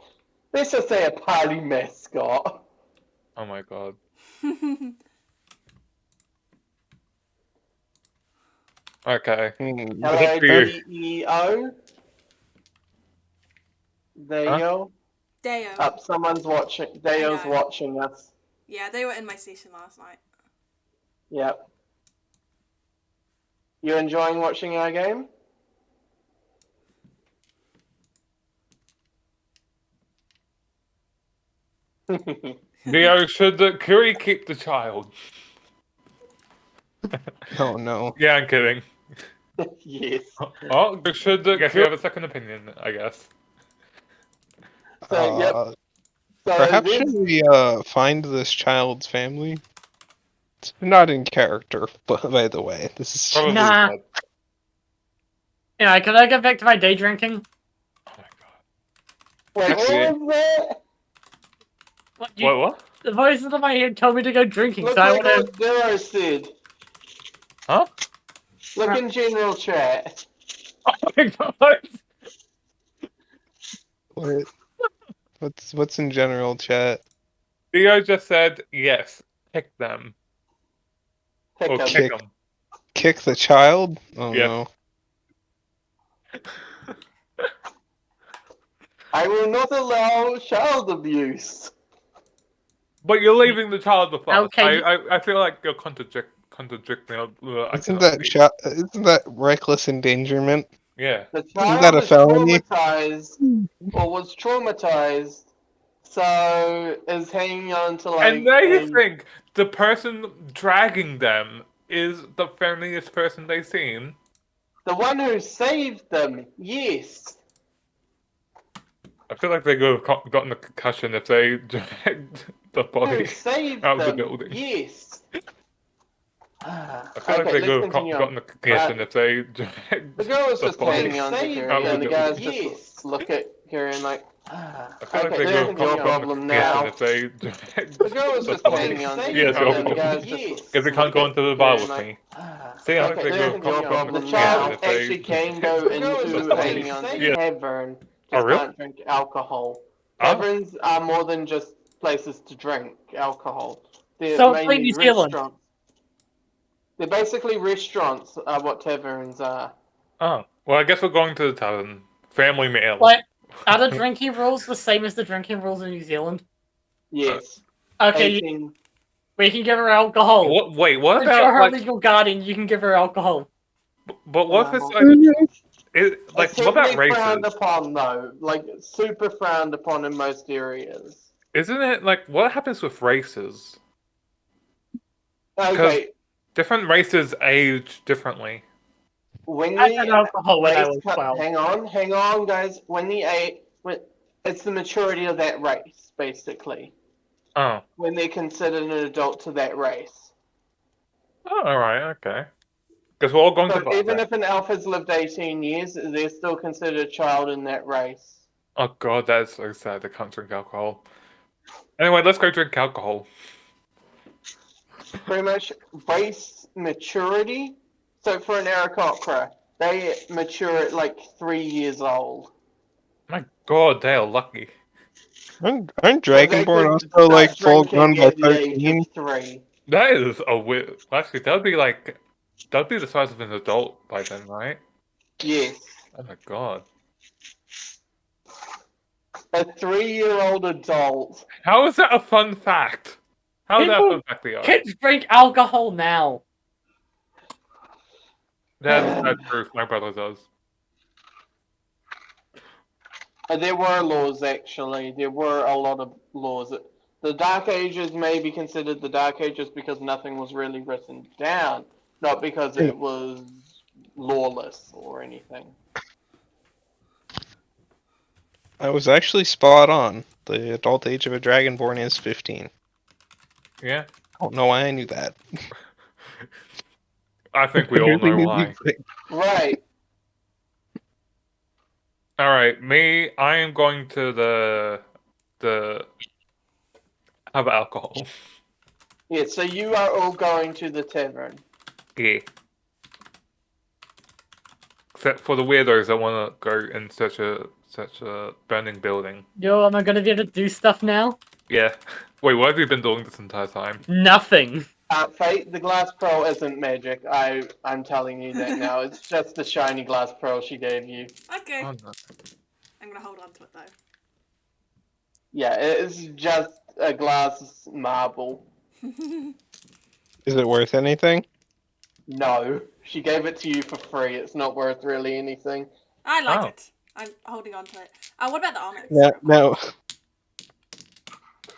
A: let's just say, a party mascot.
D: Oh my god. Okay.
E: Hmm,
A: Hello,
D: Weird.
A: DEO. There
D: Huh?
A: you go.
C: Deo.
A: Up, someone's watching. Deo's
C: know.
A: watching us.
C: Yeah, they were in my station last night.
A: Yep. You enjoying watching our game?
D: Leo, should Kiri keep the child?
E: Oh no.
D: Yeah, I'm kidding.
A: Yes.
D: Oh, should guess you have a second opinion, I guess.
A: So, yep.
E: Uh,
A: So
E: Perhaps
A: this-
E: should we find this child's family? It's not in character, but by the way, this is
D: Probably
F: Nah.
D: dead.
F: Yeah, can I get back to my day drinking?
D: Oh my god.
A: Wait,
E: Actually-
A: what was that?
F: What,
D: What?
F: The voices in my head told me to go drinking,
A: Look
F: so I
A: like
F: want
A: what Zero said.
D: Huh?
A: Look in general chat.
D: Oh my god.
E: what's in general chat?
D: Leo just said yes. Pick them.
A: Pick
D: Or
A: up.
D: kick them.
E: Kick the child? Oh
D: Yes.
E: no.
A: I will not allow child abuse.
D: But you're leaving the child the fuck.
F: Okay.
D: I feel like you're contradicting. I
E: Isn't
D: cannot speak.
E: isn't that reckless endangerment?
D: Yeah.
A: The child
E: that a
A: is
E: felony?
A: traumatized, or was traumatized, so is hanging on to like.
D: And they
A: a-
D: think the person dragging them is the friendliest person they've seen.
A: the one who saved them, yes.
D: I feel like they could have gotten a concussion if they dragged the
A: Who
D: body
A: saved
D: out of the
A: them,
D: building.
A: yes.
D: I feel like
A: Okay,
D: they
A: let's
D: could have
A: continue on.
D: gotten a concussion if they dragged
A: The girl was
D: the
A: just
D: body.
A: hanging on to Karen,
D: out of
A: and the
D: the
A: guys
D: building.
A: just look at Karen like,
D: I feel like
A: okay,
D: they
A: this
D: could
A: is
D: have
A: your
D: gotten a
A: problem
D: concussion
A: now.
D: if they dragged
A: The girl was
D: the
A: just
D: body.
A: hanging on to
D: Yes,
A: Karen,
D: your
A: and the
D: problem.
A: guys just
D: If they
A: look
D: can't go
A: at
D: into the bar
A: Karen
D: with
A: like,
D: me. See, I
A: okay,
D: think they
A: this
D: could
A: is
D: have
A: your
D: gotten
A: problem.
D: a
A: The
D: concussion
A: child
D: if they
A: actually can go into hanging on to tavern,
D: Oh,
A: just
D: really?
A: can't drink alcohol.
D: Oh.
A: Taverns are more than just places to drink alcohol. They're
F: So it's like
A: mainly
F: New Zealand.
A: restaurants. They're basically restaurants are what taverns are.
D: Oh, well, I guess we're going to the tavern. Family meal.
F: Like, are the drinking rules the same as the drinking rules in New Zealand?
A: Yes.
F: Okay,
A: 18.
F: we can give her alcohol.
D: What? Wait, what
F: If you're
D: about
F: her
D: like?
F: legal guardian, you can give her alcohol.
D: But what if it's like? Like,
A: It's
D: what about
A: heavily frowned
D: races?
A: upon, though. Like, super frowned upon in most areas.
D: Isn't it like what happens with races?
A: Okay,
D: Different races age differently.
A: when
F: I
A: the
F: had alcohol when I
A: race
F: was 12.
A: hang on, guys. It's the maturity of that race, basically.
D: Oh.
A: When they're considered an adult to that race.
D: Oh, all right, okay. Because we're all going to
A: So
D: bar.
A: even
D: then.
A: if an elf has lived 18 years, they're still considered a child in that race.
D: Oh god, that is so sad. They can't drink alcohol. Anyway, let's go drink alcohol.
A: Pretty much race maturity. So for an Aarakocra, they mature at like 3 years old.
D: My god, they are lucky.
E: Aren't
A: So they
E: Dragonborn
A: could
E: also
A: start
E: like full grown
A: drinking
E: by
A: at the age
E: 13?
A: of 3.
D: That is a weird. Actually, that'd be the size of an adult by then, right?
A: Yes.
D: Oh my god.
A: A 3-year-old adult.
D: How is that a fun fact? How is that a
F: People-
D: fun fact, Leo?
F: Kids drink alcohol now.
D: That's truth. My brother does.
A: There were laws, actually. There were a lot of laws. The Dark Ages may be considered the Dark Ages because nothing was really written down, not because it was lawless or anything.
E: I was actually spot on. The adult age of a dragonborn is 15.
D: Yeah.
E: I don't know why I knew that.
D: I think we all know why.
A: Right.
D: All right, me. I am going to the have alcohol.
A: Yeah, so you are all going to the tavern.
D: Yeah. Except for the weirdos that want to go in such a burning building.
F: Yo, am I gonna be able to do stuff now?
D: Yeah. Wait, what have you been doing this entire time?
F: Nothing.
A: Fate, the glass pearl isn't magic. I'm telling you that now. It's just the shiny glass pearl she gave you.
C: Okay.
D: Oh, no.
C: I'm gonna hold on to it though.
A: Yeah, it's just a glass marble.
E: Is it worth anything?
A: No, she gave it to you for free. It's not worth really anything.
C: I like
D: Oh.
C: it. I'm holding on to it. What about the onyx?
E: No.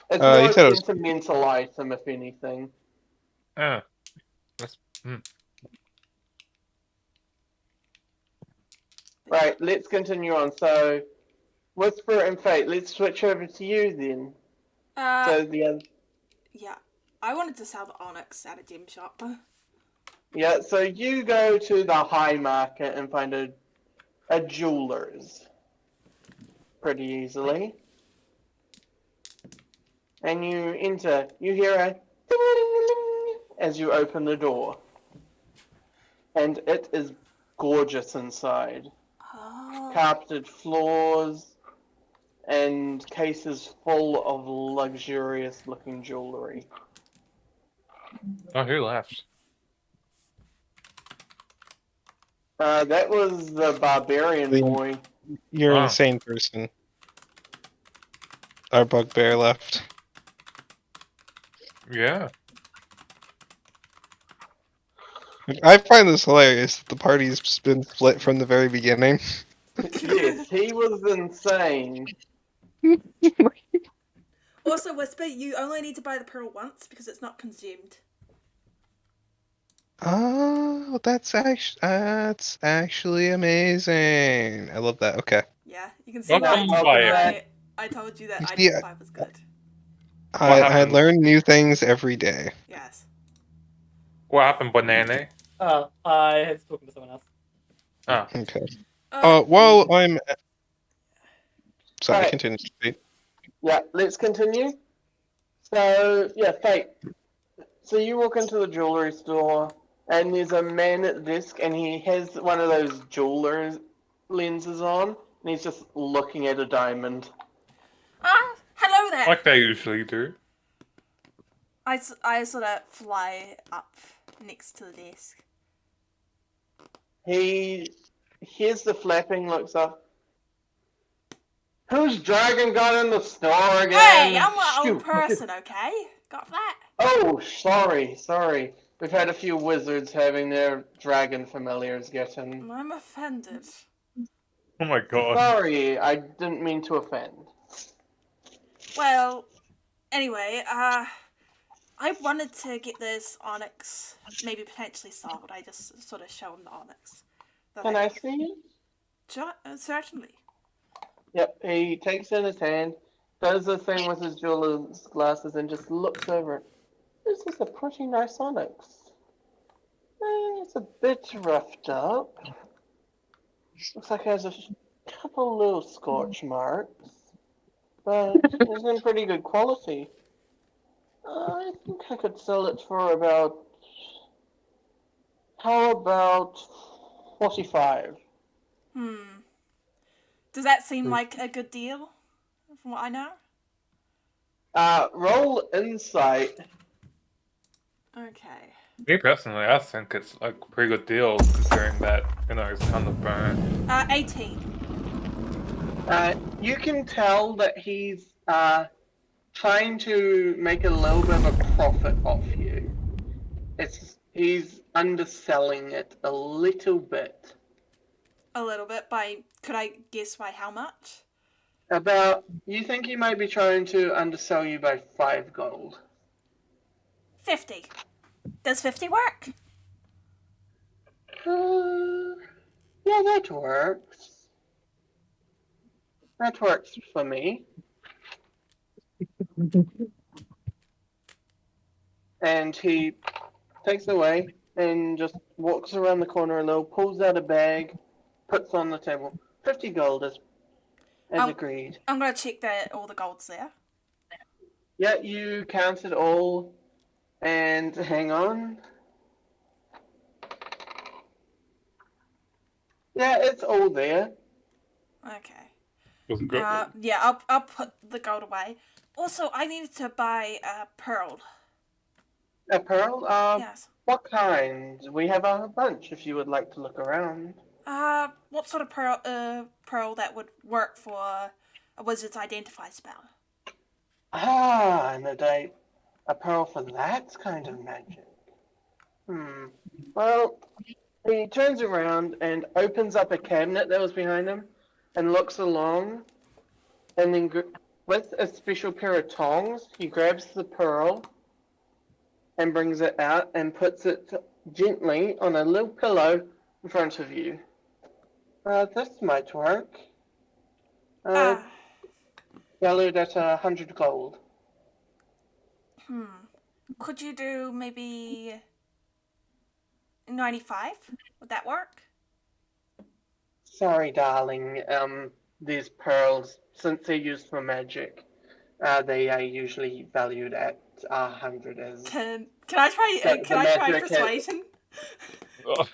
A: It's
E: You
A: more a
E: said it was-
A: sentimental item, if anything.
D: Oh.
A: Right, let's continue on. So, Whisper and Fate, let's switch over to you then. So the other,
C: Yeah. I wanted to sell the onyx at a gem shop.
A: yeah, so you go to the high market and find a jeweler's pretty easily. And you enter. You hear a ding as you open the door. And it is gorgeous inside.
C: Oh.
A: Carpeted floors and cases full of luxurious looking jewelry.
D: Oh, who left?
A: That was the barbarian
E: The-
A: boy.
E: You're
D: Wow.
E: an insane person. Our bugbear left.
D: Yeah.
E: I find this hilarious that the party's been split from the very beginning.
A: Yes, he was insane.
C: Also, Whisper, you only need to buy the pearl once because it's not consumed.
E: Oh, that's actually amazing. I love that. Okay.
C: Yeah, you can see
D: Well,
C: why
A: come by it.
C: I told you that
E: You
C: item
E: see,
C: 5 was good.
E: I
D: happened?
E: learn new things every day.
C: Yes.
D: What happened, Banana?
F: Oh, I was talking to someone else.
D: Oh.
E: Okay.
C: Uh,
E: Well, I'm. Sorry,
A: Alright.
E: continue.
A: Yeah, let's continue. So, yeah, Fate. So you walk into the jewelry store, and there's a man at the desk, and he has one of those jeweler's lenses on, and he's just looking at a diamond.
C: hello there.
D: Like they usually do.
C: I sort of fly up next to the desk.
A: He hears the flapping, looks up. Whose dragon got in the store again?
C: Hey, I'm an old
A: Shoot.
C: person, okay? Got that?
A: Oh, sorry. We've had a few wizards having their dragon familiars get in.
C: I'm offended.
D: Oh my god.
A: Sorry, I didn't mean to offend.
C: Well, anyway, I wanted to get this onyx, maybe potentially sold. I just sort of show him the onyx. that
A: Can I see it?
C: Sure, certainly.
A: Yep, he takes it in his hand, does the thing with his jeweler's glasses, and just looks over it. This is a pretty nice onyx. It's a bit roughed up. Looks like it has a couple little scorch marks, but it's in pretty good quality. I think I could sell it for about. How about 45?
C: Does that seem like a good deal, from what I know?
A: Roll insight.
C: Okay.
D: Me personally, I think it's like a pretty good deal considering that, it's kind of burnt.
C: 18.
A: You can tell that he's trying to make a little bit of a profit off you. He's underselling it a little bit.
C: A little bit could I guess by how much?
A: You think he might be trying to undersell you by 5 gold.
C: 50. Does 50 work?
A: Yeah, that works. That works for me. And he takes it away and just walks around the corner a little, pulls out a bag, puts on the table. 50 gold as
C: Oh.
A: agreed.
C: I'm gonna check that all the gold's there.
A: Yeah, you count it all, and hang on. Yeah, it's all there.
C: Okay.
D: Was good.
C: Yeah, I'll put the gold away. Also, I needed to buy a pearl.
A: A pearl?
C: Yes.
A: What kind? We have a bunch if you would like to look around.
C: What sort of pearl that would work for a wizard's identify spell?
A: Ah, and a pearl for that kind of magic. Well, he turns around and opens up a cabinet that was behind him and looks along, and then with a special pair of tongs, he grabs the pearl and brings it out and puts it gently on a little pillow in front of you. This might work. Valued at 100 gold.
C: Could you do maybe 95? Would that work?
A: Sorry, darling. These pearls, since they're used for magic, they are usually valued at 100 as.
C: Can I try?
A: The
C: Can I try
A: magic
C: persuasion?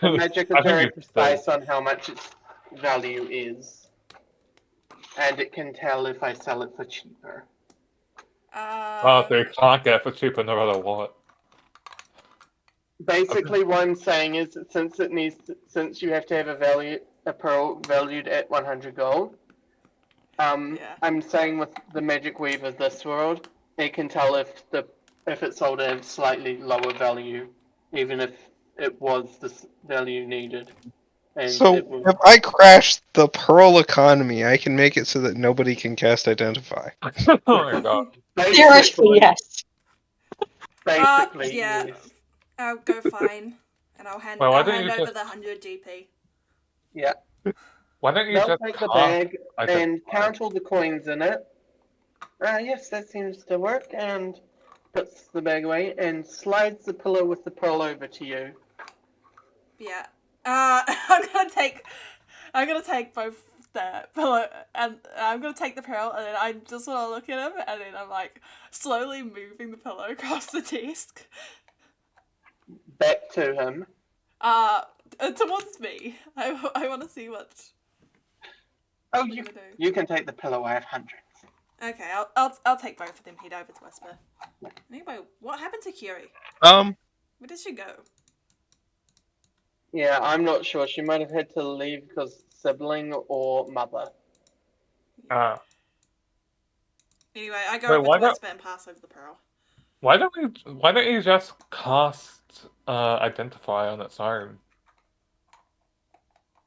A: The magic
D: I
A: is
D: think
A: very
D: it's
A: precise on how much its value is, and it can tell if I sell it for cheaper.
D: Oh, so you can't get it for cheaper no matter what.
A: Basically, what I'm saying is, that since you have to have a pearl valued at 100 gold.
C: Yeah.
A: I'm saying with the magic weave of this world, it can tell if it's sold at a slightly lower value, even if it was the value needed. And
E: So
A: it was,
E: if I crash the Pearl economy, I can make it so that nobody can cast Identify.
D: Oh my god.
B: Theoretically, yes.
A: Basically,
C: Yeah.
A: yes.
C: I'll go fine, and I'll hand,
D: Well, why
C: I'll
D: don't
C: hand
D: you
C: over
D: just-
C: the 100 GP.
A: Yeah.
D: Why don't you
A: They'll
D: just
A: take the
D: cast
A: bag and
D: Identify?
A: count all the coins in it. Yes, that seems to work. And puts the bag away and slides the pillow with the pearl over to you.
C: Yeah. I'm gonna take both the pillow and I'm gonna take the pearl, and then I just want to look at him, and then I'm like slowly moving the pillow across the desk.
A: Back to him.
C: Towards me. I want to see what.
A: Oh,
C: you're gonna do.
A: you can take the pillow. I have hundreds.
C: Okay, I'll take both of them. Head over to Whisper. Anyway, what happened to Curie? Where did she go?
A: Yeah, I'm not sure. She might have had to leave because sibling or mother.
C: Anyway, I go
D: Wait,
C: over
D: why
C: to
D: not-
C: Whisper and pass over the pearl.
D: Why don't you just cast Identify on its own?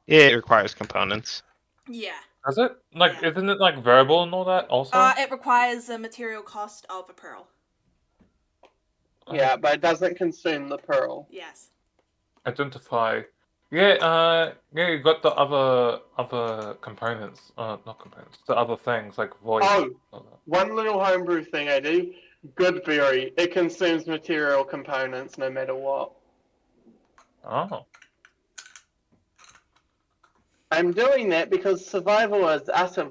E: It requires components.
C: Yeah.
D: Does it? Like,
C: Yeah.
D: isn't it like verbal and all that also?
C: It requires the material cost of a pearl.
A: Yeah, but it doesn't consume the pearl.
C: Yes.
D: Identify. Yeah, you got the other components. Not components. The other things like voice.
A: Oh,
D: all that.
A: one little homebrew thing I do. Goodberry. It consumes material components no matter what.
D: Oh.
A: I'm doing that because survival is utter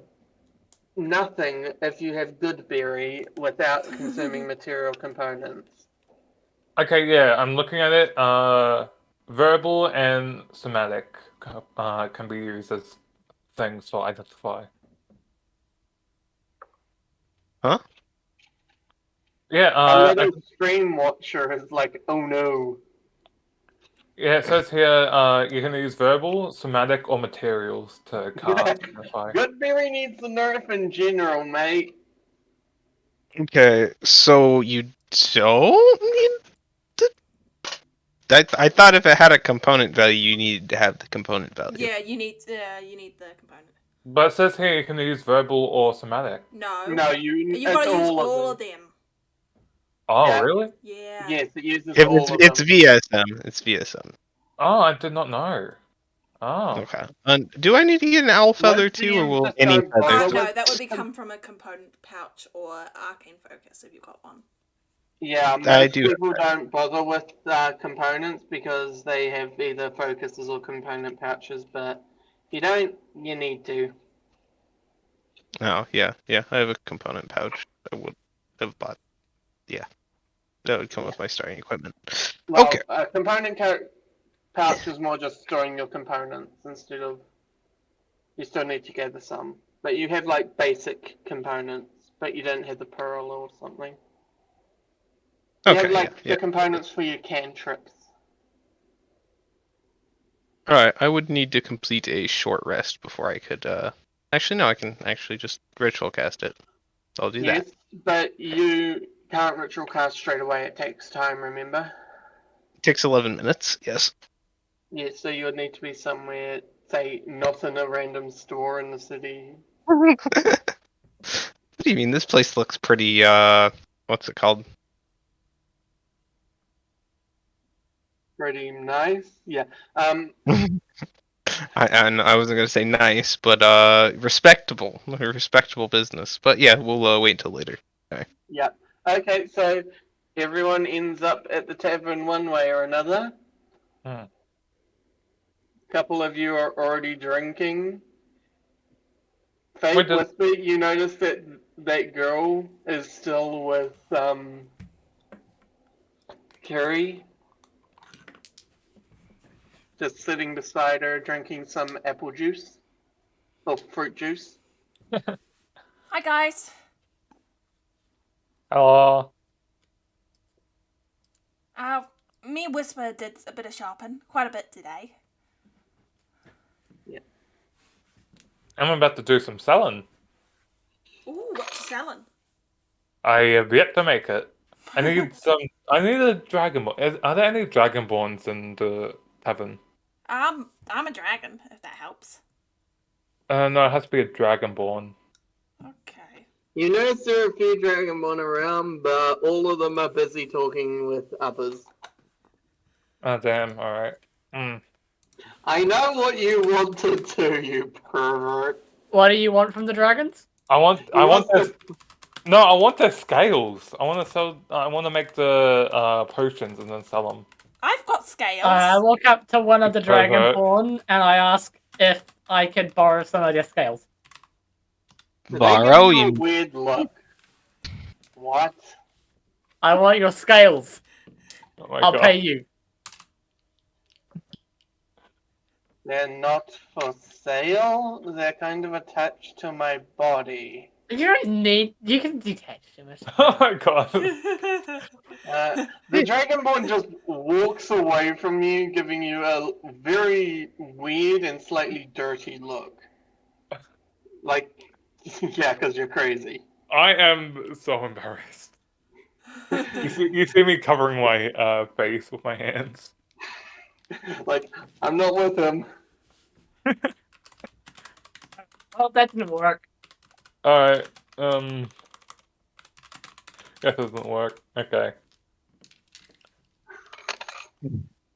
A: nothing if you have Goodberry without consuming material components.
D: Okay, yeah, I'm looking at it. Verbal and somatic can be used as things for Identify.
E: Huh?
D: Yeah,
A: A little stream watcher is like, oh no.
D: yeah, it says here you can use verbal, somatic, or materials to cast Identify.
A: Goodberry needs the nerf in general, mate.
E: Okay, so you don't need the... I thought if it had a component value, you needed to have the component value.
C: Yeah, you need the component.
D: But it says here you can use verbal or somatic.
C: No.
A: No,
C: You've
A: it's
C: got to use
A: all
C: all
A: of them.
C: of them.
D: Oh,
A: Yeah.
D: really?
C: Yeah.
A: Yes, it uses
E: If
A: all of
E: it's
A: them.
E: VSM. It's VSM.
D: Oh, I did not know. Oh.
E: Okay. Do I need to get an owl feather
A: Most
E: too, or
A: DMs
E: will
A: just
E: any
A: don't bother
E: feathers?
C: No,
A: with
C: that would
A: the
C: become from a component pouch or arcane focus if you've got one.
A: Yeah,
E: I
A: most
E: do.
A: people don't bother with components because they have either focuses or component pouches, but if you don't, you need to.
E: Oh, yeah. I have a component pouch. I would have bought. Yeah. That would come with my starting equipment.
A: Well,
E: Okay.
A: a component pouch is more just storing your components instead of. You still need to gather some, but you have like basic components, but you don't have the pearl or something. You have
E: Okay.
A: like
E: Yeah.
A: the components for your cantrips.
E: Alright, I would need to complete a short rest before I could, Actually, no, I can actually just ritual cast it. I'll do
A: Yes,
E: that.
A: but you can't ritual cast straight away. It takes time, remember?
E: It takes 11 minutes, yes.
A: Yeah, so you would need to be somewhere, say, not in a random store in the city.
E: What do you mean? This place looks pretty, what's it called?
A: Pretty nice. Yeah.
E: I wasn't gonna say nice, but, respectable. A respectable business. But yeah, we'll, wait till later.
A: Yeah. Okay, so everyone ends up at the tavern one way or another.
D: Hmm.
A: Couple of you are already drinking. Fate
D: Wait,
A: Whisper, you notice that that girl is still with Carrie, just sitting beside her drinking some apple juice or fruit juice.
C: Hi guys.
D: Oh.
C: Me and Whisper did a bit of shopping, quite a bit today.
D: I'm about to do some selling.
C: Ooh, what you selling?
D: I have yet to make it. I need some. I need a dragonborn. Are there any dragonborns in the tavern?
C: I'm a dragon, if that helps.
D: No, it has to be a dragonborn.
C: Okay.
A: You notice there are a few Dragonborn around, but all of them are busy talking with others.
D: Oh, damn. All right. Hmm.
A: I know what you want to do, you pervert.
F: What do you want from the dragons?
D: I want
A: You want
D: their, no, I want their scales. I want to sell. I want to make the potions and then sell them.
C: I've got scales.
F: I walk up to one of the
D: Pervert.
F: dragonborn and I ask if I could borrow some of their scales.
E: Borrow?
A: They give you a
E: You
A: weird look. What?
F: I want your scales.
D: Oh my
F: I'll
D: god.
F: pay you.
A: They're not for sale. They're kind of attached to my body.
F: You don't need. You can detach them.
D: Oh my god.
A: The Dragonborn just walks away from you, giving you a very weird and slightly dirty look. Like, yeah, because you're crazy.
D: I am so embarrassed. You see me covering my face with my hands.
A: Like, I'm not with him.
F: Oh, that didn't work.
D: Alright, that doesn't work. Okay.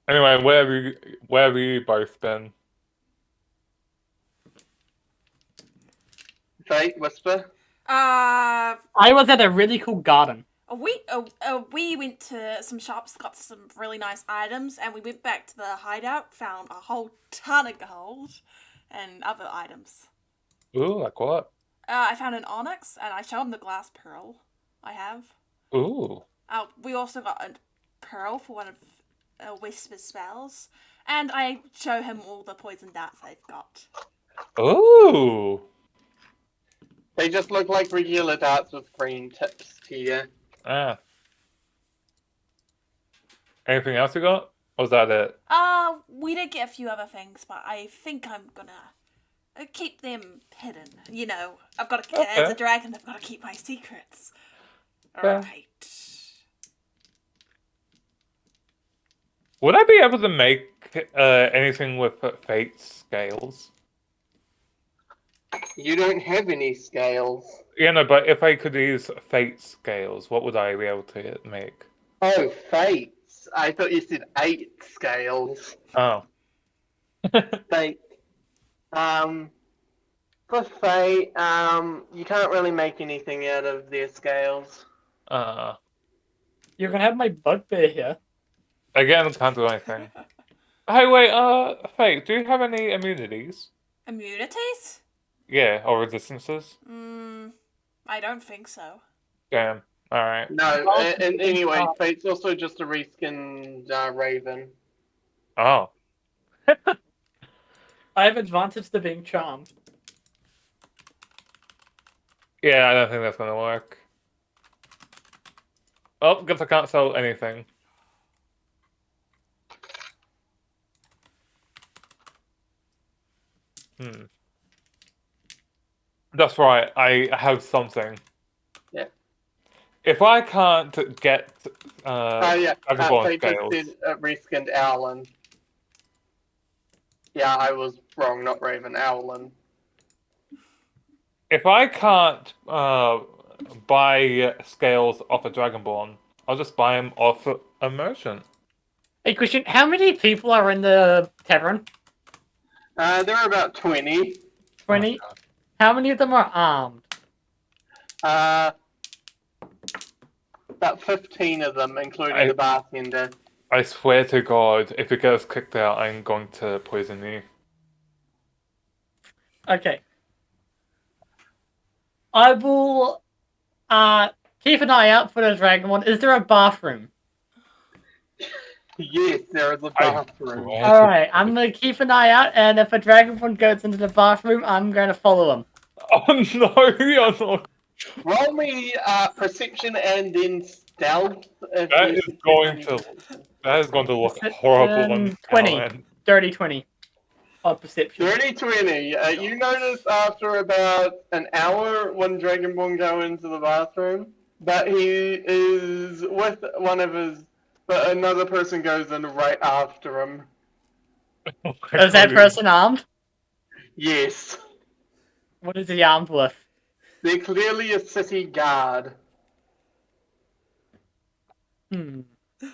D: Anyway, where have you both been?
A: Fate, Whisper.
C: uh,
F: I was at a really cool garden.
C: we went to some shops, got some really nice items, and we went back to the hideout, found a whole ton of gold and other items.
D: Ooh, like what?
C: I found an onyx, and I showed him the glass pearl I have.
D: Ooh.
C: We also got a pearl for one of Whisper's spells, and I show him all the poison darts I've got.
D: Ooh.
A: They just look like regular darts with green tips to you.
D: Ah. Anything else you got? Or was that it?
C: We did get a few other things, but I think I'm gonna keep them hidden. You know, I've got to, as
D: Okay.
C: a dragon, I've got to keep my secrets.
D: Fair.
C: Alright.
D: Would I be able to make anything with Fate's scales?
A: You don't have any scales.
D: Yeah, no, but if I could use fate scales, what would I be able to make?
A: Oh, fates. I thought you said 8 scales.
D: Oh.
A: Fate. For fate, you can't really make anything out of their scales.
F: You can have my bugbear here.
D: Again, can't do anything. Hey, wait, Fate, do you have any immunities?
C: Immunities?
D: Yeah, or resistances?
C: I don't think so.
D: Damn. Alright.
A: No,
F: Oh,
A: and anyway,
F: oh.
A: fate's also just a reskinned raven.
D: Oh.
F: I have advantage to being charmed.
D: Yeah, I don't think that's gonna work. Oh, guess I can't sell anything. That's right, I have something.
A: Yeah.
D: If I can't get
A: Yeah,
D: Dragonborn
A: fate just
D: scales,
A: said reskinned Owlin. Yeah, I was wrong, not Raven, Owlin.
D: if I can't buy scales off a Dragonborn, I'll just buy them off a merchant.
F: Hey, question: how many people are in the tavern?
A: There are about 20.
F: 20. How many of them are armed?
A: About 15 of them, including
D: I-
A: the bartender.
D: I swear to God, if it gets kicked out, I'm going to poison you.
F: Okay. I will keep an eye out for the dragon one. Is there a bathroom?
A: Yes, there is a
D: I
A: bathroom.
D: swear to
F: Alright, I'm gonna keep an eye out, and if a dragon one goes into the bathroom, I'm gonna follow him.
D: Oh no, you're not.
A: Roll me perception and then stealth. If
D: That
A: you
D: is
A: succeed
D: going
A: on your
D: to-
A: perception.
D: That is going to look
F: Perception
D: horrible on
F: 20.
D: Alan.
F: Dirty 20. Of perception.
A: 30-20. You notice after about an hour when Dragonborn go into the bathroom that he is with one of his, but another person goes in right after him.
D: Oh my
F: Is that
D: God.
F: person armed?
A: Yes.
F: What is he armed with?
A: They're clearly a city guard.
F: Hmm.
D: Yeah,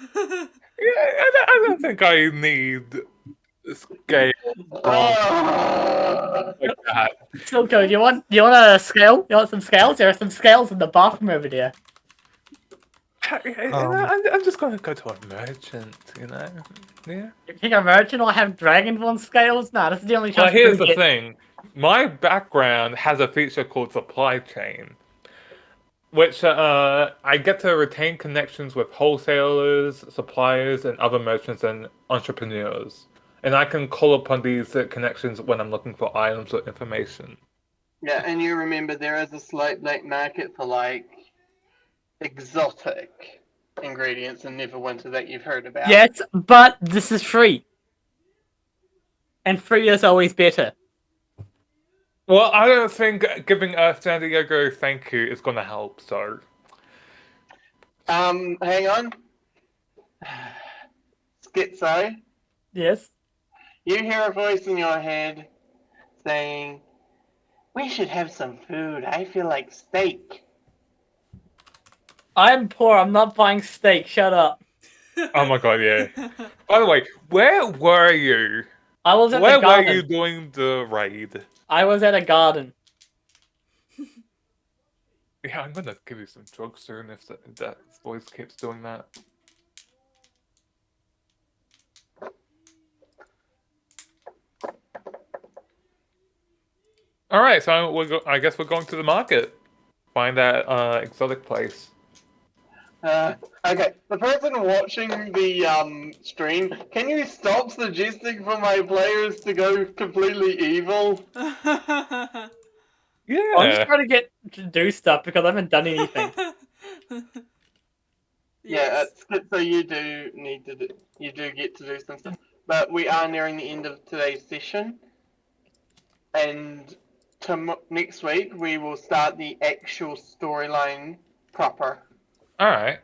D: I don't think I need scales
A: Ah!
D: like that.
F: Silco, do you want a scale? You want some scales? There are some scales in the bathroom over there.
D: I'm just going to go to a merchant, you know? Yeah.
F: You think a merchant will have Dragonborn scales? Nah, this is the only chance
D: Well,
F: you're
D: here's
F: gonna
D: the
F: get.
D: thing. My background has a feature called supply chain, which I get to retain connections with wholesalers, suppliers, and other merchants and entrepreneurs. And I can call upon these connections when I'm looking for items or information.
A: Yeah, and you remember there is a slight black market for like exotic ingredients in Neverwinter that you've heard about.
F: Yes, but this is free. And free is always better.
D: Well, I don't think giving San Diego thank you is going to help, so...
A: Hang on. Schizo,
F: Yes.
A: you hear a voice in your head saying, "We should have some food. I feel like steak."
F: I'm poor, I'm not buying steak, shut up.
D: Oh my God, yeah. By the way, where were you?
F: I was at
D: Where
F: the
D: were
F: garden.
D: you doing the raid?
F: I was at a garden.
D: Yeah, I'm gonna give you some drugs soon if that voice keeps doing that. All right, so I guess we're going to the market. Find that exotic place.
A: Okay, the person watching the stream, can you stop suggesting for my players to go completely evil?
F: I'm
D: Yeah.
F: just trying to do stuff because I haven't done anything.
A: Yeah,
C: Yes.
A: so you do get to do some stuff. But we are nearing the end of today's session, and next week we will start the actual storyline proper.
D: All right.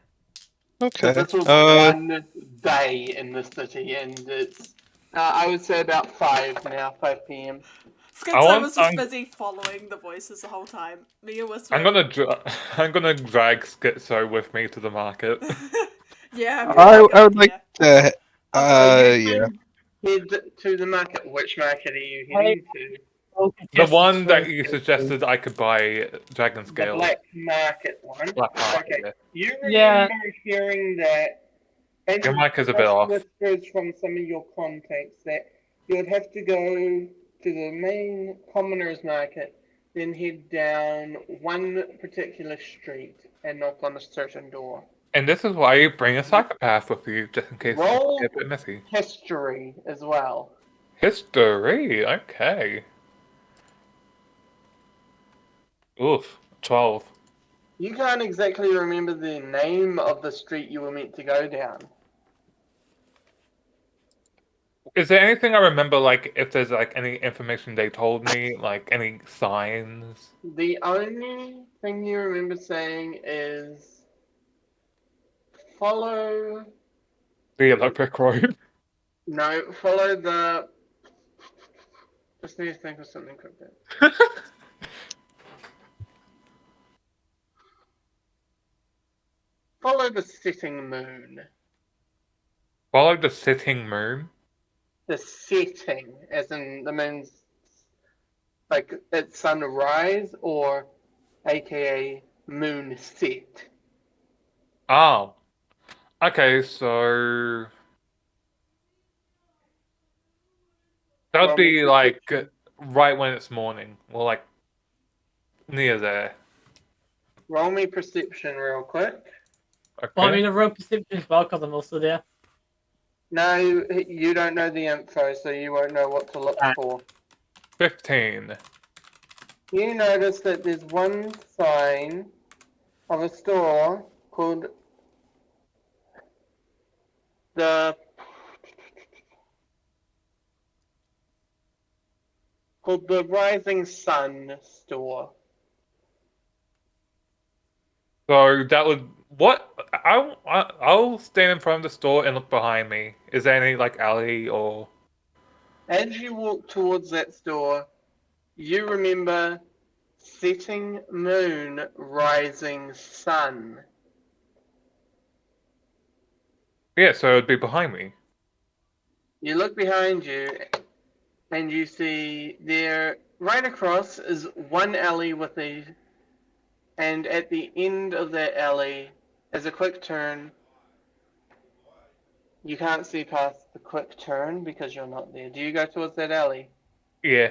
E: Okay.
A: This was one day in the city, and it's I would say about 5 p.m.
C: Schizo was just
D: I'm-
C: busy following the voices the whole time. Mia was.
D: I'm gonna drag Schizo with me to the market.
C: Yeah, I feel
E: I,
C: like
E: I would like to.
A: Okay, you
E: Yeah.
A: two head to the market. Which market are you
F: I-
A: heading to?
D: The one that you suggested I could buy dragon
A: The
D: scale.
A: black market one.
D: Black market,
A: Okay.
D: yeah.
A: You
F: Yeah.
A: remember hearing that, and
D: Your mic is a bit
A: just
D: off.
A: whispers from some of your contacts that you would have to go to the main commoners market, then head down one particular street and knock on a certain door.
D: And this is why you bring a psychopath with you, just in case
A: Roll
D: it's a bit messy.
A: history as well.
D: History, okay. Oof, 12.
A: You can't exactly remember the name of the street you were meant to go down.
D: Is there anything I remember, like, if there's, like, any information they told me, like, any signs?
A: The only thing you remember saying is follow.
D: The electric road?
A: No, follow the. Just need to think of something quickly. Follow the setting moon.
D: Follow the setting moon?
A: The setting, as in the moon's. Like it's sunrise or aka moon set.
D: Oh. Okay, so... That would
A: Roll
D: be,
A: me
D: like,
A: perception.
D: right when it's morning. Well, like, near there.
A: Roll me perception real quick.
D: Okay.
F: Well, I mean, a rope perception as well, because I'm also there.
A: No, you don't know the info, so you won't know what to look for.
D: 15.
A: You notice that there's one sign of a store called the Rising Sun store.
D: So that would... What? I'll stand in front of the store and look behind me. Is there any, like, alley or...
A: As you walk towards that store, you remember setting moon, rising sun.
D: Yeah, so it'd be behind me.
A: You look behind you and you see there, right across, is one alley with a. And at the end of that alley is a quick turn. You can't see past the quick turn because you're not there. Do you go towards that alley?
D: Yeah.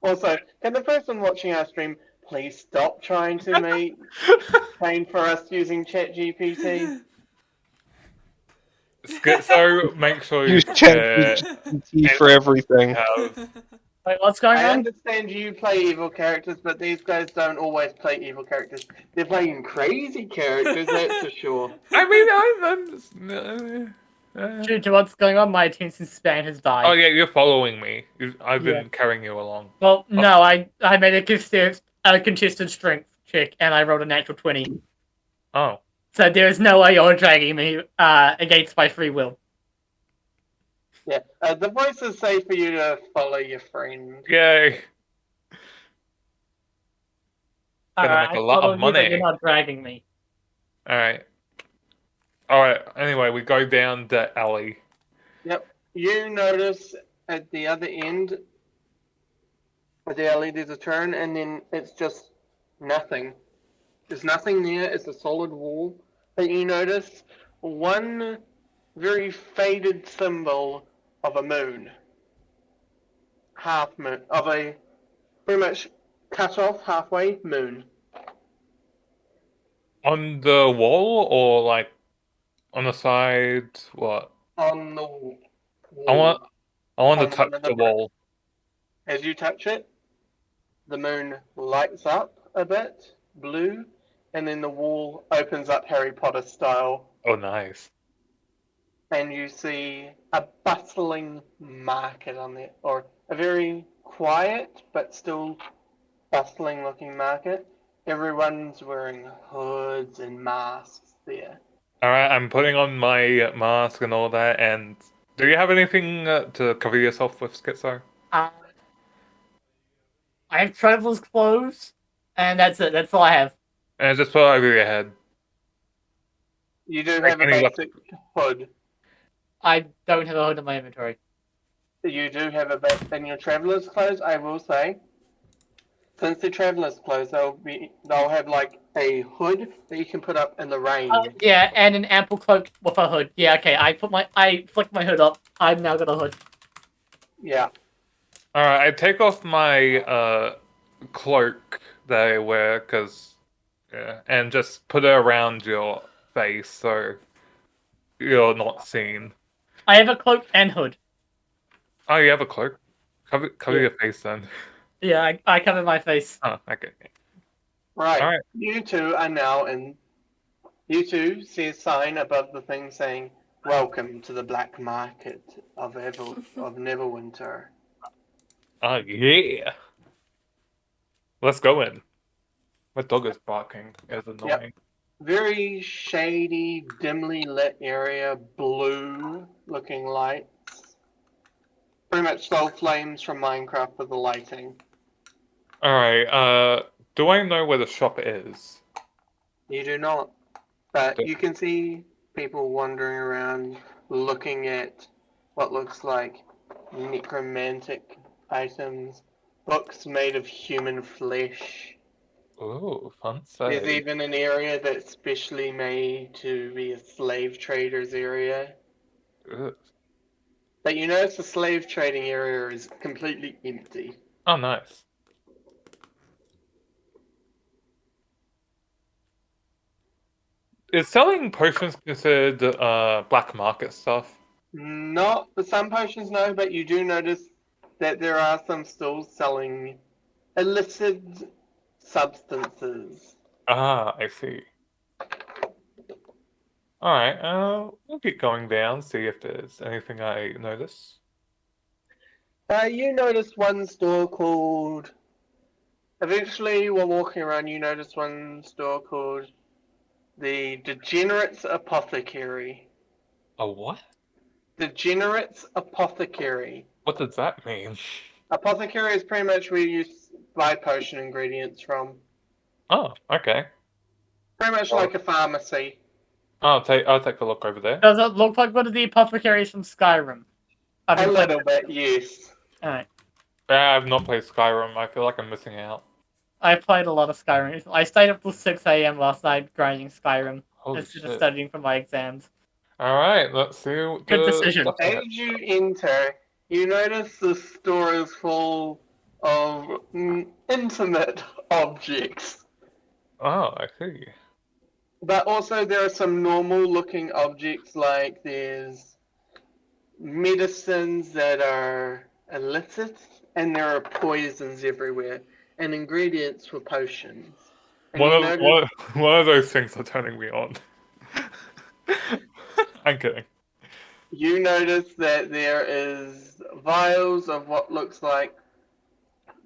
A: Also, can the person watching our stream please stop trying to make train for us using ChatGPT?
D: So make sure you
E: Use ChatGPT for everything.
D: have...
F: Wait, what's going
A: I
F: on?
A: understand you play evil characters, but these guys don't always play evil characters. They're playing crazy characters, that's for sure.
D: I mean, I'm
F: Due to what's going on, my attention span has died.
D: Oh yeah, you're following me. I've been
F: Yeah.
D: carrying you along.
F: Well, no, I made a contested strength check, and I rolled a natural 20.
D: Oh.
F: So there is no way you're dragging me against my free will.
A: Yeah, the voices say for you to follow your friend.
D: Yay. Gonna
F: Alright,
D: make a lot of
F: follow you, but
D: money.
F: you're not dragging me.
D: Alright. Alright, anyway, we go down the alley.
A: Yep. You notice at the other end of the alley there's a turn, and then it's just nothing. There's nothing there, it's a solid wall. But you notice one very faded symbol of a moon. Half moon. Of a pretty much cut off halfway moon.
D: On the wall or like on the side? What?
A: On the wall.
D: I want to
A: On
D: touch
A: one of
D: the
A: the
D: wall.
A: As you touch it, the moon lights up a bit, blue, and then the wall opens up Harry Potter style,
D: Oh, nice.
A: and you see a bustling market on there, or a very quiet but still bustling looking market. Everyone's wearing hoods and masks there.
D: Alright, I'm putting on my mask and all that, and Do you have anything to cover yourself with, Schizo?
F: I have traveler's clothes, and that's it. That's all I have.
D: And just put it over your head.
A: You do
D: Like
A: have a
D: any
A: basic hood.
F: I don't have a hood in my inventory.
A: You do have in your traveler's clothes, I will say. Since they're traveler's clothes, they'll have like a hood that you can put up in the rain.
F: Yeah, and an ample cloak with a hood. Yeah, okay. I flicked my hood up. I've now got a hood.
A: Yeah.
D: Alright, I take off my cloak that I wear, and just put it around your face so you're not seen.
F: I have a cloak and hood.
D: Oh, you have a cloak? Cover
F: Yeah.
D: your face then.
F: Yeah, I cover my face.
D: Oh, okay.
A: Right.
D: Alright.
A: You two are now in. You two see a sign above the thing saying, "Welcome to the black market of Neverwinter."
D: Oh, yeah. Let's go in. My dog is barking. It's annoying.
A: Very shady, dimly lit area, blue-looking lights. Pretty much soul flames from Minecraft for the lighting.
D: Alright, do I know where the shop is?
A: You do not. But you can see people wandering around looking at what looks like necromantic items, books made of human flesh.
D: Ooh,
A: There's
D: fancy.
A: even an area that's specially made to be a slave trader's area.
D: Ugh.
A: But you notice the slave trading area is completely empty.
D: Oh, nice. Is selling potions considered black market stuff?
A: Not for some potions, no, but you do notice that there are some stalls selling illicit substances.
D: Ah, I see. Alright, we'll keep going down, see if there's anything I notice.
A: You notice one store called. Eventually, while walking around, you notice one store called the Degenerates Apothecary.
D: A what?
A: Degenerates Apothecary.
D: What does that mean?
A: Apothecary is pretty much where you buy potion ingredients from.
D: Oh, okay.
A: Pretty much like a pharmacy.
D: I'll take a look over there.
F: Does it look like one of the apothecaries from Skyrim? I've
A: A
F: been playing-
A: little bit, yes.
F: Alright.
D: I've not played Skyrim. I feel like I'm missing out.
F: I played a lot of Skyrim. I stayed up till 6 a.m. last night grinding Skyrim
D: Holy
F: instead of
D: shit.
F: studying for my exams.
D: Alright, let's see what
F: Good
D: the
F: decision.
D: stuff's in
A: As
D: it.
A: you enter, you notice the store is full of intimate objects.
D: Oh, I see.
A: But also there are some normal looking objects, like there's medicines that are illicit, and there are poisons everywhere, and ingredients for potions. And
D: One
A: you
D: of,
A: notice,
D: one of those things are turning me on. I'm kidding.
A: you notice that there is vials of what looks like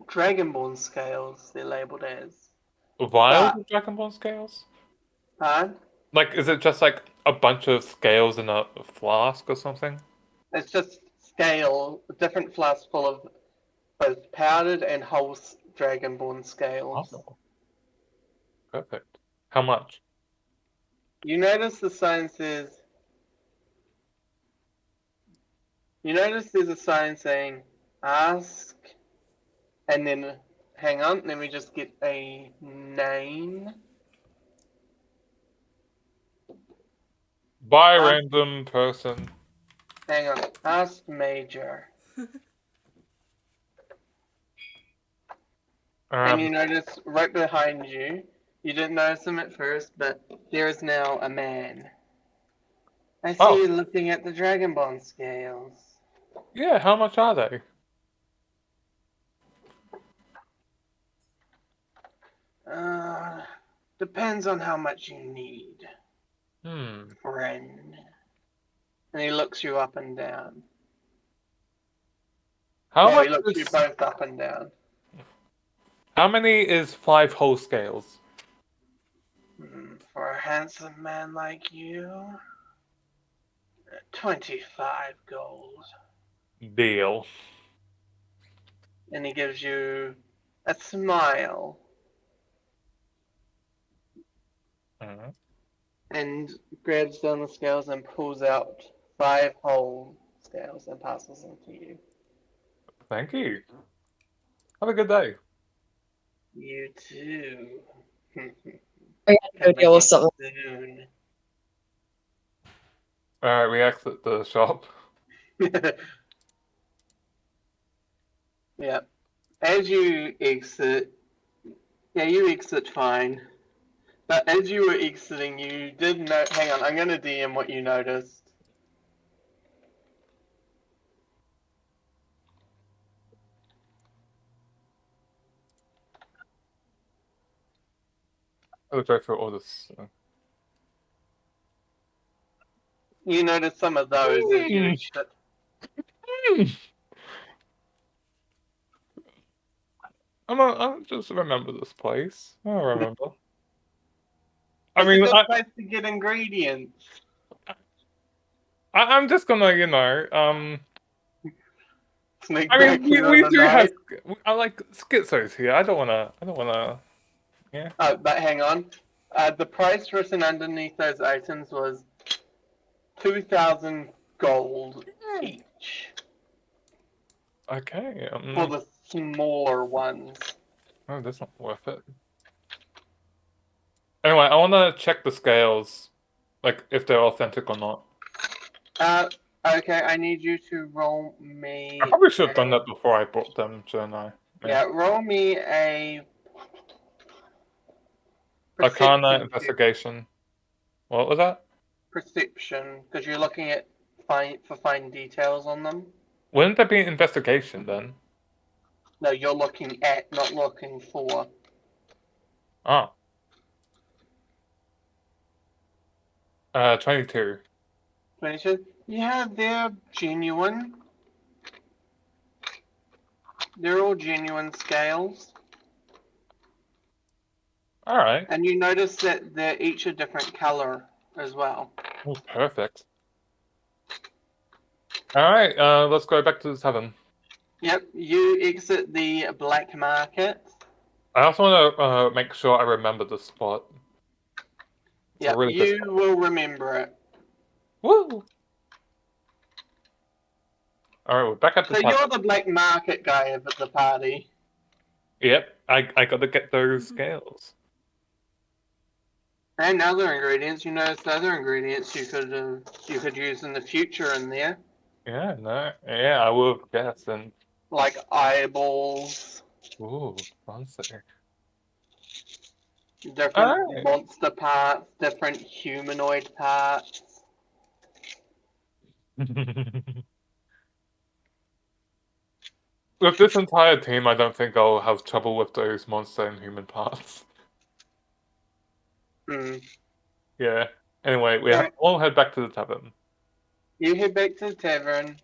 A: Dragonborn scales, they're labeled as.
D: Vials
A: Ah.
D: of Dragon Ball scales?
A: Huh?
D: Like, is it just like a bunch of scales in a flask or something?
A: It's just different flasks full of both powdered and whole Dragonborn scales.
D: Oh. Perfect. How much?
A: You notice the sign says. You notice there's a sign saying ask, and then hang on, let me just get a name.
D: By a random person.
A: Hang on, ask Major. And you notice right behind you, you didn't notice him at first, but there is now a man. I see you looking at the Dragonborn scales.
D: Yeah, how much are they?
A: Depends on how much you need, friend. And he looks you up and down.
D: How
A: He
D: much
A: looks you
D: is,
A: both up and down.
D: how many is 5 whole scales?
A: For a handsome man like you, 25 gold.
D: Deal.
A: And he gives you a smile
D: Mhm.
A: and grabs down the scales and pulls out 5 whole scales and passes them to you.
D: Thank you. Have a good day.
A: You too.
B: I have to go deal with something.
A: Soon.
D: Alright, we exit the shop.
A: Yeah. As you exit, yeah, you exit fine. But as you were exiting, you did note. Hang on, I'm going to DM what you noticed.
D: I'll go through all this.
A: You noticed some of those as you exit.
D: I'll just remember this place. I'll remember. I
A: It's
D: mean,
A: a good place to get ingredients.
D: I'm just gonna,
A: Sneak
D: I
A: back
D: mean,
A: in
D: we
A: on the
D: do have.
A: night.
D: I like schizos here. I don't wanna.
A: Oh, but hang on. The price written underneath those items was 2,000 gold each
D: Okay.
A: for the smaller ones.
D: Oh, that's not worth it. Anyway, I wanna check the scales, like if they're authentic or not.
A: Okay, I need you to roll me.
D: I probably should have done that before I bought them, shouldn't I?
A: Yeah, roll me a.
D: Arcana
A: check.
D: investigation. What was that?
A: Perception, because you're looking at fine details on them.
D: Wouldn't there be an investigation then?
A: No, you're looking at, not looking for.
D: Oh. 22.
A: 22? Yeah, they're genuine. They're all genuine scales.
D: Alright.
A: And you notice that they're each a different color as well.
D: Oh, perfect. Alright, let's go back to the tavern.
A: Yep, you exit the black market.
D: I also want to make sure I remember the spot. It's a
A: Yep,
D: really good
A: you
D: spot.
A: will remember it.
D: Woo! Alright, we're back at the
A: So
D: tavern.
A: you're the black market guy at the party.
D: Yep, I gotta get those scales.
A: And other ingredients, you noticed other ingredients you could use in the future in there.
D: Yeah, no. Yeah, I would have guessed. And
A: Like eyeballs,
D: ooh, fancy.
A: different
D: Alright.
A: monster parts, different humanoid parts.
D: With this entire team, I don't think I'll have trouble with those monster and human parts.
A: Hmm.
D: Yeah. Anyway,
A: Alright.
D: we'll head back to the tavern.
A: You head back to the tavern.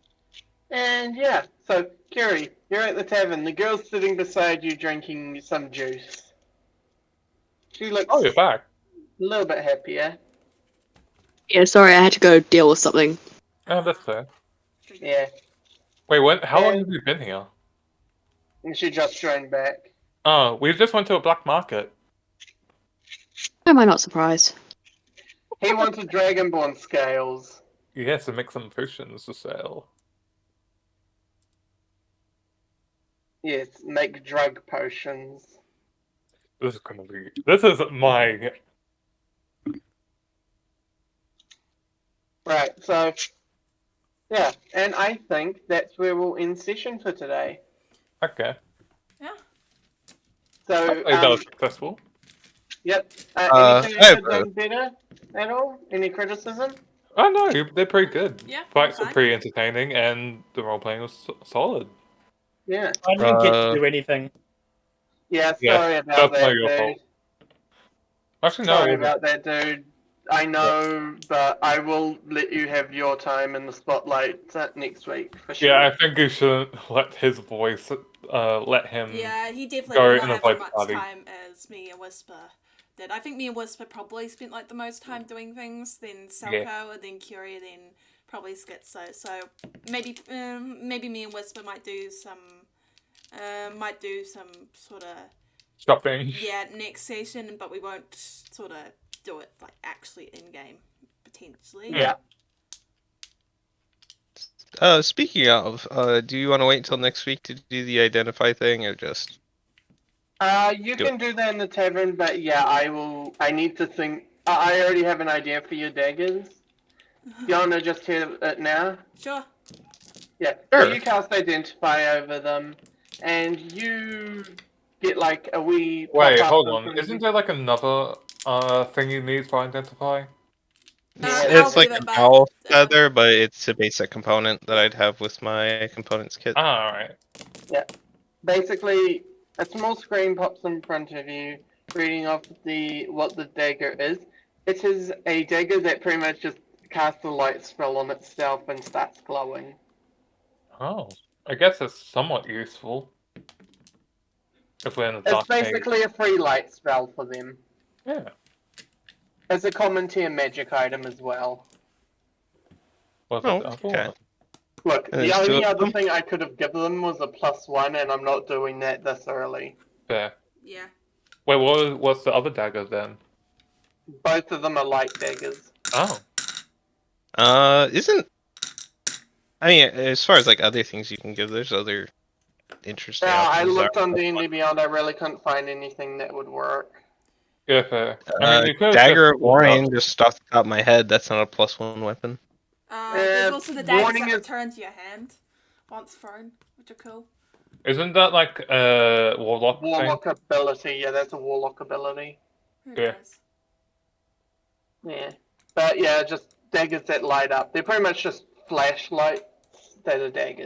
A: And yeah, so Kiri, you're at the tavern. The girl's sitting beside you drinking some juice. She looks
D: Oh, you're back.
A: a little bit happier.
B: Yeah, sorry, I had to go deal with something.
D: Oh, that's fair.
A: Yeah.
D: Wait, how long
A: And-
D: have you been here?
A: And she just joined back.
D: Oh, we just went to a black market.
B: Am I not surprised?
A: He wanted Dragonborn scales.
D: Yes, to make some potions to sell.
A: Yes, make drug potions.
D: This is my...
A: Right, so yeah, and I think that's where we'll end session for today.
D: Okay.
C: Yeah.
A: So,
D: Hopefully that was successful.
A: yep. Anything
E: I
A: I
E: have
A: could have done better at all? Any criticism?
D: Oh no, they're pretty good.
C: Yeah,
D: Fights were
C: fine.
D: pretty entertaining, and the role playing was solid.
A: Yeah.
F: I didn't get to do anything.
A: Yeah,
D: Yeah,
A: sorry about
D: that's not
A: that,
D: your
A: dude.
D: fault. Actually, no.
A: Sorry
D: it wasn't.
A: about that, dude. I know, but I will let you have your time in the spotlight next week for sure.
D: Yeah, I think you shouldn't let his voice let him.
C: Yeah, he definitely
D: Go
C: did not
D: in a
C: have as
D: vibe
C: much
D: party.
C: time as me and Whisper did. I think me and Whisper probably spent like the most time doing things, then Selko, and then Curie, then probably Schizo. So maybe me and Whisper might do some sort of
D: Shopping.
C: next session, but we won't sort of do it like actually in game potentially.
A: Yeah.
E: Speaking of, do you want to wait until next week to do the identify thing, or just?
A: You
E: Do
A: can do that in the tavern, but yeah, I need to think. I already have an idea for your daggers. You wanna just hear it now?
C: Sure.
A: Yeah.
E: Sure.
A: So you cast Identify over them, and you get like a wee.
D: Wait,
A: pop-up
D: hold
A: in
D: on.
A: front of
D: Isn't
A: you.
D: there like another thing you need for identify?
A: Yeah,
E: It's like
C: give
E: a
C: it back.
E: owl feather, but it's a basic component that I'd have with my components kit.
D: Ah, alright.
A: Basically, a small screen pops in front of you, reading off what the dagger is. It is a dagger that pretty much just casts a light spell on itself and starts glowing.
D: Oh. I guess it's somewhat useful. If we're in the
A: It's
D: dark age.
A: basically a free light spell for them.
D: Yeah.
A: It's a common tier magic item as well.
D: What
E: Oh,
D: about the
E: okay.
D: other one?
A: Look,
E: And
A: the
E: there's two
A: only
E: of
A: other
E: them?
A: thing I could have given them was a +1, and I'm not doing that this early.
D: Fair.
C: Yeah.
D: Wait, what's the other dagger then?
A: Both of them are light daggers.
D: Oh.
E: Isn't? I mean, as far as like other things you can give, there's other interesting
A: Yeah, I
E: options.
A: looked on D&D Beyond, I really couldn't find anything that would work.
D: Yeah, fair. I mean, you could
E: Dagger of
D: just look up-
E: Warning, just off the top of my head, that's not a +1 weapon.
C: There's also the daggers
A: warning
C: that
A: is-
C: return to your hand once thrown, which are cool.
D: Isn't that like warlock thing?
A: Warlock ability, yeah, that's a warlock ability.
C: Who
D: Yeah.
C: knows?
A: Yeah. But yeah, just daggers that light up. They're pretty much just flashlights that are daggers.